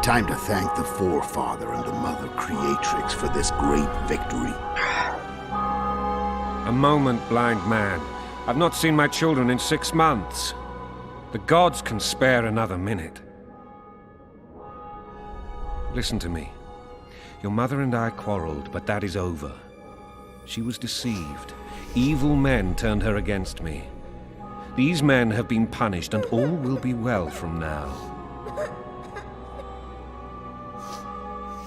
Time to thank the Forefather and the Mother Creatrix for this great victory. A moment, blind man. I've not seen my children in 6 months. The gods can spare another minute. Listen to me. Your mother and I quarreled, but that is over. She was deceived. Evil men turned her against me. These men have been punished, and all will be well from now.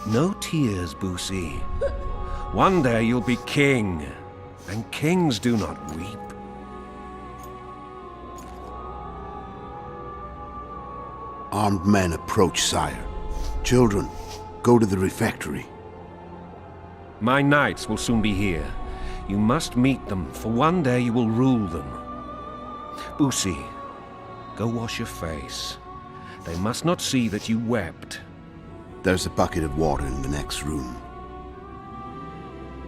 No tears, Boosie. One day you'll be king, and kings do not weep. Armed men approach, sire. Children, go to the refectory. My knights will soon be here. You must meet them, for one day you will rule them. Boosie, go wash your face. They must not see that you wept. There's a bucket of water in the next room.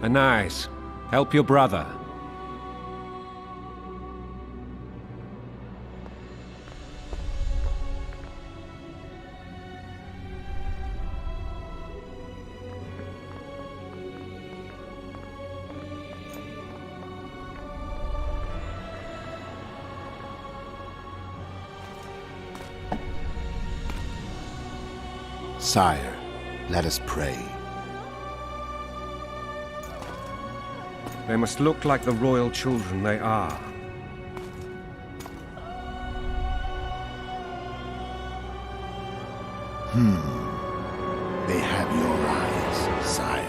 Anais, help your brother. Sire, let us pray. They must look like the royal children they are. They have your eyes, sire.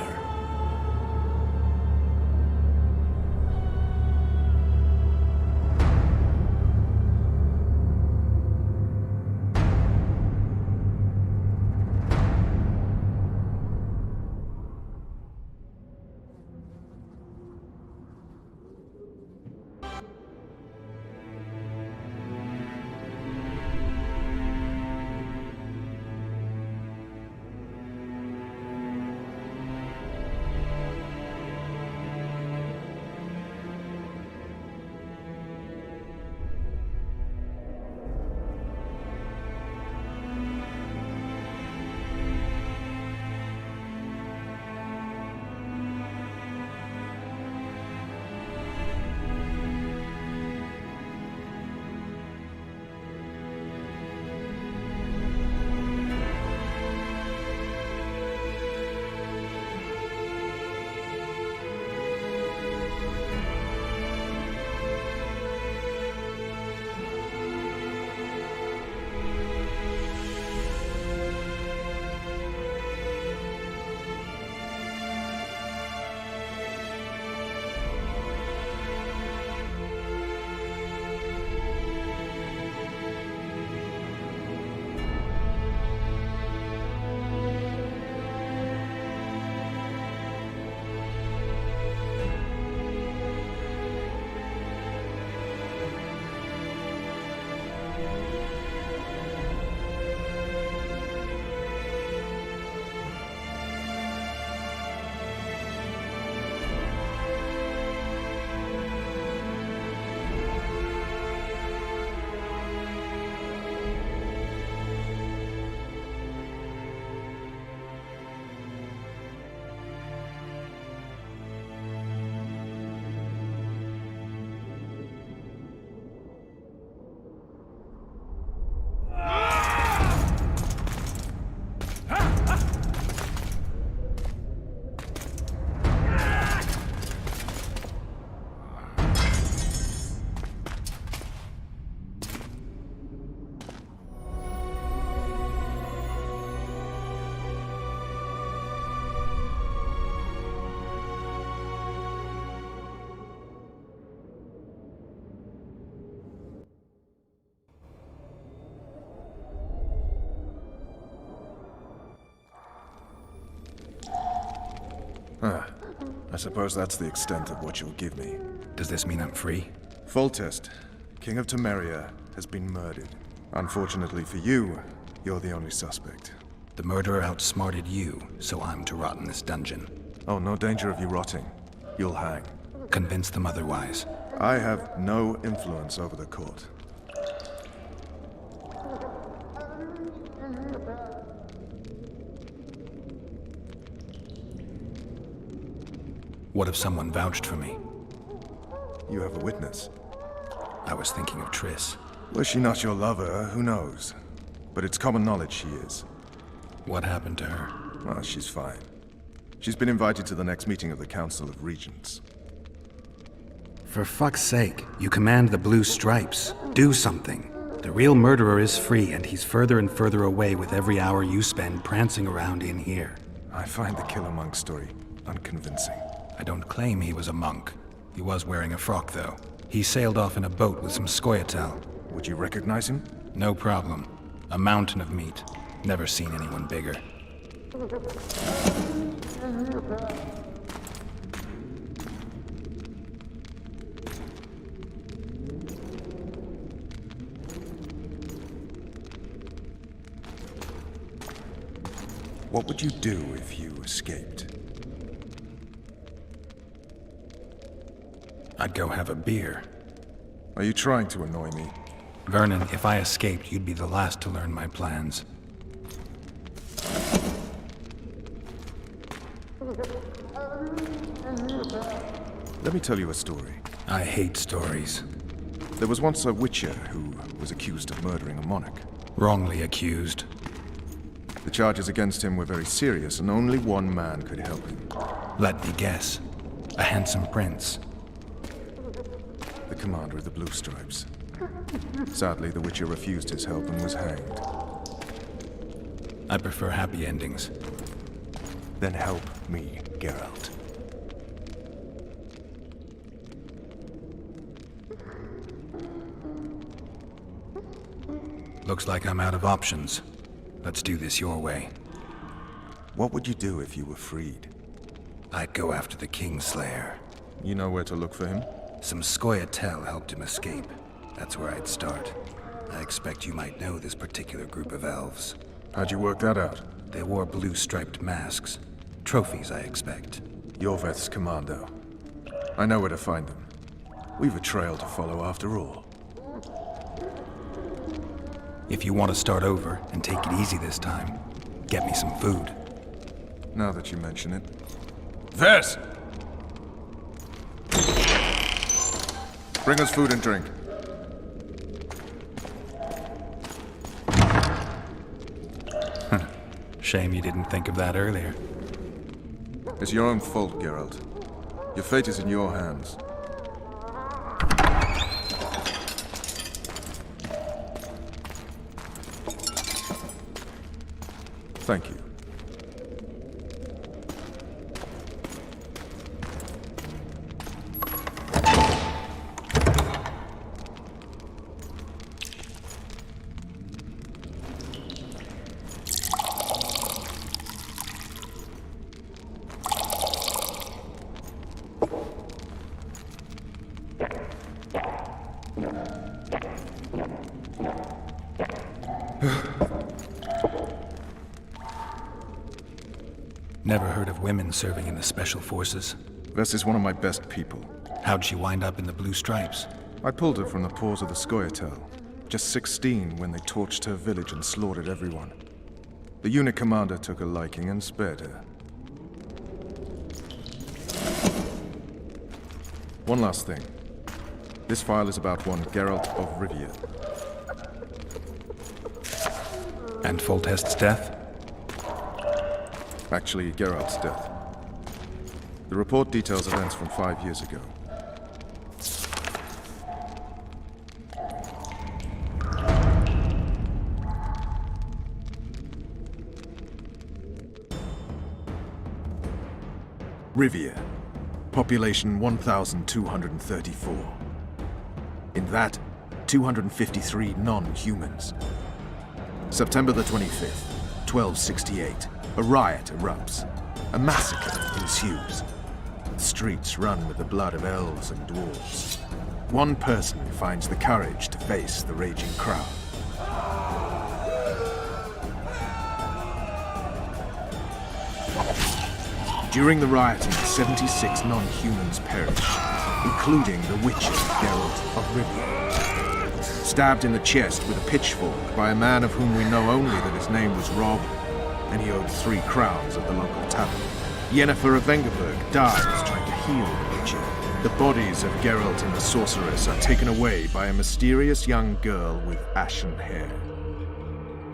I suppose that's the extent of what you'll give me. Does this mean I'm free? Foltest, King of Temeria, has been murdered. Unfortunately for you, you're the only suspect. The murderer outsmarted you, so I'm to rot in this dungeon. Oh, no danger of you rotting. You'll hang. Convince them otherwise. I have no influence over the court. What if someone vouched for me? You have a witness. I was thinking of Triss. Was she not your lover? Who knows? But it's common knowledge she is. What happened to her? Oh, she's fine. She's been invited to the next meeting of the Council of Regents. For fuck's sake, you command the Blue Stripes. Do something. The real murderer is free, and he's further and further away with every hour you spend prancing around in here. I find the Killer Monk story unconvincing. I don't claim he was a monk. He was wearing a frock, though. He sailed off in a boat with some Scoia'tael. Would you recognize him? No problem. A mountain of meat. Never seen anyone bigger. What would you do if you escaped? I'd go have a beer. Are you trying to annoy me? Vernon, if I escaped, you'd be the last to learn my plans. Let me tell you a story. I hate stories. There was once a witcher who was accused of murdering a monarch. Wrongly accused. The charges against him were very serious, and only one man could help him. Let me guess. A handsome prince. The commander of the Blue Stripes. Sadly, the witcher refused his help and was hanged. I prefer happy endings. Then help me, Geralt. Looks like I'm out of options. Let's do this your way. What would you do if you were freed? I'd go after the Kingslayer. You know where to look for him? Some Scoia'tael helped him escape. That's where I'd start. I expect you might know this particular group of elves. How'd you work that out? They wore blue-striped masks. Trophies, I expect. Yorveth's commando. I know where to find them. We've a trail to follow after all. If you want to start over and take it easy this time, get me some food. Now that you mention it. Vess! Bring us food and drink. Shame you didn't think of that earlier. It's your own fault, Geralt. Your fate is in your hands. Thank you. Never heard of women serving in the Special Forces. Vess is one of my best people. How'd she wind up in the Blue Stripes? I pulled her from the paws of the Scoia'tael. Just 16 when they torched her village and slaughtered everyone. The unit commander took a liking and spared her. One last thing. This file is about one Geralt of Rivia. And Foltest's death? Actually, Geralt's death. The report details events from 5 years ago. Rivia. Population 1,234. In that, 253 non-humans. September the 25th, 1268. A riot erupts. A massacre ensues. ensues. The streets run with the blood of elves and dwarves. One person finds the courage to face the raging crowd. During the rioting, 76 non-humans perished, including the Witcher Geralt of Rivia. Stabbed in the chest with a pitchfork by a man of whom we know only that his name was Rob, and he owed 3 crowns at the local tavern. Yennefer of Vengerberg dies trying to heal the Witcher. The bodies of Geralt and the sorceress are taken away by a mysterious young girl with ashen hair.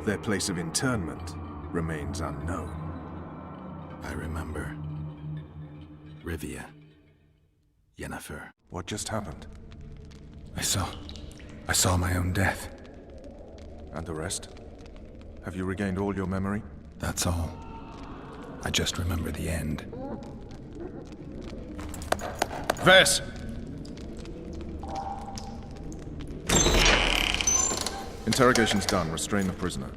Their place of interment remains unknown. I remember. Rivia. Yennefer. What just happened? I saw my own death. And the rest? Have you regained all your memory? That's all. I just remember the end. Ves! Interrogation's done. Restrain the prisoner.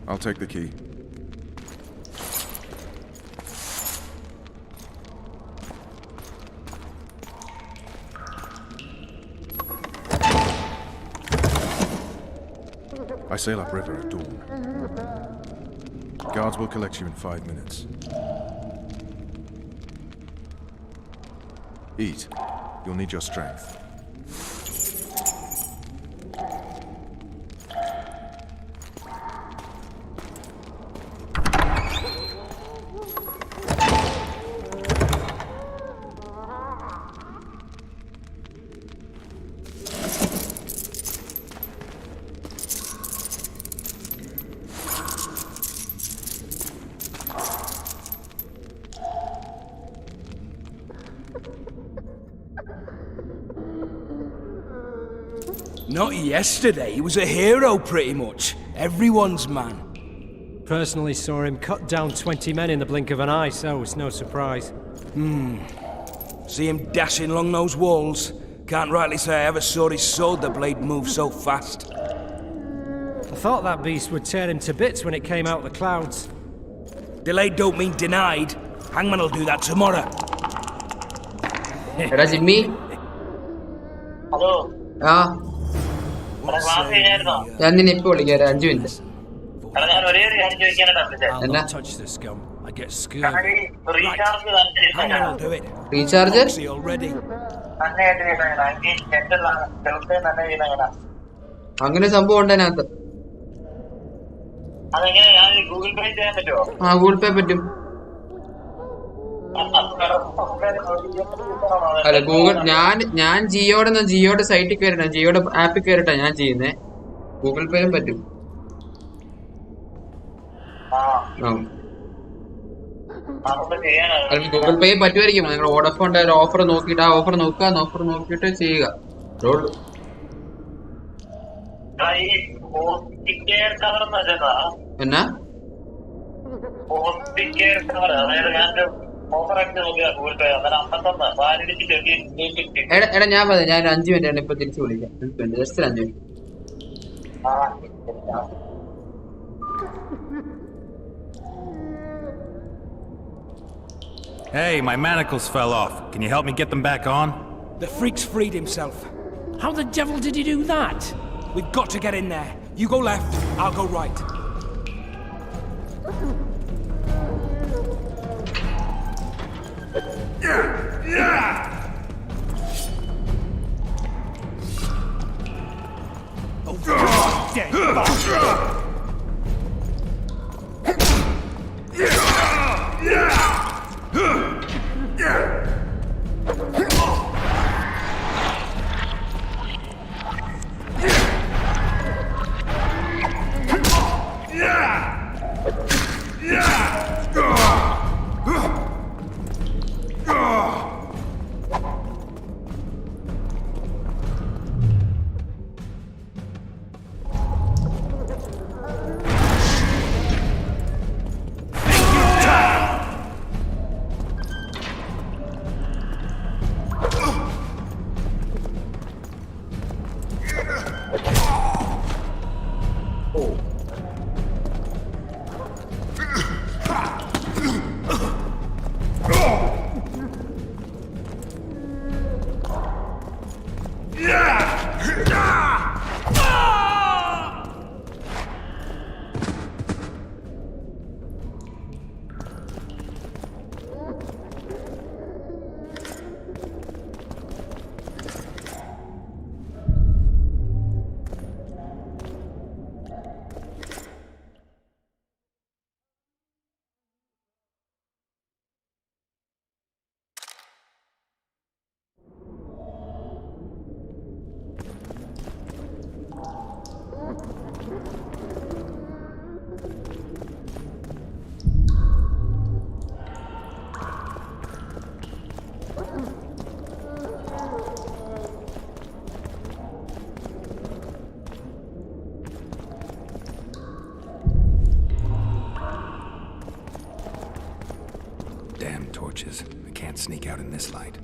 I'll take the key. I sail upriver at dawn. Guards will collect you in 5 minutes. Eat. You'll need your strength. Not yesterday. He was a hero, pretty much. Everyone's man. Personally saw him cut down 20 men in the blink of an eye, so it's no surprise. See him dashing along those walls? Can't rightly say I ever saw his sword the blade move so fast. I thought that beast would tear him to bits when it came out of the clouds. Delayed don't mean denied. Hangman will do that tomorrow. എടാ Jimmy hello ആ എടാ class കഴിഞ്ഞായിരുന്നോ ഞാൻ നിന്നെ ഇപ്പൊ വിളിക്കാം ഒരു 5 minute എടാ ഞാൻ ഒരേ ഒരു കാര്യം ചോദിക്കാനായിട്ടാ വിളിച്ചത് എന്നാ റീചാർജ് റീചാർജ് നന്നായിട്ട് ചെയ്യണം നല്ല ചെയ്യണം അങ്ങനെ സംഭവം ഉണ്ട് അതിനകത്ത് അതെങ്ങനെ ഞാൻ ഗൂഗിൾ പേ ചെയ്യാൻ പറ്റുമോ ആ ഗൂഗിൾ പേ പറ്റും അല്ല ഗൂഗിൾ ഞാൻ ജിയോയുടെ സൈറ്റിൽ കയറിട്ടാ ജിയോയുടെ ആപ്പിൽ കയറിട്ടാ ഞാൻ ചെയ്യുന്നേ ഗൂഗിൾ പേയും പറ്റും ഗൂഗിൾ പേ പറ്റുമായിരിക്കും നിങ്ങൾ വോഡഫോണിന്റെ ഒരു ഓഫർ നോക്കിയിട്ട് ആ ഓഫർ നോക്കുക ഓഫർ നോക്കിയിട്ട് ചെയ്യുക എന്നാ എടാ ഞാൻ പറയാം ഞാൻ 5 മിനിറ്റ് ഇപ്പൊ തിരിച്ചു വിളിക്കാം just 5 minute Hey, my manacles fell off. Can you help me get them back on? The freak's freed himself. How the devil did he do that? We've got to get in there. You go left, I'll go right. Oh, dead bastard! Damn torches. I can't sneak out in this light.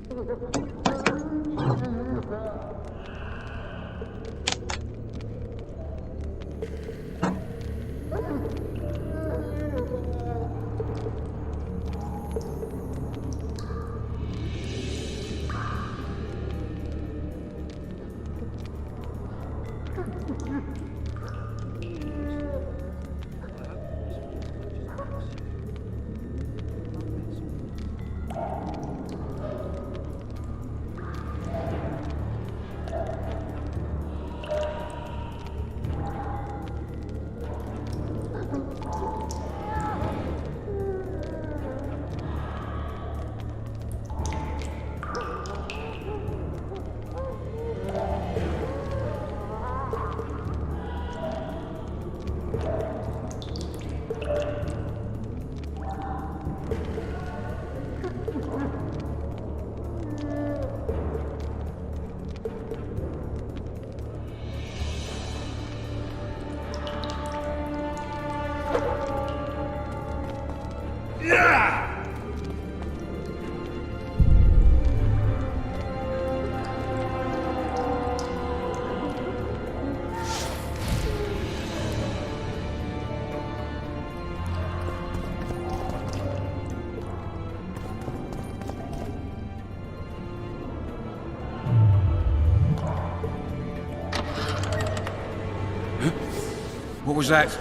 What was that?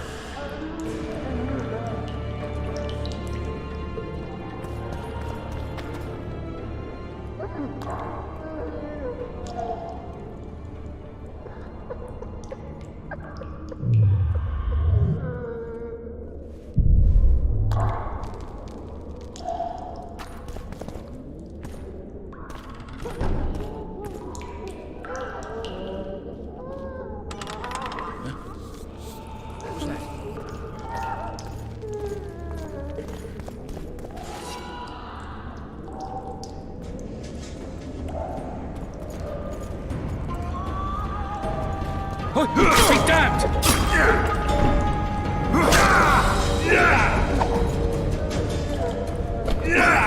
Be damned! Yeah!